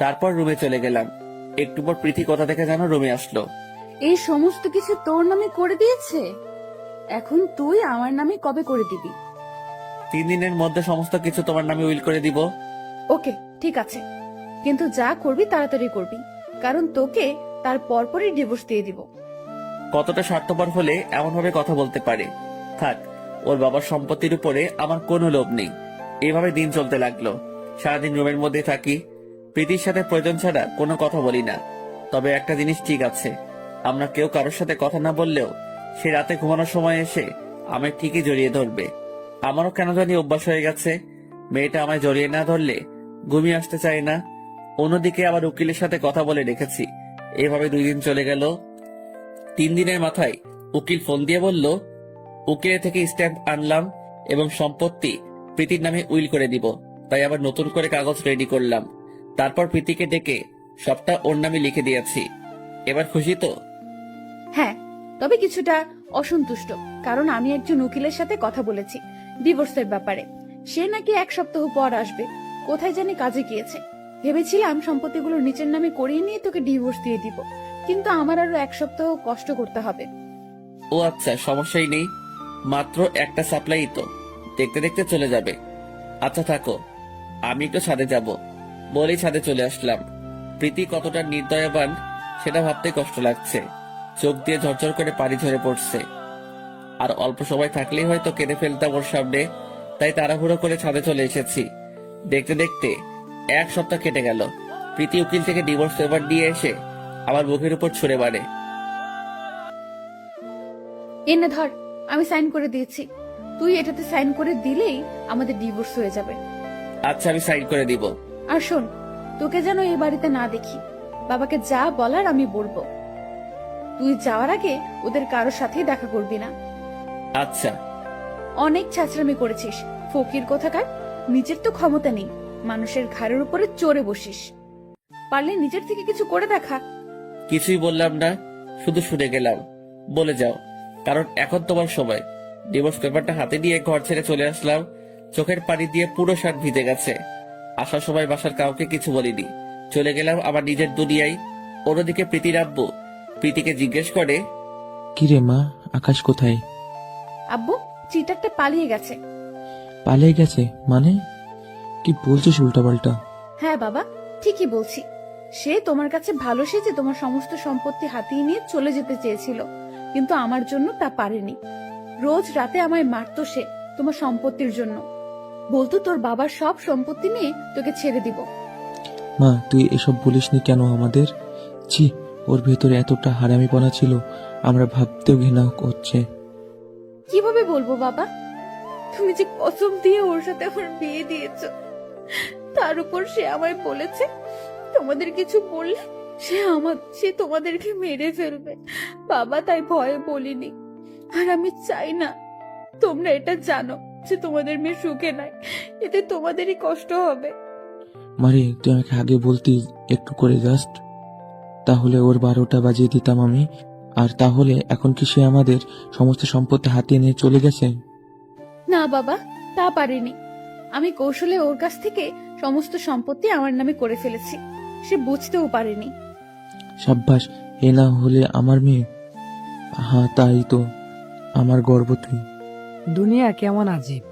A: তারপর রুমে চলে গেলাম। একটু পর প্রীতি কোথা থেকে যেন রুমে আসলো।
B: এই সমস্ত কিছু তোর নামে করে দিয়েছে, এখন তুই আমার নামে কবে করে দিবি?
A: 3 দিনের মধ্যে সমস্ত কিছু তোমার নামে উইল করে দিব।
B: ওকে, ঠিক আছে, কিন্তু যা করবি তাড়াতাড়ি করবি, কারণ তোকে তার পরপরই ডিভোর্স দিয়ে দিব।
A: কতটা স্বার্থপর হলে এমন ভাবে কথা বলতে পারে? থাক, ওর বাবার সম্পত্তির উপরে আমার কোনো লোভ নেই। এভাবে দিন চলতে লাগলো। সারাদিন রুমের মধ্যে থাকি, প্রীতির সাথে প্রয়োজন ছাড়া কোনো কথা বলি না। তবে একটা জিনিস ঠিক আছে, আমরা কেউ কারোর সাথে কথা না বললেও সে রাতে ঘুমানোর সময় এসে আমায় ঠিকই জড়িয়ে ধরবে। আমারও কেন জানি অভ্যাস হয়ে গেছে, মেয়েটা আমায় জড়িয়ে না ধরলে ঘুমিয়ে আসতে চায় না। অন্যদিকে আবার উকিলের সাথে কথা বলে রেখেছি। এভাবে 2 দিন চলে গেল। 3 দিনের মাথায় উকিল ফোন দিয়ে বলল, উকিলের থেকে স্ট্যাম্প আনলাম এবং সম্পত্তি প্রীতির নামে উইল করে দিব। তাই আবার নতুন করে কাগজ রেডি করলাম। তারপর প্রীতিকে ডেকে সবটা ওর নামে লিখে দিয়েছি। এবার খুশি তো?
B: হ্যাঁ, তবে কিছুটা অসন্তুষ্ট, কারণ আমি একজন উকিলের সাথে কথা বলেছি ডিভোর্সের ব্যাপারে। সে নাকি 1 সপ্তাহ পর আসবে, কোথায় জানি কাজে গিয়েছে। ভেবেছিলাম সম্পত্তিগুলো নিচের নামে করিয়ে নিয়ে তোকে ডিভোর্স দিয়ে দিব, কিন্তু আমার আরো 1 সপ্তাহ কষ্ট করতে হবে।
A: ও আচ্ছা, সমস্যাই নেই, মাত্র একটা সাপ্লাই তো, দেখতে দেখতে চলে যাবে। আচ্ছা থাকো, আমি একটু ছাদে যাব। বলেই ছাদে চলে আসলাম। প্রীতি কতটা নির্দয়াবান সেটা ভাবতে কষ্ট লাগছে। চোখ দিয়ে ঝরঝর করে পানি ঝরে পড়ছে। আর অল্প সময় থাকলেই হয়তো কেঁদে ফেলতাম ওর সামনে, তাই তাড়াহুড়ো করে ছাদে চলে এসেছি। দেখতে দেখতে 1 সপ্তাহ কেটে গেল। প্রীতি উকিল থেকে ডিভোর্স পেপার দিয়ে এসে আমার মুখের উপর ছুড়ে মারে।
B: এনে ধর, আমি সাইন করে দিয়েছি, তুই এটাতে সাইন করে দিলেই আমাদের ডিভোর্স হয়ে যাবে।
A: আচ্ছা, আমি সাইন করে দিব।
B: আর শোন, তোকে যেন এই বাড়িতে না দেখি। বাবাকে যা বলার আমি বলবো। তুই যাওয়ার আগে ওদের কারোর সাথেই দেখা করবি না।
A: আচ্ছা।
B: অনেক ছাঁচড়ামি করেছিস, ফকির কোথাকার। নিজের তো ক্ষমতা নেই, মানুষের ঘাড়ের উপরে চড়ে বসিস। পারলে নিজের থেকে কিছু করে দেখা।
A: কিছুই বললাম না, শুধু শুনে গেলাম। বলে যাও, কারণ এখন তোমার সময়। ডিভোর্স পেপারটা হাতে নিয়ে ঘর ছেড়ে চলে আসলাম। চোখের পানি দিয়ে পুরো শার্ট ভিজে গেছে। আসার সময় বাসার কাউকে কিছু বলিনি, চলে গেলাম আমার নিজের দুনিয়ায়। অন্যদিকে প্রীতির আব্বু প্রীতিকে জিজ্ঞেস করে,
J: কিরে মা, আকাশ কোথায়?
B: আব্বু, চিটারটা পালিয়ে গেছে।
J: পালিয়ে গেছে মানে? কি বলছিস উল্টাপাল্টা?
B: হ্যাঁ বাবা, ঠিকই বলছি। সে তোমার কাছে ভালো সেজে তোমার সমস্ত সম্পত্তি হাতিয়ে নিয়ে চলে যেতে চেয়েছিল, কিন্তু আমার জন্য তা পারেনি। রোজ রাতে আমায় মারতো সে তোমার সম্পত্তির জন্য। বলতো তোর বাবার সব সম্পত্তি নিয়ে তোকে ছেড়ে দিব।
J: মা, তুই এসব বলিসনি কেন আমাদের? ছি, ওর ভেতরে এতটা হারামিপনা ছিল, আমরা ভাবতেও ঘৃণা হচ্ছে।
B: কিভাবে বলবো বাবা, তুমি যে কসম দিয়ে ওর সাথে আমার বিয়ে দিয়েছো, তার উপর সে আমায় বলেছে তোমাদের কিছু বললে সে তোমাদেরকে মেরে ফেলবে। বাবা, তাই ভয়ে বলিনি। আর আমি চাই না তোমরা এটা জানো যে তোমাদের মেয়ে সুখে নাই, এতে তোমাদেরই কষ্ট হবে।
J: মারে, তুই আমাকে আগে বলতি একটু করে জাস্ট। তাহলে ওর 12টা বাজিয়ে দিতাম আমি। আর তাহলে এখন কি সে আমাদের সমস্ত সম্পত্তি হাতিয়ে নিয়ে চলে গেছে?
B: না বাবা, তা পারিনি। আমি কৌশলে ওর কাছ থেকে সমস্ত সম্পত্তি আমার নামে করে ফেলেছি, সে বুঝতেও পারেনি।
J: সাব্বাস, এ না হলে আমার মেয়ে। হ্যাঁ তাই তো, আমার গর্ব তুই।
C: দুনিয়া কেমন আজীব,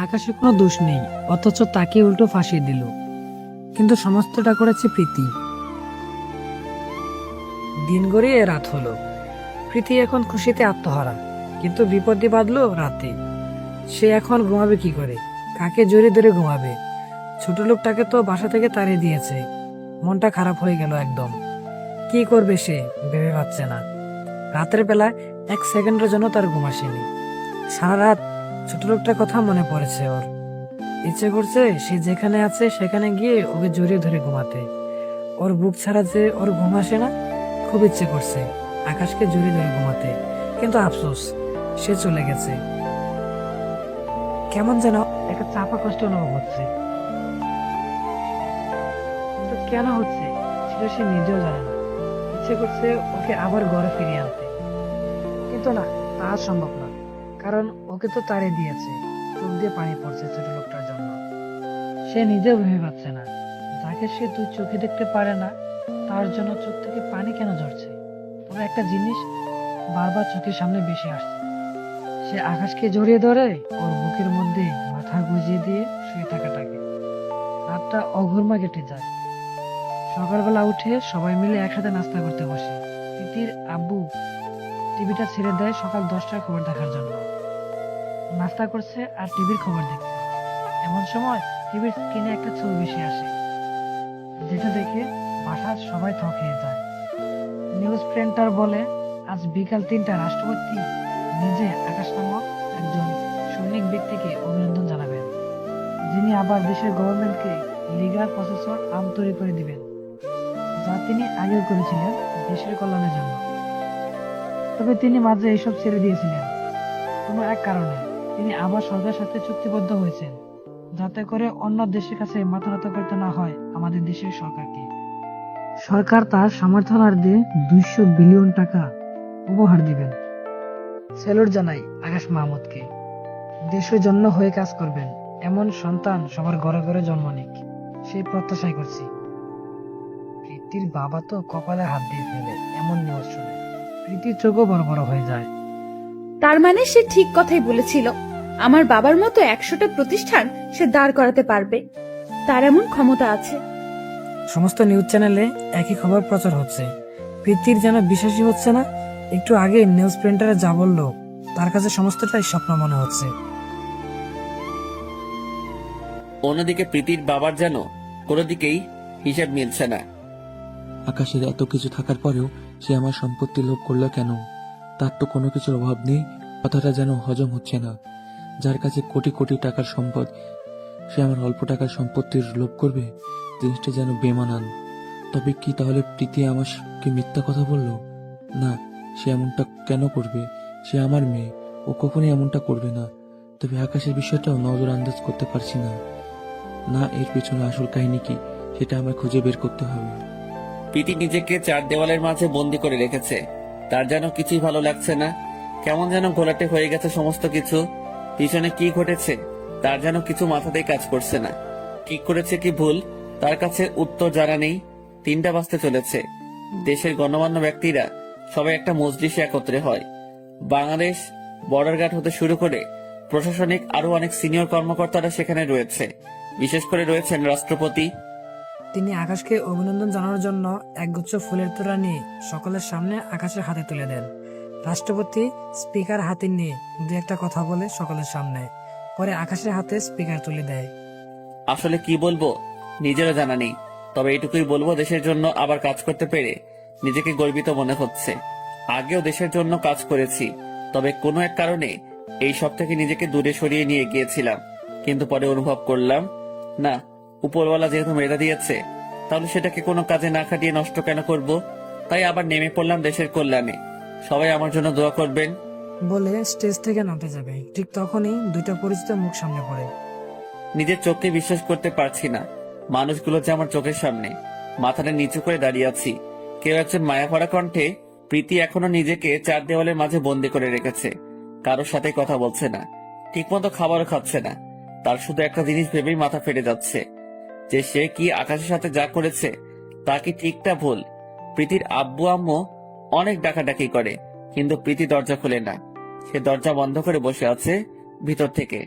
C: আকাশে কোনো দোষ নেই অথচ তাকে উল্টো ফাঁসিয়ে দিল। কিন্তু সমস্তটা করেছে প্রীতি। দিন গড়িয়ে রাত হলো, প্রীতি এখন খুশিতে আত্মহারা, কিন্তু বিপদে বাঁধলো রাতে। সে এখন ঘুমাবে কি করে, কাকে জড়িয়ে ধরে ঘুমাবে? ছোট লোকটাকে তো বাসা থেকে তাড়িয়ে দিয়েছে, মনটা খারাপ হয়ে গেল একদম। কি করবে সে ভেবে পাচ্ছে না। রাতের বেলা 1 সেকেন্ডের জন্য তার ঘুম আসেনি। সারা রাত ছোট লোকটার কথা মনে পড়েছে ওর। ইচ্ছে করছে সে যেখানে আছে সেখানে গিয়ে ওকে জড়িয়ে ধরে ঘুমাতে। ওর বুক ছাড়া যে ওর ঘুম আসে না, খুব ইচ্ছে করছে আকাশকে জড়িয়ে ধরে ঘুমাতে, কিন্তু আফসোস সে চলে গেছে। কেমন যেন একটা চাপা কষ্ট অনুভব হচ্ছে, কিন্তু কেন হচ্ছে সেটা সে নিজেও জানে না। ইচ্ছে করছে ওকে আবার ঘরে ফিরিয়ে আনতে, কিন্তু না, তা সম্ভব না, কারণ ওকে তো তাড়িয়ে দিয়েছে। চোখ দিয়ে পানি পড়ছে ছোট লোকটার জন্য। সে নিজেও ভেবে পাচ্ছে না, যাকে সে দুই চোখে দেখতে পারে না তার জন্য চোখ থেকে পানি কেন ঝরছে। তবে একটা জিনিস বারবার চোখের সামনে ভেসে আসছে, সে আকাশকে জড়িয়ে ধরে ওর বুকের মধ্যে মাথা গুজিয়ে দিয়ে শুয়ে থাকাটাকে। রাতটা অঘর্মা কেটে যায়। সকালবেলা উঠে সবাই মিলে একসাথে নাস্তা করতে বসে। প্রীতির আব্বু টিভিটা ছেড়ে দেয় সকাল 10টার খবর দেখার জন্য। নাস্তা করছে আর টিভির খবর দেখছে। এমন সময় টিভির স্ক্রিনে একটা ছবি ভেসে আসে, যেটা দেখে বাসার সবাই থ খেয়ে যায়। নিউজ প্রিন্টার বলে আজ বিকাল 3টায় রাষ্ট্রপতি নিজে আকাশ নামক একজন সৈনিক ব্যক্তিকে অভিনন্দন জানাবেন, যিনি আবার দেশের গভর্নমেন্টকে লিগাল প্রসেসর আম তৈরি করে দিবেন, যা তিনি আগেও করেছিলেন দেশের কল্যাণের জন্য। তবে তিনি মাঝে এইসব ছেড়ে দিয়েছিলেন কোনো এক কারণে। তিনি আবার সরকারের সাথে চুক্তিবদ্ধ হয়েছেন, যাতে করে অন্য দেশের কাছে মাথা নত করতে না হয় আমাদের দেশের সরকারকে। সরকার তার সামর্থ্যার্থে 200 বিলিয়ন টাকা উপহার দিবেন। স্যালুট জানাই আকাশ মাহমুদকে। দেশের জন্য হয়ে কাজ করবেন এমন সন্তান সবার ঘরে ঘরে জন্ম নিক, সেই প্রত্যাশাই করছি। প্রীতির বাবা তো কপালে হাত দিয়ে ফেলে এমন নিউজ শুনে। প্রীতির চোখও বড় বড় হয়ে যায়।
B: তার মানে সে ঠিক কথাই বলেছিল, আমার বাবার মতো 100টা প্রতিষ্ঠান সে দাঁড় করাতে পারবে, তার এমন ক্ষমতা আছে।
C: সমস্ত নিউজ চ্যানেলে একই খবর প্রচার হচ্ছে। প্রীতির যেন বিশ্বাসই হচ্ছে না। একটু আগে নিউজ প্রিন্টারে যা বললো তার কাছে সমস্তটাই স্বপ্ন মনে হচ্ছে।
A: অন্যদিকে প্রীতির বাবার যেন কোনো দিকেই হিসাব মিলছে না।
J: আকাশের এত কিছু থাকার পরেও সে আমার সম্পত্তি লোভ করলো কেন? তার তো কোনো কিছুর অভাব নেই। কথাটা যেন হজম হচ্ছে না। যার কাছে কোটি কোটি টাকার সম্পদ, সে আমার অল্প টাকার সম্পত্তির লোভ করবে? জিনিসটা যেন বেমানান। তবে কি তাহলে প্রীতি আমাকে মিথ্যা কথা বললো? না, সে এমনটা কেন করবে? সে আমার মেয়ে, ও কখনোই এমনটা করবে না। তবে আকাশের বিষয়টাও নজর আন্দাজ করতে পারছি না। না, এর পেছনে আসল কাহিনী কি সেটা আমায় খুঁজে বের করতে হবে।
A: প্রীতি নিজেকে 4 দেওয়ালের মাঝে বন্দি করে রেখেছে। তার যেন কিছুই ভালো লাগছে না, কেমন যেন ঘোলাটে হয়ে গেছে সমস্ত কিছু। পিছনে কি ঘটেছে তার যেন কিছু মাথাতেই কাজ করছে না। ঠিক করেছে কি ভুল তার কাছে উত্তর জানা নেই। 3টা বাজতে চলেছে। দেশের গণ্যমান্য ব্যক্তিরা সবাই একটা মজলিসে একত্রে হয়। বাংলাদেশ বর্ডার গার্ড হতে শুরু করে প্রশাসনিক আরো অনেক সিনিয়র কর্মকর্তারা সেখানে রয়েছে। বিশেষ করে রয়েছেন রাষ্ট্রপতি।
C: তিনি আকাশকে অভিনন্দন জানানোর জন্য একগুচ্ছ ফুলের তোড়া নিয়ে সকলের সামনে আকাশের হাতে তুলে দেন। রাষ্ট্রপতি স্পিকার হাতে নিয়ে 2-1 কথা বলে সকলের সামনে, পরে আকাশের হাতে স্পিকার তুলে দেয়।
A: আসলে কি বলবো নিজেরও জানা নেই, তবে এটুকুই বলবো, দেশের জন্য আবার কাজ করতে পেরে নিজেকে গর্বিত মনে হচ্ছে। আগেও দেশের জন্য কাজ করেছি, তবে কোনো এক কারণে এই সব থেকে নিজেকে দূরে সরিয়ে নিয়ে গিয়েছিলাম। কিন্তু পরে অনুভব করলাম, না, উপরওয়ালা যেহেতু মেধা দিয়েছে, তাহলে সেটাকে কোনো কাজে না খাটিয়ে নষ্ট কেন করব। তাই আবার নেমে পড়লাম দেশের কল্যাণে। সবাই আমার জন্য দোয়া করবেন।
C: বলে স্টেজ থেকে নামতে যাবে, ঠিক তখনই 2টা পরিচিত মুখ সামনে পড়ে।
A: নিজের চোখকে বিশ্বাস করতে পারছি না। মানুষগুলো যে আমার চোখের সামনে। মাথাটা নিচু করে দাঁড়িয়ে আছি, কেউ একজন মায়াভরা কণ্ঠে প্রীতি এখনো নিজেকে চার দেওয়ালের মাঝে বন্দি করে রেখেছে, কারোর সাথে কথা বলছে না, ঠিকমতো খাবারও খাচ্ছে না। তার শুধু একটা জিনিস ভেবেই মাথা ফেটে যাচ্ছে, যে সে কি আকাশের সাথে যা করেছে তা কি ঠিকটা ভুল। প্রীতির আব্বু আম্মু অনেক ডাকাডাকি করে, কিন্তু প্রীতি দরজা খোলে না। সে দরজা বন্ধ করে বসে আছে ভিতর থেকে।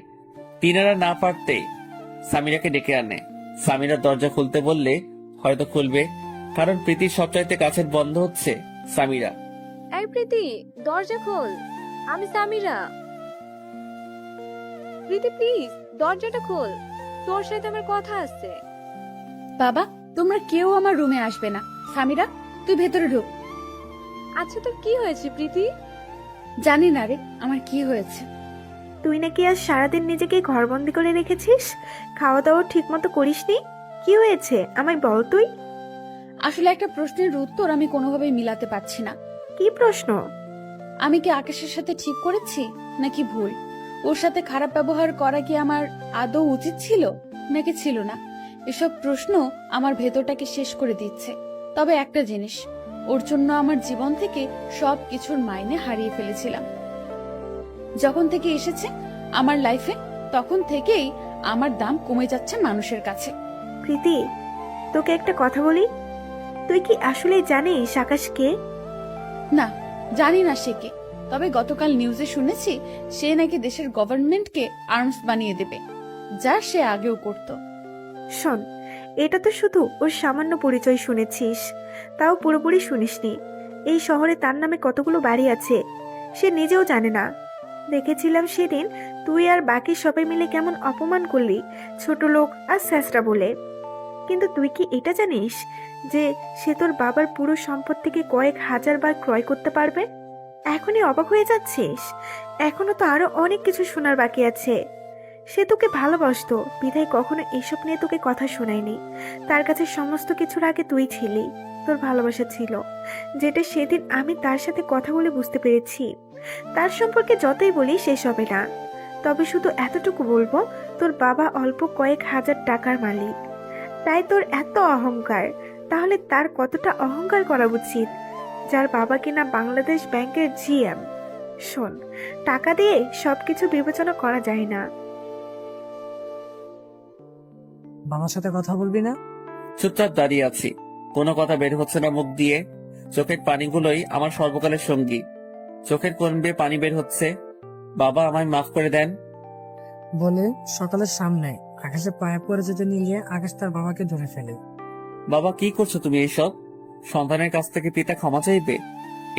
A: তিনারা না পারতেই সামিরাকে ডেকে আনে। সামিরা দরজা খুলতে বললে হয়তো খুলবে, কারণ প্রীতির সবচাইতে কাছের বন্ধ হচ্ছে সামিরা।
I: এই প্রীতি, দরজা খোল, আমি সামিরা। প্রীতি প্লিজ দরজাটা খোল, তোর সাথে আমার কথা আছে।
B: বাবা, তোমরা কেউ আমার রুমে আসবে না। সামিরা, তুই ভেতরে ঢুক।
I: আচ্ছা তোর কি হয়েছে প্রীতি?
B: জানি না রে আমার কি হয়েছে।
H: তুই নাকি আজ সারাদিন নিজেকে ঘরবন্দি করে রেখেছিস, খাওয়া দাওয়া ঠিক মতো করিসনি। কি হয়েছে আমায় বল তুই।
B: আসলে একটা প্রশ্নের উত্তর আমি কোনোভাবেই মিলাতে পারছি না।
H: কি প্রশ্ন?
B: আমি কি আকাশের সাথে ঠিক করেছি নাকি ভুল? ওর সাথে খারাপ ব্যবহার করা কি আমার আদৌ উচিত ছিল নাকি ছিল না? এসব প্রশ্ন আমার ভেতরটাকে শেষ করে দিচ্ছে। তবে একটা জিনিস, ওর জন্য আমার জীবন থেকে সব কিছুর মাইনে হারিয়ে ফেলেছিলাম। যখন থেকে এসেছে আমার লাইফে, তখন থেকেই আমার দাম কমে যাচ্ছে মানুষের কাছে।
H: প্রীতি, তোকে একটা কথা বলি, তুই কি আসলে জানিস আকাশ কে?
B: না, জানি না সে কে। তবে গতকাল নিউজে শুনেছি সে নাকি দেশের গভর্নমেন্টকে আর্মস বানিয়ে দেবে, যা সে আগেও করত।
H: শোন, এটা তো শুধু ওর সামান্য পরিচয় শুনেছিস, তাও পুরোপুরি শুনিসনি। এই শহরে তার নামে কতগুলো বাড়ি আছে সে নিজেও জানে না। দেখেছিলাম সেদিন তুই আর বাকি সবাই মিলে কেমন অপমান করলি ছোট লোক আর স্যাসরা বলে। কিন্তু তুই কি এটা জানিস যে সে তোর বাবার পুরো সম্পত্তিকে কয়েক হাজার বার ক্রয় করতে পারবে? এখনই অবাক হয়ে যাচ্ছিস? এখনো তো আরো অনেক কিছু শোনার বাকি আছে। সে তোকে ভালোবাসতো, বিধায় কখনো এসব নিয়ে তোকে কথা শোনায়নি। তার কাছে সমস্ত কিছুর আগে তুই ছিলি, তোর ভালোবাসা ছিল, যেটা সেদিন আমি তার সাথে কথা বলে বুঝতে পেরেছি। তার সম্পর্কে যতই বলি শেষ হবে না। তবে শুধু এতটুকু বলবো, তোর বাবা অল্প কয়েক হাজার টাকার মালিক, তাই তোর এত অহংকার। তাহলে তার কতটা অহংকার করা উচিত, যার বাবা কিনা বাংলাদেশ ব্যাংকের জিএম। শোন, টাকা দিয়ে সবকিছু বিবেচনা করা যায় না।
C: বাবার সাথে কথা বলবি না?
A: চুপচাপ দাঁড়িয়ে আছি, কোনো কথা বের হচ্ছে না মুখ দিয়ে। চোখের পানিগুলোই আমার সর্বকালের সঙ্গী। চোখের কোণ দিয়ে পানি বের হচ্ছে। বাবা, আমায় মাফ করে দেন।
C: বলে সকালের সামনে আকাশে পায়ে পড়ে যেতে নিয়ে আকাশ তার বাবাকে ধরে ফেলে।
A: বাবা, কি করছো তুমি এইসব? সন্তানের কাছ থেকে পিতা ক্ষমা চাইবে?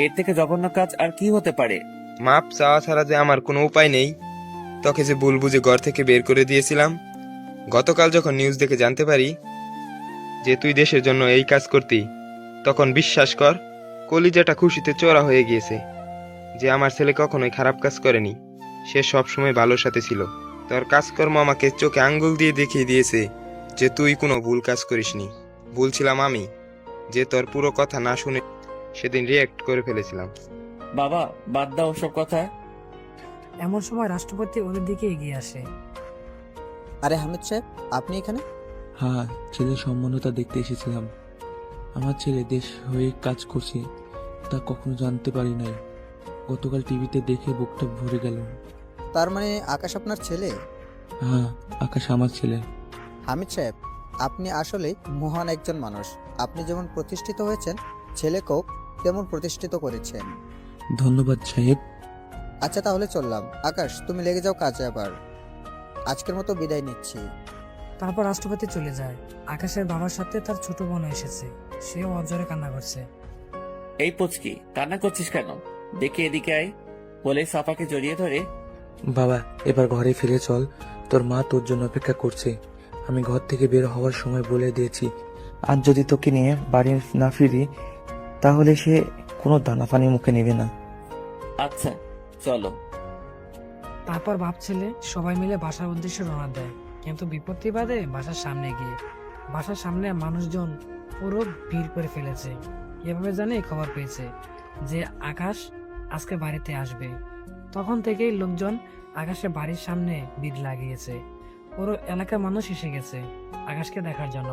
A: এর থেকে জঘন্য কাজ আর কি হতে পারে?
E: মাপ চাওয়া ছাড়া যে আমার কোনো উপায় নেই। তোকে যে ভুল বুঝে ঘর থেকে বের করে দিয়েছিলাম, গতকাল যখন নিউজ দেখে জানতে পারি যে তুই দেশের জন্য এই কাজ করতি, তখন বিশ্বাস কর কলিজাটা খুশিতে চড়া হয়ে গিয়েছে। যে আমার ছেলে কখনোই খারাপ কাজ করেনি, সে সবসময় ভালোর সাথে ছিল। তোর কাজকর্ম আমাকে চোখে আঙ্গুল দিয়ে দেখিয়ে দিয়েছে যে তুই কোনো ভুল কাজ করিসনি। ভুল ছিলাম আমি, যে তোর পুরো কথা না শুনে সেদিন রিয়েক্ট করে ফেলেছিলাম।
A: বাবা, বাদ দাও ওসব কথা।
C: এমন সময় রাষ্ট্রপতি ওদের দিকে এগিয়ে আসে।
K: আরে হামিদ সাহেব, আপনি এখানে?
J: হ্যাঁ, ছেলের সম্মানতা দেখতে এসেছিলাম। আমার ছেলে দেশ হয়ে কাজ করছে তা কখনো জানতে পারি নাই। গতকাল টিভিতে দেখে বুকটা ভরে গেল।
K: তার মানে আকাশ আপনার ছেলে?
J: হ্যাঁ, আকাশ আমার ছেলে।
K: হামিদ সাহেব, আপনি আসলে মহান একজন মানুষ। আপনি যেমন প্রতিষ্ঠিত হয়েছেন, ছেলেকেও তেমন প্রতিষ্ঠিত করেছেন।
J: ধন্যবাদ সাহেব।
K: আচ্ছা, তাহলে চললাম। আকাশ, তুমি লেগে যাও কাজে। আবার আজকের মতো বিদায় নিচ্ছি।
C: তারপর রাষ্ট্রপতি চলে যায়। আকাশের বাবার সাথে তার ছোট বোন এসেছে, সেও অজরে কান্না করছে।
A: এই পুচকি, কান্না করছিস কেন? দেখে এদিকে আয় বলে সাফাকে জড়িয়ে ধরে,
J: বাবা, এবার ঘরে ফিরে চল, তোর মা তোর জন্য অপেক্ষা করছে। আমি ঘর থেকে বের হওয়ার সময় বলে দিয়েছি, আজ যদি তোকে নিয়ে বাড়ি না ফিরি তাহলে সে কোনো দানা পানি মুখে নেবে না।
A: আচ্ছা চলো।
C: তারপর বাপ ছেলে সবাই মিলে বাসার উদ্দেশ্যে রওনা দেয়। কিন্তু বিপত্তি বাদে বাসার সামনে গিয়ে বাসার সামনে মানুষজন পুরো ভিড় করে ফেলেছে। এভাবে জানে খবর পেয়েছে যে আকাশ আজকে বাড়িতে আসবে। তখন থেকেই লোকজন আকাশের বাড়ির সামনে ভিড় লাগিয়েছে। পুরো এলাকার মানুষ এসে গেছে আকাশকে দেখার জন্য।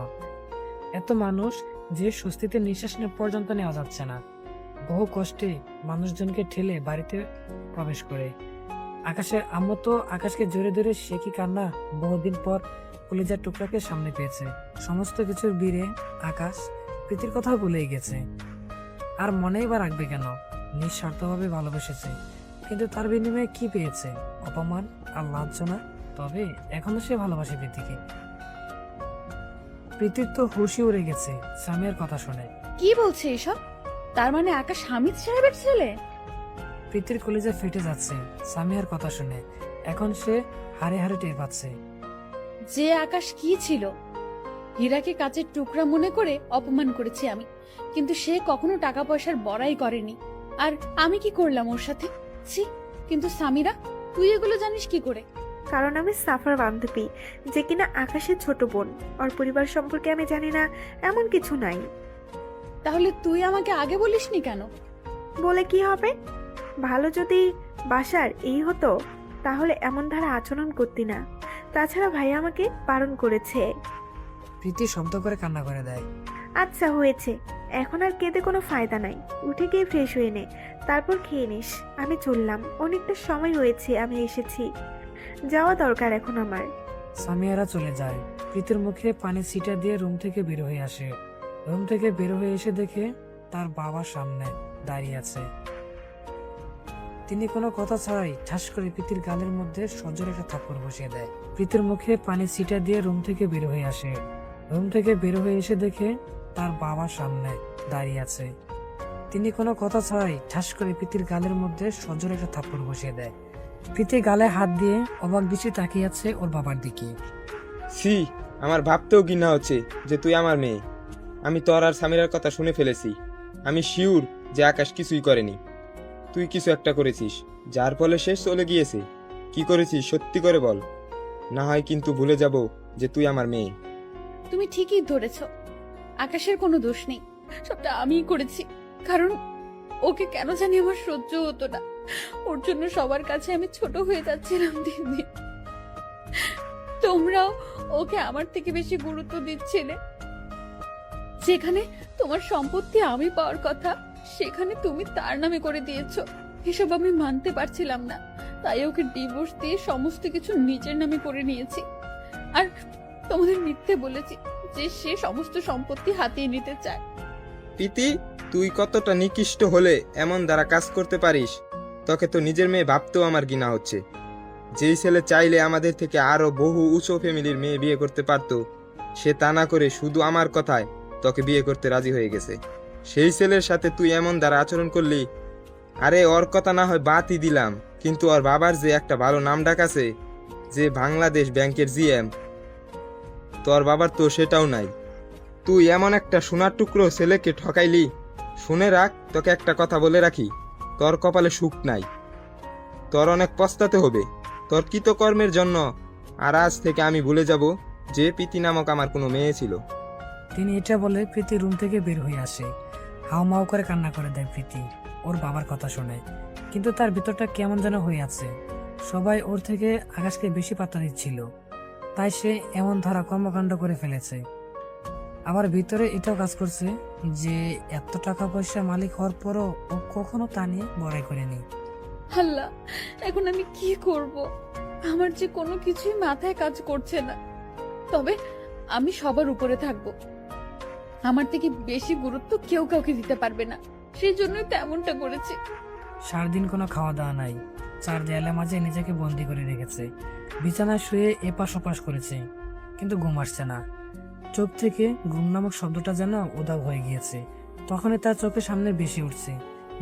C: এত মানুষ যে স্বস্তিতে নিঃশ্বাস পর্যন্ত নেওয়া যাচ্ছে না। বহু কষ্টে মানুষজনকে ঠেলে বাড়িতে প্রবেশ করে। আকাশের আম্মু তো আকাশকে জোরে ধরে সে কি কান্না! বহুদিন পর কলিজার টুকরাকে সামনে পেয়েছে। সমস্ত কিছুর বীরে আকাশ প্রীতির কথাও ভুলেই গেছে। আর মনেই বা রাখবে কেন? নিঃস্বার্থভাবে ভালোবেসেছে, কিন্তু তার বিনিময়ে কি পেয়েছে? অপমান আর লাঞ্ছনা। তবে এখনো সে ভালোবাসে প্রীতিকে। প্রীতির তো হুশই উড়ে গেছে সামিয়ার কথা শুনে।
B: কি বলছে এসব? তার মানে আকাশ হামিদ সাহেবের ছেলে?
C: প্রীতির কলিজা ফেটে যাচ্ছে সামিয়ার কথা শুনে। এখন সে হারে হারে টের পাচ্ছে।
B: যে আকাশ কি ছিল? হীরাকে কাচের টুকরা মনে করে অপমান করেছি আমি, কিন্তু সে কখনো টাকা পয়সার বড়াই করেনি। আর আমি কি করলাম ওর সাথে? ছি! কিন্তু সামিরা, তুই এগুলো জানিস কি করে?
H: কারণ আমি সাফার বান্ধবী, যে কিনা আকাশের ছোট বোন। ওর পরিবার সম্পর্কে আমি জানি না এমন কিছু নাই।
B: তাহলে তুই আমাকে আগে বলিসনি কেন?
H: বলে কি হবে? ভালো যদি বাসার এই হতো তাহলে এমন ধারা আচরণ করতি না। তাছাড়া ভাই আমাকে বারণ করেছে।
C: প্রীতি শব্দ করে কান্না করে দেয়।
H: আচ্ছা হয়েছে, এখন আর কেঁদে কোনো ফায়দা নাই। উঠে গিয়ে ফ্রেশ হয়ে নে, তারপর খেয়ে নিস। আমি চললাম, অনেকটা সময় হয়েছে আমি এসেছি, যাওয়া দরকার এখন আমার।
C: সামিয়ারা চলে যায়। প্রীতির মুখে পানি ছিটা দিয়ে রুম থেকে বের হয়ে আসে। রুম থেকে বের হয়ে এসে দেখে তার বাবা সামনে দাঁড়িয়ে আছে। তিনি কোনো কথা ছাড়াই ঠাস করে প্রীতির গালের মধ্যে সজোর একটা থাপ্পড় বসিয়ে দেয়। প্রীতির মুখে পানি ছিটা দিয়ে রুম থেকে বের হয়ে আসে। রুম থেকে বের হয়ে এসে দেখে তার বাবা সামনে দাঁড়িয়ে আছে। তিনি কোনো কথা ছাড়াই ঠাস করে প্রীতির গালের মধ্যে সজোর একটা থাপ্পড় বসিয়ে দেয়। প্রীতি গালে হাত দিয়ে অবাক দৃষ্টি তাকিয়ে আছে ওর বাবার দিকে।
E: সি, আমার ভাবতেও ঘৃণা হচ্ছে যে তুই আমার মেয়ে। আমি তোর আর সামিরার কথা শুনে ফেলেছি। আমি শিওর যে আকাশ কিছুই করেনি। তুই কিছু একটা করেছিস, যার ফলে শেষ চলে গিয়েছে। কি করেছিস সত্যি করে বল, না হয় কিন্তু ভুলে যাব যে তুই আমার মেয়ে।
B: তুমি ঠিকই ধরেছ, আকাশের কোনো দোষ নেই, সবটা আমিই করেছি। কারণ ওকে কেন জানি আমার সহ্য হতো না। ওর জন্য সবার কাছে আমি ছোট হয়ে যাচ্ছিলাম দিন দিন। তোমরাও ওকে আমার থেকে বেশি গুরুত্ব দিচ্ছিলে। যেখানে তোমার সম্পত্তি আমি পাওয়ার কথা, সেখানে তুমি তার নামে করে দিয়েছো। এসব আমি মানতে পারছিলাম না, তাই ওকে ডিভোর্স দিয়ে সমস্ত কিছু নিজের নামে করে নিয়েছি। আর তোমাদের মিথ্যে বলেছি যে সে সমস্ত সম্পত্তি হাতিয়ে নিতে চায়।
E: প্রীতি, তুই কতটা নিকৃষ্ট হলে এমন দ্বারা কাজ করতে পারিস? তোকে তো নিজের মেয়ে ভাবতেও আমার ঘৃণা হচ্ছে। যেই ছেলে চাইলে আমাদের থেকে আরো বহু উঁচু ফ্যামিলির মেয়ে বিয়ে করতে পারতো, সে তা না করে শুধু আমার কথায় তোকে বিয়ে করতে রাজি হয়ে গেছে। সেই ছেলের সাথে তুই এমন দ্বারা আচরণ করলি। আরে ওর কথা না হয় বাদই দিলাম, কিন্তু ওর বাবার যে একটা ভালো নাম ডাক আছে, যে বাংলাদেশ ব্যাংকের জিএম, তোর বাবার তো সেটাও নাই। তুই এমন একটা সোনার টুকরো ছেলেকে ঠকাইলি। শুনে রাখ, তোকে একটা কথা বলে রাখি, তোর কপালে সুখ নাই। তোর অনেক পস্তাতে হবে তোর কৃতকর্মের জন্য। আর আজ থেকে আমি ভুলে যাব যে প্রীতি নামক আমার কোনো মেয়ে ছিল।
C: তিনি এটা বলে প্রীতি রুম থেকে বের হয়ে আসে। হাউমাউ করে কান্না করে দেয় প্রীতি ওর বাবার কথা শুনে। কিন্তু তার ভিতরটা কেমন যেন হয়ে আছে। সবাই ওর থেকে আকাশকে বেশি পাত্তা দিচ্ছিল, তাই সে এমন ধরা কর্মকাণ্ড করে ফেলেছে। আবার ভিতরে এটাও কাজ করছে যে এত টাকা পয়সা মালিক হওয়ার পরও ও কখনো তা নিয়ে বড়াই করেনি।
B: আল্লাহ, এখন আমি কি করব? আমার যে কোনো কিছুই মাথায় কাজ করছে না। তবে আমি সবার উপরে থাকব, আমার থেকে বেশি গুরুত্ব কেউ কাউকে দিতে পারবে না। সেই জন্যই তো এমনটা করেছি।
C: সারাদিন কোনো খাওয়া দাওয়া নাই, চার দেয়ালের মাঝে নিজেকে বন্দি করে রেখেছে। বিছানায় শুয়ে এপাশ ওপাশ করেছে, কিন্তু ঘুম আসছে না। চোখ থেকে ঘুম নামক শব্দটা যেন উধাও হয়ে গিয়েছে। তখনই তার চোখের সামনে বেশি উঠছে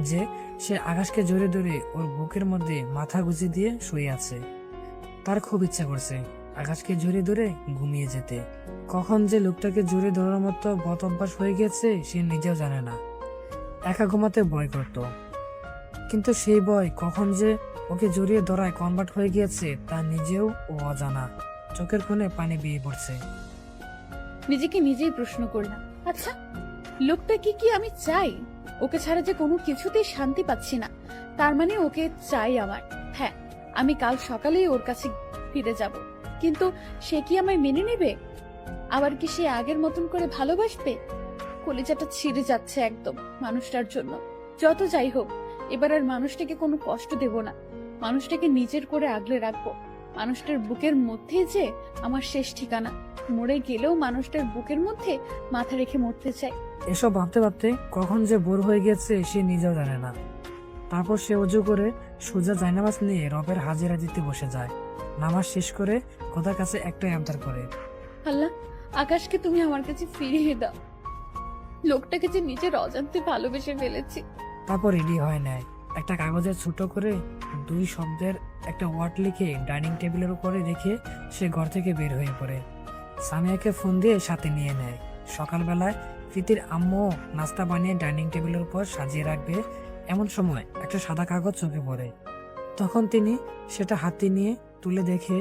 C: যে সে আকাশকে জড়িয়ে ধরে ওর বুকের মধ্যে মাথা গুঁজে দিয়ে শুয়ে আছে। তার খুব ইচ্ছা করছে আকাশকে জড়িয়ে ধরে ঘুমিয়ে যেতে। কখন যে লোকটাকে জড়িয়ে ধরার মতো বদ অভ্যাস হয়ে গেছে সে নিজেও জানে না। একা ঘুমাতে ভয় করত, কিন্তু সেই ভয় কখন যে ওকে জড়িয়ে ধরায় কনভার্ট হয়ে গিয়েছে তা নিজেও ও অজানা। চোখের কোণে পানি বেয়ে পড়ছে।
B: নিজেকে নিজেই প্রশ্ন করলাম, আচ্ছা লোকটা কি আমি চাই? ওকে ছাড়া যে কোনো কিছুতেই শান্তি পাচ্ছি না, তার মানে ওকে চাই আমার। হ্যাঁ, আমি কাল সকালেই ওর কাছে ফিরে যাব, কিন্তু সে কি আমায় মেনে নেবে? আবার কি সে আগের মতন করে ভালোবাসবে? কলিজাটা ছিঁড়ে যাচ্ছে একদম মানুষটার জন্য। যত যাই হোক, এবার আর মানুষটাকে কোনো কষ্ট দেব না, মানুষটাকে নিজের করে আগলে রাখবো। মানুষটার বুকের মধ্যে যে আমার শেষ ঠিকানা, মরে গেলেও মানুষটার বুকের মধ্যে মাথা রেখে মরতে চাই।
C: এসব ভাবতে ভাবতে কখন যে বোর হয়ে গেছে সে নিজেও জানে না। তারপর সে অজু করে সোজা জায়নামাজ নিয়ে রবের হাজিরা দিতে বসে যায়। নামাজ শেষ করে খোদার কাছে একটাই আবদার করে,
B: আল্লাহ, আকাশকে তুমি আমার কাছে ফিরিয়ে দাও। লোকটাকে যে নিজের অজান্তে ভালোবেসে ফেলেছি।
C: তারপর রেডি হয় নেয়। একটা কাগজে ছোট করে 2 শব্দের একটা ওয়ার্ড লিখে ডাইনিং টেবিলের উপরে রেখে সে ঘর থেকে বের হয়ে পড়ে। সামিয়াকে ফোন দিয়ে সাথে নিয়ে নেয়। সকালবেলায় প্রীতির আম্মু নাস্তা বানিয়ে ডাইনিং টেবিলের উপর সাজিয়ে রাখবে, এমন সময় একটা সাদা কাগজ চোখে পড়ে। তখন তিনি সেটা হাতে নিয়ে তুলে দেখে,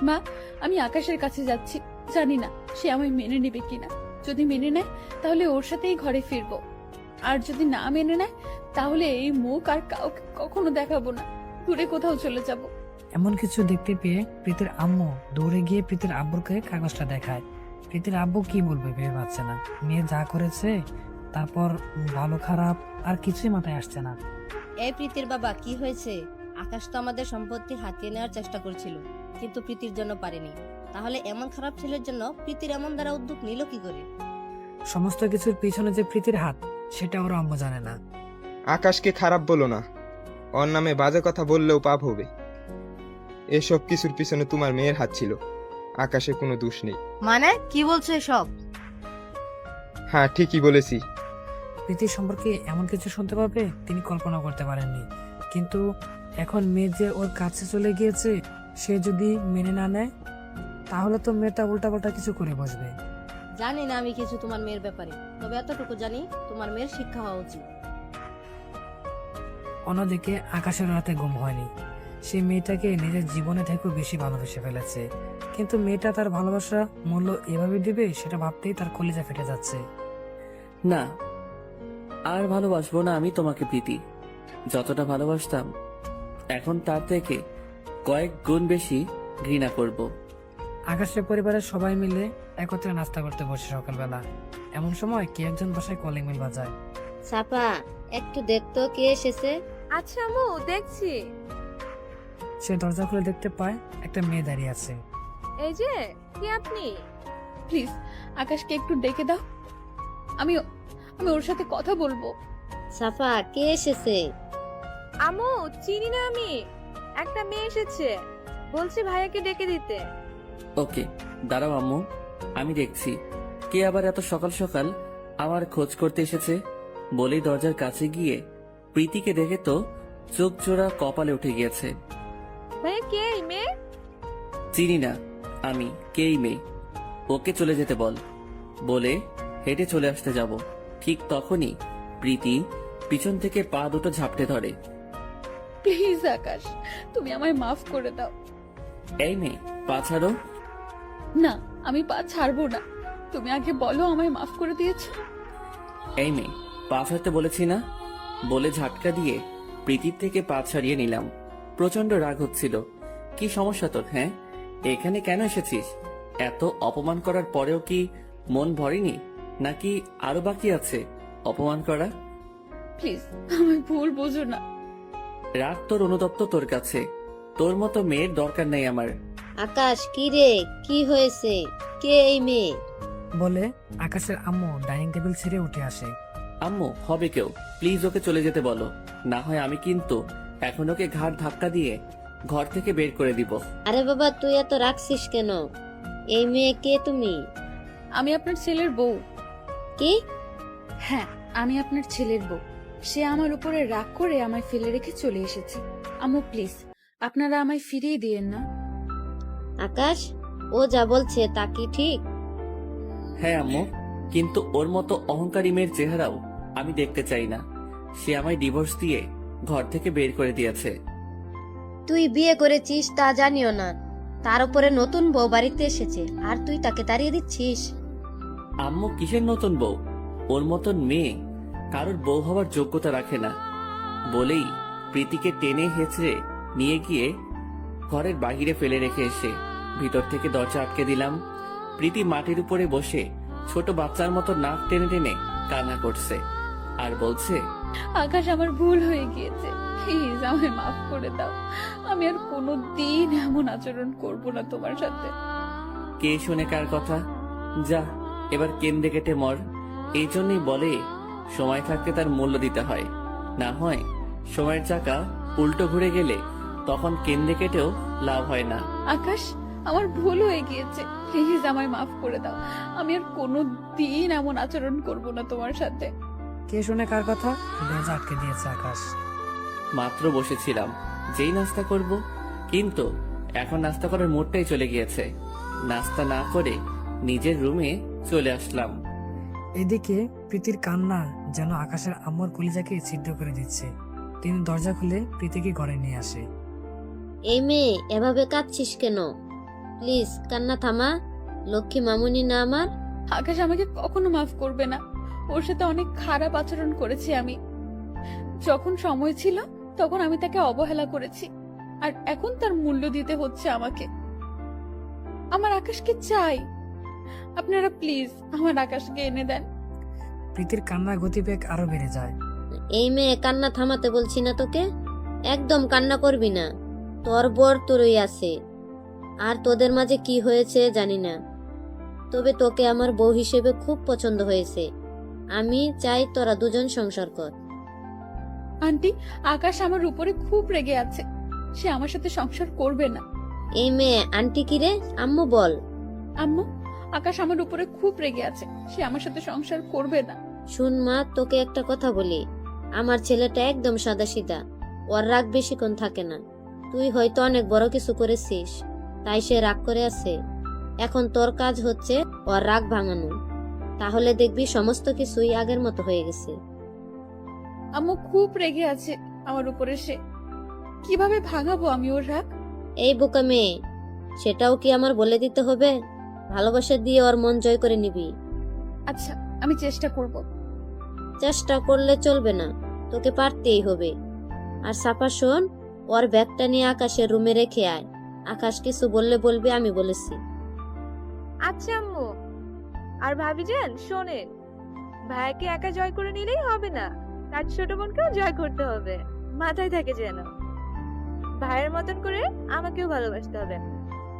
B: মা, আমি আকাশের কাছে যাচ্ছি, জানি না সে আমায় মেনে নেবে কিনা। যদি মেনে নেয় তাহলে ওর সাথেই ঘরে ফিরবো, আর যদি না মেনে নেয় তাহলে এই মুখ আর কাউকে কখনো দেখাবো না, দূরে কোথাও চলে যাব।
C: এমন কিছু দেখতে পেয়ে প্রীতির আম্মু দৌড়ে গিয়ে প্রীতির আব্বুকে কাগজটা দেখায়। প্রীতির আব্বু কি বলবে ভেবে পাচ্ছে না। মেয়ে যা করেছে, তারপর ভালো খারাপ আর কিছুই মাথায় আসছে না।
D: এই প্রীতির বাবা, কি হয়েছে? আকাশ তো আমাদের সম্পত্তি হাতিয়ে নেওয়ার চেষ্টা করছিল, কিন্তু প্রীতির জন্য পারেনি। তাহলে এমন খারাপ ছেলের জন্য প্রীতির এমন দ্বারা উদ্যোগ নিল কি করে?
C: সমস্ত কিছুর পিছনে যে প্রীতির হাত, সেটা ওর আম্মু জানে না।
E: আকাশকে খারাপ বলো না, ওর নামে বাজে কথা বললেও পাপ হবে। এসব কিছুর পিছনে তোমার মেয়ের হাত ছিল, আকাশে কোনো দোষ নেই।
F: মানে কি বলছো এসব?
E: হ্যাঁ, ঠিকই বলেছি।
C: প্রীতির সম্পর্কে এমন কিছু শুনতে পাবে তিনি কল্পনা করতে পারেননি। কিন্তু এখন মেয়ে যে ওর কাছে চলে গিয়েছে, সে যদি মেনে না নেয় তাহলে তো মেয়েটা উল্টাপাল্টা কিছু করে বসবে।
D: জানি না আমি কিছু তোমার মেয়ের ব্যাপারে, তবে এতটুকু জানি তোমার মেয়ের শিক্ষা হওয়া উচিত।
C: অন্যদিকে আকাশের রাতে ঘুম হয়নি। সে মেয়েটাকে নিজের জীবনে থেকেও বেশি ভালোবেসে ফেলেছে, কিন্তু মেয়েটা তার ভালোবাসা মূল্য এভাবে দিবে সেটা ভাবতেই তার কলিজা ফেটে যাচ্ছে।
A: না, আর ভালোবাসবো না আমি তোমাকে প্রীতি। যতটা ভালোবাসতাম এখন তার থেকে কয়েক গুণ বেশি ঘৃণা করব।
C: আকাশের পরিবারের সবাই মিলে একত্রে নাস্তা করতে বসে সকালবেলা। এমন সময় কে একজন বাসায় কলিং বেল বাজায়।
D: সাপা, একটু দেখতো কে এসেছে।
I: আচ্ছা আম্মু, দেখছি।
C: সে দরজা খুলে দেখতে পায় একটা মেয়ে দাঁড়িয়ে আছে।
I: এই যে, কে আপনি?
B: প্লিজ আকাশকে একটু ডেকে দাও, আমি আমি ওর সাথে কথা বলবো।
D: সাফা, কে এসেছে?
I: আম্মু, চিনি না আমি। একটা মেয়ে এসেছে, বলছি ভাইয়াকে ডেকে দিতে।
A: ওকে, দাঁড়াও আম্মু, আমি দেখছি কে আবার এত সকাল সকাল আমার খোঁজ করতে এসেছে। বলেই দরজার কাছে গিয়ে প্রীতিকে দেখে তো চোখ জোড়া কপালে উঠে গিয়েছে।
I: ভাইয়া, কে এই মেয়ে?
A: চিনি না আমি, কেই মেয়ে, ওকে চলে যেতে বল। বলে হেঁটে চলে আসতে যাব। ঠিক তখনই প্রীতি পিছন থেকে পা দুটো ঝাপটে ধরে।
B: প্লিজ আকাশ, তুমি আমায় মাফ করে দাও।
A: এই মেয়ে, পা ছাড়ো।
B: না, আমি পা ছাড়বো না, তুমি আগে বলো আমায় মাফ করে দিয়েছো।
A: এই মেয়ে, পা ছাড়তে বলেছি না। বলে ঝাটকা দিয়ে প্রীতির থেকে পা ছাড়িয়ে নিলাম। প্রচন্ড রাগ হচ্ছিল। কি সমস্যা তোর? হ্যাঁ, এখানে কেন এসেছিস? এত অপমান করার পরেও কি মন ভরেনি, নাকি আরো বাকি আছে অপমান করা?
B: প্লিজ আমায় ভুল বোঝো না।
A: রাগ তোর অনুতপ্ত তোর কাছে, তোর মতো মেয়ের দরকার নেই আমার।
D: আকাশ, কি রে, কি হয়েছে? কে এই মেয়ে?
C: বলে আকাশের আম্মু ডাইনিং টেবিল ছেড়ে উঠে আসে।
A: আম্মু, হবে কেউ, প্লিজ ওকে চলে যেতে বলো, না হয় আমি কিন্তু এখন ওকে ঘাড় ধাক্কা দিয়ে ঘর থেকে বের করে দিব।
D: আরে বাবা, তুই এত রাখছিস কেন? এই মেয়ে কে তুমি?
B: আমি আপনার ছেলের বউ।
D: কি?
B: হ্যাঁ, আমি আপনার ছেলের বউ। সে আমার উপরে রাগ করে আমায় ফেলে রেখে চলে এসেছে। আম্মু প্লিজ, আপনারা আমায় ফিরিয়ে দিয়েন না।
D: আকাশ, ও যা বলছে তা কি ঠিক?
A: হ্যাঁ আম্মু, কিন্তু ওর মতো অহংকারী মেয়ের চেহারাও আমি দেখতে চাই না। সে আমায় ডিভোর্স দিয়ে ঘর থেকে বের করে দিয়েছে।
D: তুই বিয়ে করেছিস তা জানিও না, তার উপরে নতুন বউ বাড়িতে এসেছে আর তুই তাকে তাড়িয়ে দিচ্ছিস।
A: আম্মু, কিসের নতুন বউ? ওর মতন মেয়ে কারোর বউ হওয়ার যোগ্যতা রাখে না। বলেই প্রীতিকে টেনে হেঁচড়ে নিয়ে গিয়ে ঘরের বাহিরে ফেলে রেখে এসে ভিতর থেকে দরজা আটকে দিলাম। প্রীতি মাটির উপরে বসে ছোট বাচ্চার মতো নাক টেনে টেনে কান্না করছে আর বলছে,
B: আকাশ আমার ভুল হয়ে গিয়েছে, প্লিজ আমায় মাফ করে দাও। আমি আর কোনো দিন এমন আচরণ করব না তোমার সাথে।
A: কে শুনে কার কথা? যা এবার কেন্দ্রে কেটে মর। এই জন্যই বলে সময় থাকতে তার মূল্য দিতে হয়, না হয় সময়ের চাকা উল্টো ঘুরে গেলে তখন কেন্দ্রে কেটেও লাভ হয় না।
B: আকাশ আমার ভুল হয়ে গিয়েছে, প্লিজ আমায় মাফ করে দাও। আমি আর কোনো দিন এমন আচরণ করব না তোমার সাথে।
C: কে শুনে কার কথা? দরজা আটকে দিয়েছে আকাশ।
A: মাত্র বসেছিলাম যেই নাস্তা করব, কিন্তু এখন নাস্তা করার মুডটাই চলে গিয়েছে। নাস্তা না করে নিজের রুমে চলে আসলাম।
C: এদিকে প্রীতির কান্না যেন আকাশের আম্মুর কলিজাকে ছিদ্র করে দিচ্ছে। তিনি দরজা খুলে প্রীতিকে ঘরে নিয়ে আসে।
F: এই মেয়ে এভাবে কাঁদছিস কেন? প্লিজ কান্না থামা, লক্ষ্মী মামুনি না আমার।
B: আকাশ আমাকে কখনো মাফ করবে না, ওর সাথে অনেক খারাপ আচরণ করেছি আমি। যখন সময় ছিল তখন আমি তাকে অবহেলা করেছি, আর এখন তার মূল্য দিতে হচ্ছে আমাকে। আমার আকাশকে চাই, আপনারা প্লিজ আমার আকাশকে এনে দেন।
C: প্রীতির কান্নার গতিবেগ আরো বেড়ে যায়।
F: এই মেয়ে কান্না থামাতে বলছি না তোকে, একদম কান্না করবি না। তোর বর তোরই আছে, আর তোদের মাঝে কি হয়েছে জানি না, তবে তোকে আমার বউ হিসেবে খুব পছন্দ হয়েছে। আমি চাই তোরা দুজন সংসার কর।
B: আন্টি, আকাশ আমার উপরে খুব রেগে আছে, সে আমার সাথে সংসার করবে না।
F: এই মেয়ে আন্টি কি রে? আম্মু বল।
B: আম্মু, আকাশ আমার উপরে খুব রেগে আছে, সে আমার সাথে সংসার করবে না।
F: শুন মা, তোকে একটা কথা বলি, আমার ছেলেটা একদম সাদাসিধা, ওর রাগ বেশিক্ষণ থাকে না। তুই হয়তো অনেক বড় কিছু করেছিস, তাই সে রাগ করে আছে। এখন তোর কাজ হচ্ছে ওর রাগ ভাঙানো, তাহলে দেখবি সমস্ত কিছুই আগের মতো হয়ে গেছে।
B: আম্মু খুব রেগে আছে আমার উপরে, সে কিভাবে ভাঙাবো আমি ওর রাগ?
F: এই বোকা মেয়ে, সেটাও কি আমার বলে দিতে হবে? ভালোবাসা দিয়ে ওর মন জয় করে নিবি।
B: আচ্ছা, আমি চেষ্টা করব।
F: চেষ্টা করলে চলবে না, তোকে পারতেই হবে। আর সাফা শোন, ওর ব্যাগটা নিয়ে আকাশের রুমে রেখে আয়। আকাশ কিছু বললে বলবি আমি বলেছি।
I: আচ্ছা আম্মু। আর ভাবি যান শোনেন, ভাইয়াকে একা জয় করে নিলেই হবে না, তার ছোট বোনকেও জয় করতে হবে। মাথায় থাকে যেন, ভাইয়ের মতন করে আমাকেও ভালোবাসতে হবে,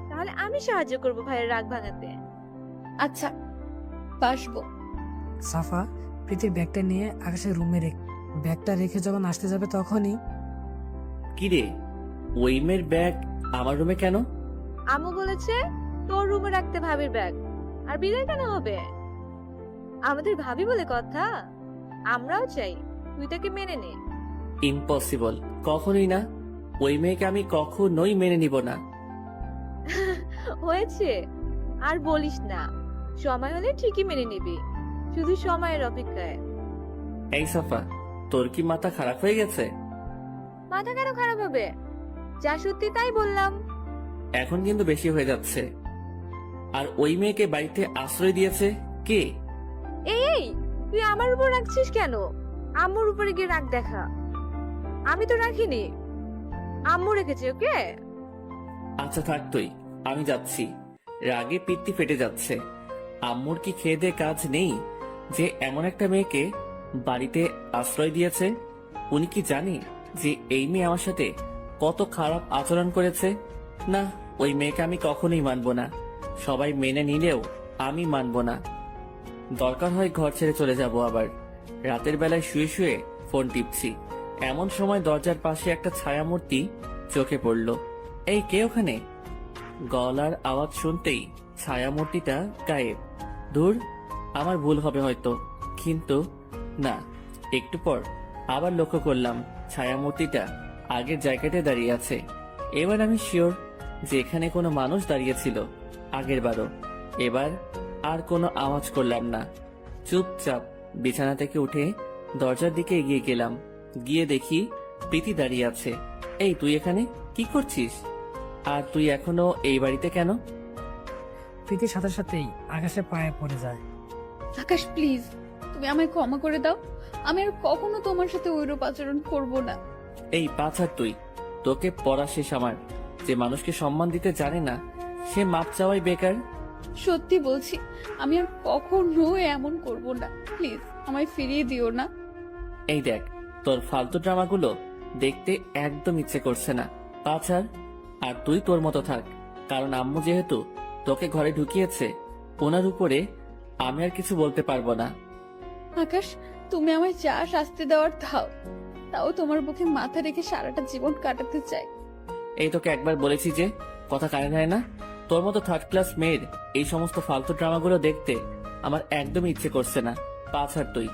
I: তাহলে আমি সাহায্য করব ভাইয়ের রাগ ভাঙাতে।
B: আচ্ছা, বাসবো।
C: সাফা প্রীতির ব্যাগটা নিয়ে আকাশের রুমে ব্যাগটা রেখে যখন আসতে যাবে তখনই
A: কিরে, ওই মেয়ের ব্যাগ আমার রুমে কেন?
I: আম্মু বলেছে তোর রুমে রাখতে ভাবির ব্যাগ, আর বিদায় কেন হবে? আমাদের ভাবি বলে কথা, আমরাও চাই তুই তাকে মেনে নে।
A: ইম্পসিবল, কখনোই না। ওই মেয়েকে আমি কখনোই মেনে নিব না।
I: হয়েছে, আর বলিস না, সময় হলে ঠিকই মেনে নিবি, শুধু সময়ের অপেক্ষায়।
A: এই সাফা, তোর কি মাথা খারাপ হয়ে গেছে?
I: মাথা কেন খারাপ হবে? যা সত্যি তাই বললাম।
A: এখন কিন্তু বেশি হয়ে যাচ্ছে। আর ওই মেয়েকে বাড়িতে আশ্রয় দিয়েছে কে?
I: এই তুই আমার উপর রাখছিস কেন? আম্মুর উপরে গিয়ে রাগ দেখা। আমি তো রাখিনি, আম্মু রেখেছে ওকে।
A: আচ্ছা থাক তুই, আমি যাচ্ছি। রাগে পিত্তি ফেটে যাচ্ছে। আম্মুর কি খেয়ে দে কাজ নেই যে এমন একটা মেয়েকে বাড়িতে আশ্রয় দিয়েছে? উনি কি জানে যে এই মেয়ে আমার সাথে কত খারাপ আচরণ করেছে? না, ওই মেয়েকে আমি কখনোই মানবো না। সবাই মেনে নিলেও আমি মানবো না। দরকার হয় ঘর ছেড়ে চলে যাব। আবার রাতের বেলায় শুয়ে শুয়ে ফোন টিপছি, এমন সময় দরজার পাশে একটা ছায়ামূর্তি চোখে পড়ল। এই কে ওখানে? গলার আওয়াজ শুনতেই ছায়ামূর্তিটা গায়েব। দূর, আমার ভুল হবে হয়তো, কিন্তু না। একটু পর আবার লক্ষ্য করলাম ছায়ামূর্তিটা আগের জায়গাতে দাঁড়িয়ে আছে। এবার আমি শিওর যে এখানে কোনো মানুষ দাঁড়িয়েছিল আগের বারও। এবার আর কোনো আওয়াজ করলাম না, চুপচাপ বিছানা থেকে উঠে দরজার দিকে এগিয়ে গেলাম। গিয়ে দেখি প্রীতি দাঁড়িয়ে আছে। এই তুই এখানে কি করছিস? আর তুই এখনো এই বাড়িতে কেন?
C: প্রীতির সাথে সাথেই আকাশের পায়ে পড়ে যায়।
B: আকাশ প্লিজ, তুমি আমায় ক্ষমা করে দাও। আমি আর কখনো তোমার সাথে ওইরূপ আচরণ করব না।
A: এই পাছার তুই, তোকে পড়া শেষ আমার। যে মানুষকে সম্মান দিতে জানে না সে মাপ চাওয়াই বেকার।
B: সত্যি বলছি, আমি আর কখনো এমন করব না। প্লিজ আমায় ফিরিয়ে দিও না।
A: এই দেখ, তোর ফালতু ড্রামাগুলো দেখতে একদম ইচ্ছে করছে না। পাছার আর তুই তোর মতো থাক, কারণ আম্মু যেহেতু তোকে ঘরে ঢুকিয়েছে, ওনার উপরে আমি আর কিছু বলতে পারবো না।
B: আকাশ, তুমি আমায় যা শাস্তি দেওয়ার দাও, তাও তোমার বুকে মাথা রেখে সারাটা জীবন কাটাতে চাই।
A: এই তোকে একবার বলেছি যে কথা কানে নেয় না। তোর মতো থার্ড ক্লাস মেয়ের এই সমস্ত ফালতু ড্রামাগুলো দেখতে আমার একদমই ইচ্ছে করছে না। পা ছাড় তুই,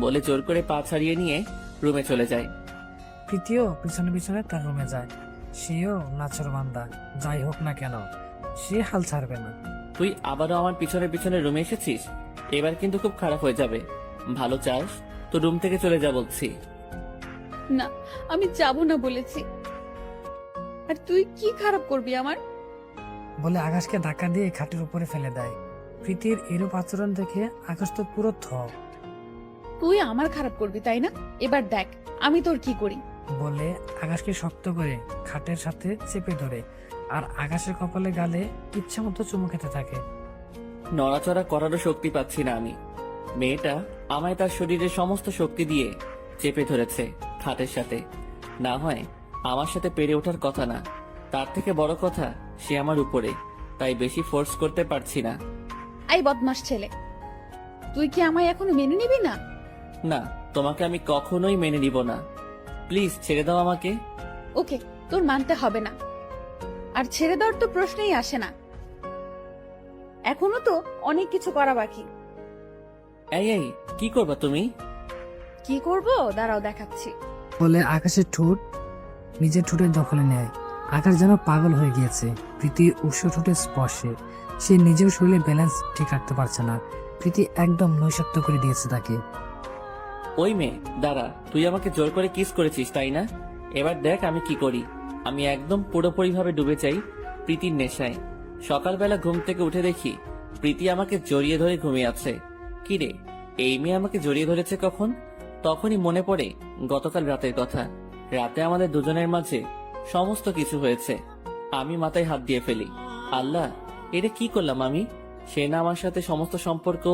A: বলে জোর করে পা ছাড়িয়ে নিয়ে রুমে চলে যায়।
C: প্রীতিও পিছনে পিছনে তার রুমে যায়। সেও নাছরবান্দা, যাই হোক না কেন সে হাল ছাড়বে না।
A: তুই আবারও আমার পিছনে পিছনে রুমে এসেছিস, এবার কিন্তু খুব খারাপ হয়ে যাবে। ভালো চাস তো রুম থেকে চলে যা বলছি।
B: না, আমি যাব না বলেছি। আর তুই কি খারাপ করবি আমার?
C: বলে আকাশকে ধাক্কা দিয়ে খাটের উপরে ফেলে দেয়। প্রীতির এরূপ আচরণ দেখে আকাশ তো পুরো
B: তুই আমার খারাপ করবি তাই না? এবার দেখ আমি তোর কি করি।
C: বলে আকাশকে শক্ত করে খাটের সাথে চেপে ধরে আর আকাশের কপালে গালে ইচ্ছা মতো চুমু খেতে থাকে।
A: নড়াচড়া করারও শক্তি পাচ্ছি না আমি। মেয়েটা আমায় তার শরীরের সমস্ত শক্তি দিয়ে চেপে ধরেছে খাটের সাথে। না হয় আমার সাথে পেরে ওঠার কথা না, তার থেকে বড় কথা সে আমার উপরে, তাই বেশি ফোর্স করতে পারছি না।
B: এই বদমাস ছেলে, তুই কি আমায় এখনো মেনে নিবি না?
A: না, তোমাকে আমি কখনোই মেনে নিব না। প্লিজ ছেড়ে দাও আমাকে।
B: ওকে, তোর মানতে হবে না। আর ছেড়ে দেওয়ার তো প্রশ্নই আসে না, এখনো তো অনেক কিছু করা বাকি।
A: এই এই কি করবা তুমি?
B: কি করব দাঁড়াও দেখাচ্ছি।
C: বলে আকাশের ঠোঁট নিজের ঠোঁটের দখলে নেয়। আকাশ যেন পাগল হয়ে গিয়েছে প্রীতির উষ্ণ ঠোঁটের স্পর্শে। সে নিজের শরীরে ব্যালেন্স ঠিক রাখতে পারছে না। প্রীতি একদম নৈশত্ব করে দিয়েছে তাকে।
A: ওই মেয়ে দাঁড়া, তুই আমাকে জোর করে কিস করেছিস তাই না? এবার দেখ আমি কি করি। আমি একদম পুরোপুরি ভাবে ডুবে যাই প্রীতির নেশায়। সকালবেলা ঘুম থেকে উঠে দেখি প্রীতি আমাকে জড়িয়ে ধরে ঘুমিয়ে আছে। কিরে, এই মেয়ে আমাকে জড়িয়ে ধরেছে কখন? তখনই মনে পড়ে গতকাল রাতের কথা। রাতে আমাদের দুজনের মাঝে সমস্ত কিছু হয়েছে। আমি মাথায় হাত দিয়ে ফেলি। আল্লাহ, এটা কি করলাম আমি? সে না আমার সাথে সমস্ত সম্পর্ক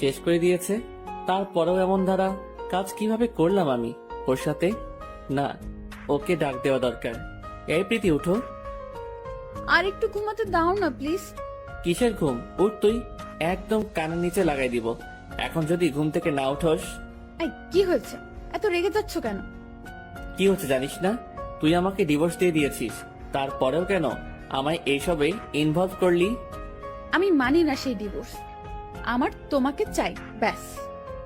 A: শেষ করে দিয়েছে, তারপরেও এমন ধারা কাজ কিভাবে করলাম আমি ওর সাথে? না, ওকে ডাক দেওয়া দরকার। এই প্রীতি উঠো।
B: আর একটু ঘুমাতে দাও না প্লিজ।
A: কিসের ঘুম? উঠ তুই, একদম কানের নিচে লাগাই দিব। এখন যদি ঘুম থেকে না উঠোস।
B: এই কি হয়েছে, এত রেগে যাচ্ছ কেন?
A: কি হচ্ছে জানিস না? তুই আমাকে ডিভোর্স দিয়ে দিয়েছিস, তারপরেও কেন আমায় এইসবে ইনভলভ করলি?
B: আমি মানি না সেই ডিভোর্স, আমার তোমাকে চাই ব্যাস।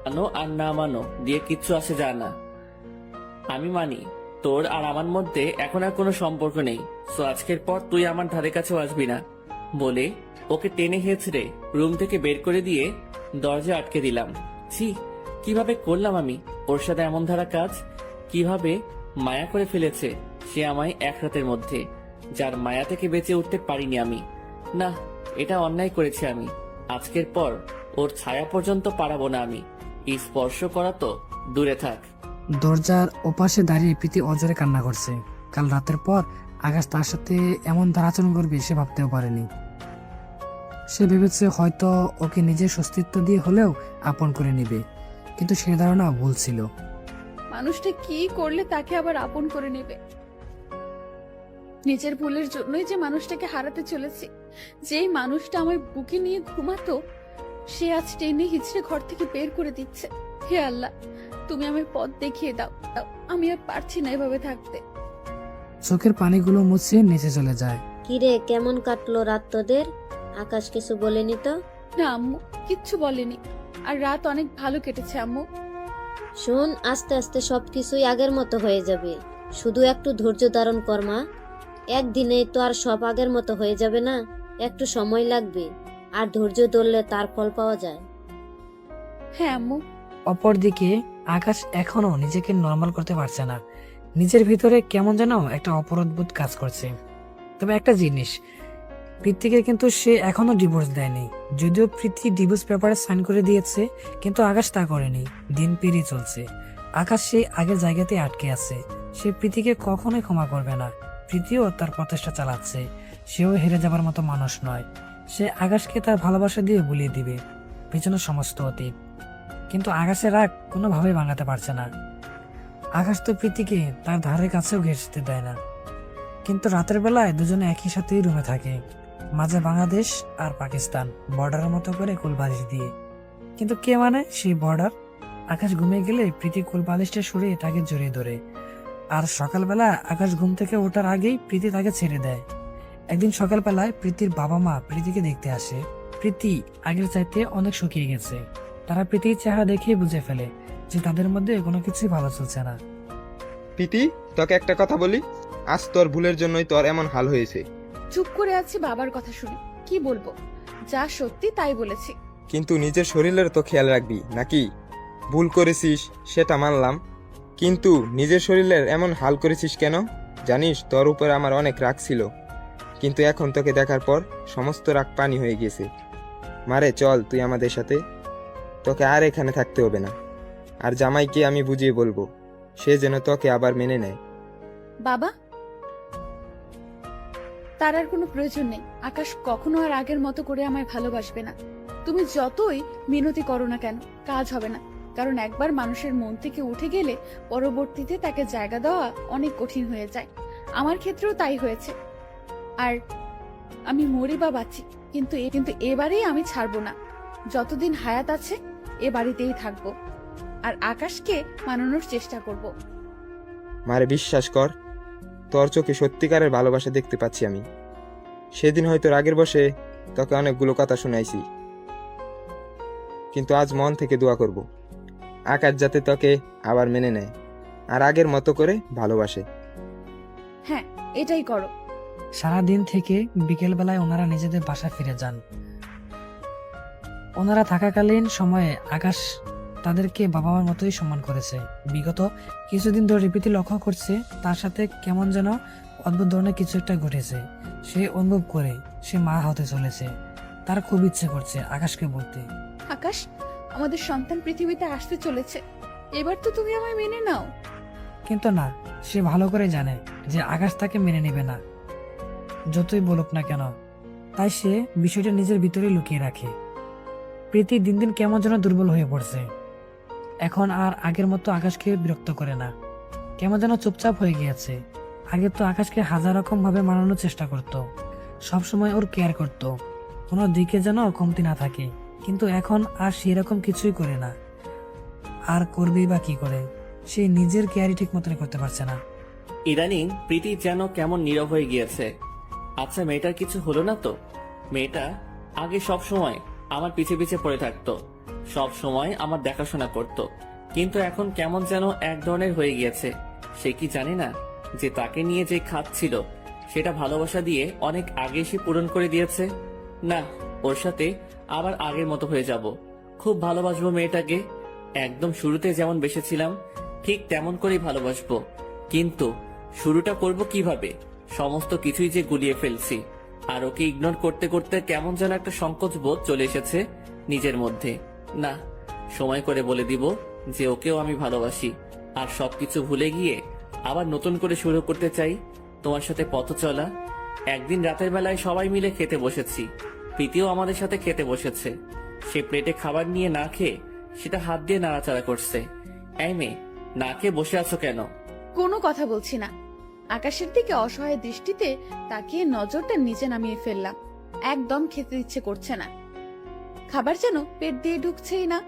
A: মানো আর না মানো দিয়ে কিচ্ছু আসে যায় না। আমি মানি তোর আর আমার মধ্যে এখন আর কোনো সম্পর্ক নেই, সো আজকের পর তুই আমার ধারে কাছেও আসবি না। বলে ওকে টেনে হেঁচড়ে রুম থেকে বের করে দিয়ে দরজা আটকে দিলাম। ছি, কিভাবে করলাম আমি ওর সাথে এমন ধারা কাজ? কিভাবে মায়া করে ফেলেছে সে আমায় এক রাতের মধ্যে, যার মায়া থেকে বেঁচে উঠতে পারিনি আমি। না, এটা অন্যায় করেছি আমি। আজকের পর ওর ছায়া পর্যন্ত পারাবো না আমি। এই স্পর্শ করা তো দূরে থাক।
C: দরজার ওপাশে দাঁড়িয়ে প্রীতি অজরে কান্না করছে। কাল রাতের পর আকাশ তার সাথে এমন তার আচরণ করবে সে ভাবতেও পারেনি। সে ভেবেছে হয়তো ওকে নিজের অস্তিত্ব দিয়ে হলেও আপন করে নেবে, কিন্তু সে ধারণা ভুল ছিল।
B: মানুষটা কি করলে তাকে আবার আপন করে নেবে? নিজের ভুলের জন্যই যে মানুষটাকে হারাতে চলেছি। যেই মানুষটা আমার বুকে নিয়ে ঘুমাতো, সে আজ টেনে হিচড়ে ঘর থেকে বের করে দিচ্ছে। হে আল্লাহ, তুমি আমার পথ দেখিয়ে দাও। আমি আর পারছি না এভাবে থাকতে।
C: চোখের পানিগুলো মুছে নিচে চলে যায়।
F: কিরে, কেমন কাটলো রাত তোদের? আকাশ কিছু বলেনি তো?
B: না আম্মু, কিচ্ছু বলেনি। আর রাত অনেক ভালো কেটেছে আম্মু।
F: শোন, আস্তে আস্তে সবকিছুই আগের মতো হয়ে যাবে। শুধু একটু ধৈর্য ধারণ কর মা। একদিনে তো আর সব আগের মতো হয়ে যাবে না, একটু সময় লাগবে। আর ধৈর্য ধরলে তার ফল পাওয়া যায়।
B: হ্যাঁ আম্মু।
C: অপরদিকে আকাশ এখনো নিজেকে নর্মাল করতে পারছে না। নিজের ভিতরে কেমন যেন একটা অপরাধবোধ কাজ করছে। তবে একটা জিনিস, প্রীতিকে কিন্তু সে এখনো ডিভোর্স দেয়নি। যদিও প্রীতি ডিভোর্স পেপারে সাইন করে দিয়েছে, কিন্তু আকাশ তা করেনি। দিন পেরিয়ে চলছে, আকাশ সেই আগের জায়গাতে আটকে আছে। সে প্রীতিকে কখনোই ক্ষমা করবে না। প্রীতিও তার প্রচেষ্টা চালাচ্ছে, সেও হেরে যাবার মতো মানুষ নয়। সে আকাশকে তার ভালোবাসা দিয়ে ভুলিয়ে দিবে পেছনের সমস্ত অতীত। কিন্তু আকাশের রাগ কোনোভাবেই ভাঙাতে পারছে না। আকাশ তো প্রীতিকে তার ধারের কাছেও ঘেঁষতে দেয় না। কিন্তু রাতের বেলায় দুজনে একই সাথেই রুমে থাকে, মাঝে বাংলাদেশ আর পাকিস্তান বর্ডারের মতো করে কোলবালিশ দিয়ে। কিন্তু কে মানে সেই বর্ডার? আকাশ ঘুমিয়ে গেলে প্রীতি কোলবালিশটা সরিয়ে তাকে জড়িয়ে ধরে, আর সকালবেলা আকাশ ঘুম থেকে ওঠার আগেই প্রীতি তাকে ছেড়ে দেয়। একদিন সকালবেলায় প্রীতির বাবা মা প্রীতিকে দেখতে আসে। প্রীতি আগের চাইতে অনেক শুকিয়ে গেছে। তারা প্রীতির চেহারা দেখেই বুঝে ফেলে যে তাদের মধ্যে কোনো কিছুই ভালো চলছে না।
E: প্রীতি, তোকে একটা কথা বলি, আজ তোর ভুলের জন্যই তোর এমন হাল হয়েছে।
B: চুপ করে আছি বাবার কথা শুনে, কি বলবো? যা সত্যি তাই বলেছি।
E: কিন্তু নিজের শরীরের তো খেয়াল রাখবি নাকি? ভুল করেছিস সেটা মানলাম, কিন্তু নিজের শরীরের এমন হাল করেছিস কেন? জানিস তোর উপর আমার অনেক রাগ ছিল, কিন্তু এখন তোকে দেখার পর সমস্ত রাগ পানি হয়ে গেছে। মারে চল তুই আমাদের সাথে, তোকে আর এখানে থাকতে হবে না। আর জামাইকে আমি বুঝিয়ে বলবো, সে যেন তোকে আবার মেনে নেয়।
B: বাবা, তার আর কোনো প্রয়োজন নেই। আকাশ কখনো আর আগের মতো করে আমায় ভালোবাসবে না। তুমি যতই মিনতি করো না কেন, কাজ হবে না। কারণ একবার মানুষের মন থেকে উঠে গেলে পরবর্তীতে তাকে জায়গা দেওয়া অনেক কঠিন হয়ে যায়। আমার ক্ষেত্রেও তাই হয়েছে। আর আমি মরি বা বাঁচি, কিন্তু এবারেই আমি ছাড়বো না। যতদিন হায়াত আছে এ বাড়িতেই থাকবো, আর আকাশকে মানানোর চেষ্টা করব।
E: মারে বিশ্বাস কর, তোর চোখে সত্যিকারের ভালোবাসা দেখতে পাচ্ছি আমি। সেদিন হয়তো রাগের বসে তোকে অনেকগুলো কথা শুনাইছি, কিন্তু আজ মন থেকে দোয়া করব আকাশ যাতে তোকে আবার মেনে নেয় আর আগের মতো করে ভালোবাসে।
B: হ্যাঁ, এটাই করো।
C: সারাদিন থেকে বিকেল বেলায় ওনারা নিজেদের বাসা ফিরে যান। ওনারা থাকাকালীন সময়ে আকাশ তাদেরকে বাবা মার মতোই সম্মান করেছে। বিগত কিছুদিন ধরে প্রীতি লক্ষ্য করছে তার সাথে কেমন যেন অদ্ভুত ধরনের কিছু একটা ঘটেছে। সে অনুভব করে সে মা হতে চলেছে। তার খুব ইচ্ছে করছে আকাশকে বলতে,
B: আকাশ, আমাদের সন্তান পৃথিবীতে আসতে চলেছে, এবার তো তুমি আমায় মেনে নাও।
C: কিন্তু না, সে ভালো করে জানে যে আকাশ তাকে মেনে নেবে না, যতই বলুক না কেন। তাই সে বিষয়টা নিজের ভিতরে লুকিয়ে রাখে। প্রীতি দিন দিন কেমন যেন দুর্বল হয়ে পড়ছে। এখন আর আগের মতো আকাশকে বিরক্ত করে না, কেমন যেন চুপচাপ হয়ে গিয়েছে। আগে তো আকাশকে হাজার রকম ভাবে মানানোর চেষ্টা করত, সবসময় ওর কেয়ার করত, কোনো দিকে যেন কমতি না থাকে। কিন্তু এখন আর সেরকম কিছুই করে না। আর করবেই বা কি করে? সে নিজের কেয়ারই ঠিক মতন করতে পারছে না।
A: ইদানিং প্রীতি যেন কেমন নীরব হয়ে গিয়েছে। আচ্ছা, মেয়েটার কিছু হলো না তো? মেয়েটা আগে সব সময় আমার পিছে পিছে পড়ে থাকতো, সব সময় আমার দেখাশোনা করত, কিন্তু এখন কেমন যেন এক ধরনের হয়ে গিয়েছে। সে কি জানে না যে তাকে নিয়ে যে খাচ্ছিল সেটা ভালোবাসা দিয়ে অনেক আগে সে পূরণ করে দিয়েছে? না, ওর সাথে আবার আগের মতো হয়ে যাব। খুব ভালোবাসবো মেয়েটাকে, একদম শুরুতে যেমন বেসেছিলাম ঠিক তেমন করেই ভালোবাসবো। কিন্তু শুরুটা করব কিভাবে? সমস্ত কিছুই যে গুলিয়ে ফেলছি, আর ওকে ইগনোর করতে করতে কেমন যেন একটা সংকোচ বোধ চলে এসেছে নিজের মধ্যে। না, সময় করে বলে দিব যে ওকেও আমি ভালোবাসি, আর সবকিছু ভুলে গিয়ে আবার নতুন করে শুরু করতে চাই তোমার সাথে পথ চলা। একদিন রাতের বেলায় সবাই মিলে খেতে বসেছি, প্রীতিও আমাদের সাথে খেতে বসেছে। সে প্লেটে খাবার নিয়ে না খেয়ে সেটা হাত দিয়ে নাড়াচাড়া করছে। এই মেয়ে, না খেয়ে বসে আছো কেন?
B: কোনো কথা বলছি না। আকাশের দিকে অসহায় দৃষ্টিতে তাকিয়ে নজরটা নিচে নামিয়ে ফেললাম। একদম খেতে ইচ্ছে করছে না, খাবার যেন পেট দিয়ে ঢুকছেই না।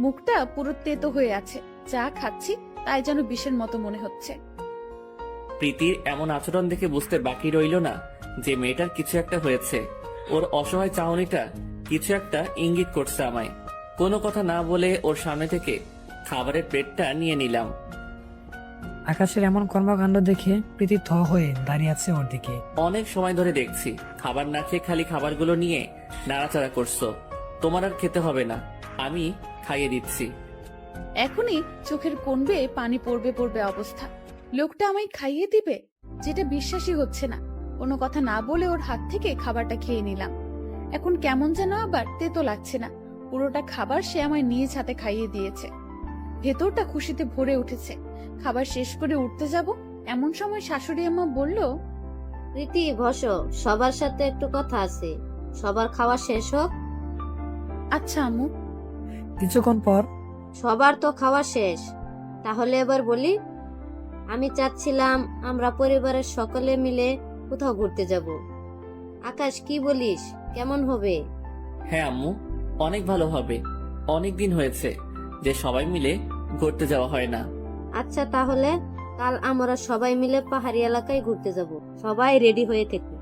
B: মুখটা পুরো তেতো হয়ে আছে, যা খাচ্ছি তাই যেন বিষের মতো মনে হচ্ছে।
A: প্রীতির এমন আচরণ দেখে বুঝতে বাকি রইল না যে মেয়েটার কিছু একটা হয়েছে। ওর অসহায় চাহনিটা কিছু একটা ইঙ্গিত করছে আমায়। কোনো কথা না বলে ওর সামনে থেকে খাবারের প্লেটটা নিয়ে নিলাম।
C: আকাশের এমন কর্মকাণ্ড দেখে প্রীতি থ হয়ে দাঁড়িয়ে আছে ওর দিকে।
A: অনেক সময় ধরে দেখছি খাবার না খেয়ে খালি খাবারগুলো নিয়ে নাড়াচাড়া করছো। তোমার আর খেতে হবে না, আমি খাইয়ে দিচ্ছি।
B: এখনই চোখের কোণ বেয়ে পানি পড়বে পড়বে অবস্থা। লোকটা আমায় খাইয়ে দিবে, যেটা বিশ্বাসই হচ্ছে না। কোনো কথা না বলে ওর হাত থেকে খাবারটা খেয়ে নিলাম। এখন কেমন যেন আবার তেতো লাগছে না। পুরোটা খাবার সে আমায় নিজ হাতে খাইয়ে দিয়েছে। ভেতরটা খুশিতে ভরে উঠেছে। খাবার শেষ করে উঠতে যাব, এমন সময় শাশুড়ি আম্মা বলল,
F: প্রীতি বসো, সবার সাথে একটু কথা আছে।
D: সবার খাওয়া শেষ হোক।
B: আচ্ছা আম্মু।
C: কিছুক্ষণ পর
D: সবার তো খাওয়া শেষ, তাহলে এবার বলি। আমি চাচ্ছিলাম আমরা পরিবারের সকলে মিলে কোথাও ঘুরতে যাব। আকাশ, কি বলিস, কেমন হবে?
A: হ্যাঁ আম্মু, অনেক ভালো হবে। অনেক দিন হয়েছে যে সবাই মিলে ঘুরতে যাওয়া হয় না।
D: আচ্ছা, তাহলে কাল আমরা সবাই মিলে পাহাড়ি এলাকায় ঘুরতে যাব। সবাই রেডি হয়ে থেকে।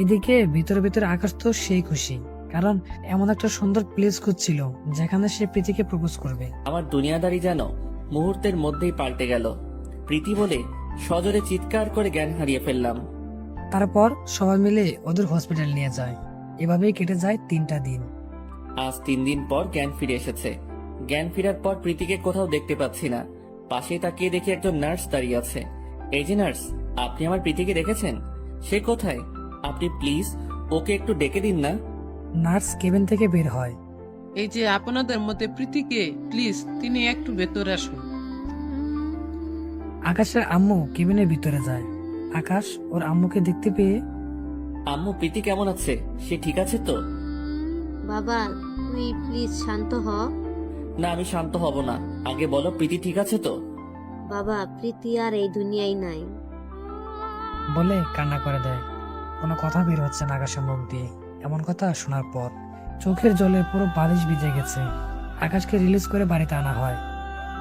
C: এদিকে ভিতরে ভিতরে আকাশ তো সেই খুশি, কারণ এমন একটা সুন্দর প্লেস খুঁজছিল যেখানে সে প্রীতিকে প্রপোজ করবে।
A: আমার দুনিয়াদারি যেন মুহূর্তের মধ্যেই পাল্টে গেল। প্রীতি বলে সজোরে চিৎকার করে জ্ঞান হারিয়ে ফেললাম।
C: তারপর সবাই মিলে ওদের হসপিটাল নিয়ে যায়। এভাবেই কেটে যায় 3টা দিন।
A: আজ 3 দিন পর জ্ঞান ফিরে এসেছে। জ্ঞান ফেরার পর প্রীতিকে কোথাও দেখতে পাচ্ছি না। পাশে তাকিয়ে দেখি একজন নার্স দাঁড়িয়ে আছে। এই যে নার্স, আপনি আমার প্রীতিকে দেখেছেন? সে কোথায়? আপনি প্লিজ ওকে একটু ডেকে দিন না।
C: নার্স কেবিন থেকে বের হয়।
L: এই যে আপনাদের মধ্যে প্রীতিকে, প্লিজ তিনি একটু ভেতরে আসুন।
C: আকাশের আম্মু কেবিনের ভিতরে যায়। আকাশ ওর আম্মুকে দেখতে পেয়ে,
A: আম্মু, প্রীতি কেমন আছে? সে ঠিক আছে তো?
D: বাবা, তুই প্লিজ শান্ত হ।
A: না, আমি শান্ত হব না। আগে বলো, প্রীতি ঠিক আছে তো?
D: বাবা, প্রীতি আর এই দুনিয়ায় নাই।
C: বলে কান্না করে দেয়। কোনো কথা বের হচ্ছে না আকাশের মুখ দিয়ে। এমন কথা শোনার পর চোখের জলে পুরো বালিশ ভিজে গেছে। আকাশকে রিলিজ করে বাড়িতে আনা হয়।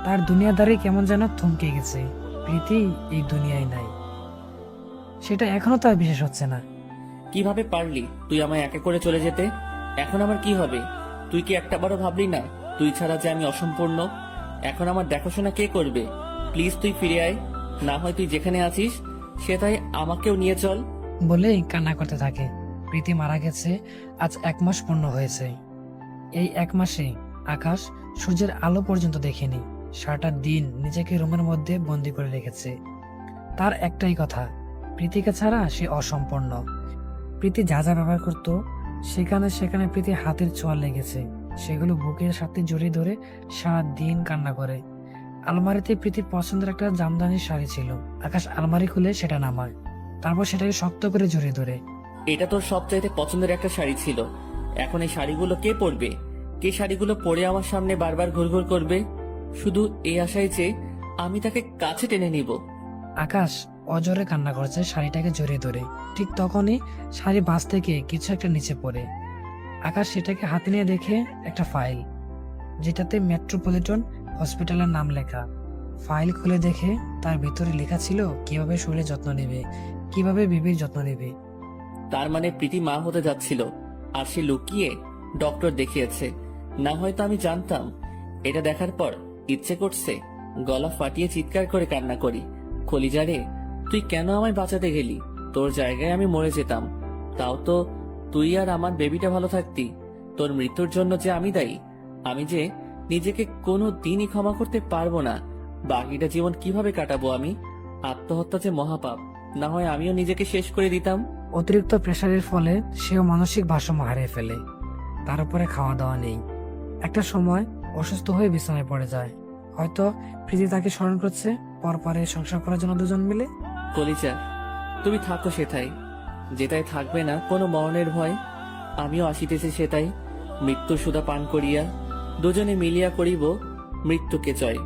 C: তার দুনিয়াদারি কেমন যেন থমকে গেছে। প্রীতি এই দুনিয়ায় নাই, সেটা এখনো তার বিশেষ হচ্ছে না।
A: কিভাবে পারলি তুই আমায় একা করে চলে যেতে? এখন আমার কি হবে? তুই কি একটাবারও ভাবলি না তুই ছাড়া যে আমি অসম্পূর্ণ? এখন আমার দেখাশোনা কে করবে? প্লিজ তুই ফিরে আয়। না হয় তুই যেখানে আছিস সেটাই আমাকেও নিয়ে চল।
C: বলেই কান্না করতে থাকে। প্রীতি মারা গেছে আজ 1 মাস পূর্ণ হয়েছে। এই 1 মাসে আকাশ সূর্যের আলো পর্যন্ত দেখেনি। সারাটা দিন নিজেকে রুমের মধ্যে বন্দি করে রেখেছে। তার একটাই কথা, প্রীতিকে ছাড়া সে অসম্পূর্ণ। প্রীতি যা যা ব্যবহার করত সেখানে সেখানে প্রীতির হাতের ছোঁয়া লেগেছে। সেগুলো বুকের সাথে জড়িয়ে ধরে সারা দিন কান্না করে। আলমারিতে প্রীতির পছন্দের একটা জামদানির শাড়ি ছিল। আকাশ আলমারি খুলে সেটা নামায়, তারপর সেটাকে শক্ত করে জড়িয়ে ধরে।
A: এটা তোর সবচাইতে পছন্দের একটা শাড়ি ছিল। এখন এই শাড়িগুলো কে পরবে? কে শাড়িগুলো পরে আমার সামনে বারবার ঘুরঘুর করবে? শুধু এই আশায় যে আমি তাকে কাছে টেনে নিব।
C: আকাশ অজরে কান্না করছে শাড়িটাকে জড়িয়ে ধরে। ঠিক তখনই শাড়ি বাস থেকে কিছু একটা নিচে পড়ে। আকাশ সেটাকে হাতে নিয়ে দেখে একটা ফাইল, যেটাতে মেট্রোপলিটন হসপিটালের নাম লেখা। ফাইল খুলে দেখে তার ভিতরে লেখা ছিল কিভাবে শরীরের যত্ন নেবে, কিভাবে বেবির যত্ন নেবে।
A: তার মানে প্রীতি মা হতে যাচ্ছিল, আর সে লুকিয়ে ডক্টর দেখিয়েছে। না হয়তো আমি জানতাম। এটা দেখার পর ইচ্ছে করছে গলা ফাটিয়ে চিৎকার করে কান্না করি। কলিজারে, তুই কেন আমায় বাঁচাতে গেলি? তোর জায়গায় আমি মরে যেতাম। তাও তো তুই আর আমার বেবিটা ভালো থাকতি। তোর মৃত্যুর জন্য যে আমি দায়ী। আমি যে নিজেকে কোনো দিনই ক্ষমা করতে পারবো না। বাকিটা জীবন কিভাবে কাটাবো আমি? আত্মহত্যা যে মহাপাপ। না হয় আমিও নিজেকে শেষ করে দিতাম।
C: অতিরিক্ত প্রেসারের ফলে সেও মানসিক ভারসাম্য হারিয়ে ফেলে। তার উপরে খাওয়া দাওয়া নেই। একটা সময় অসুস্থ হয়ে বিছানায় পড়ে যায়। হয়তো প্রীতি তাকে স্মরণ করছে পরপরে সংসার করার জন্য দুজন মিলে।
A: কলিজা, তুমি থাকো সেটাই, যেটাই থাকবে না কোনো মরণের ভয়। আমিও আসিতেছি সেটাই, মৃত্যু সুধা পান করিয়া দুজনে মিলিয়া করিব মৃত্যুকে জয়।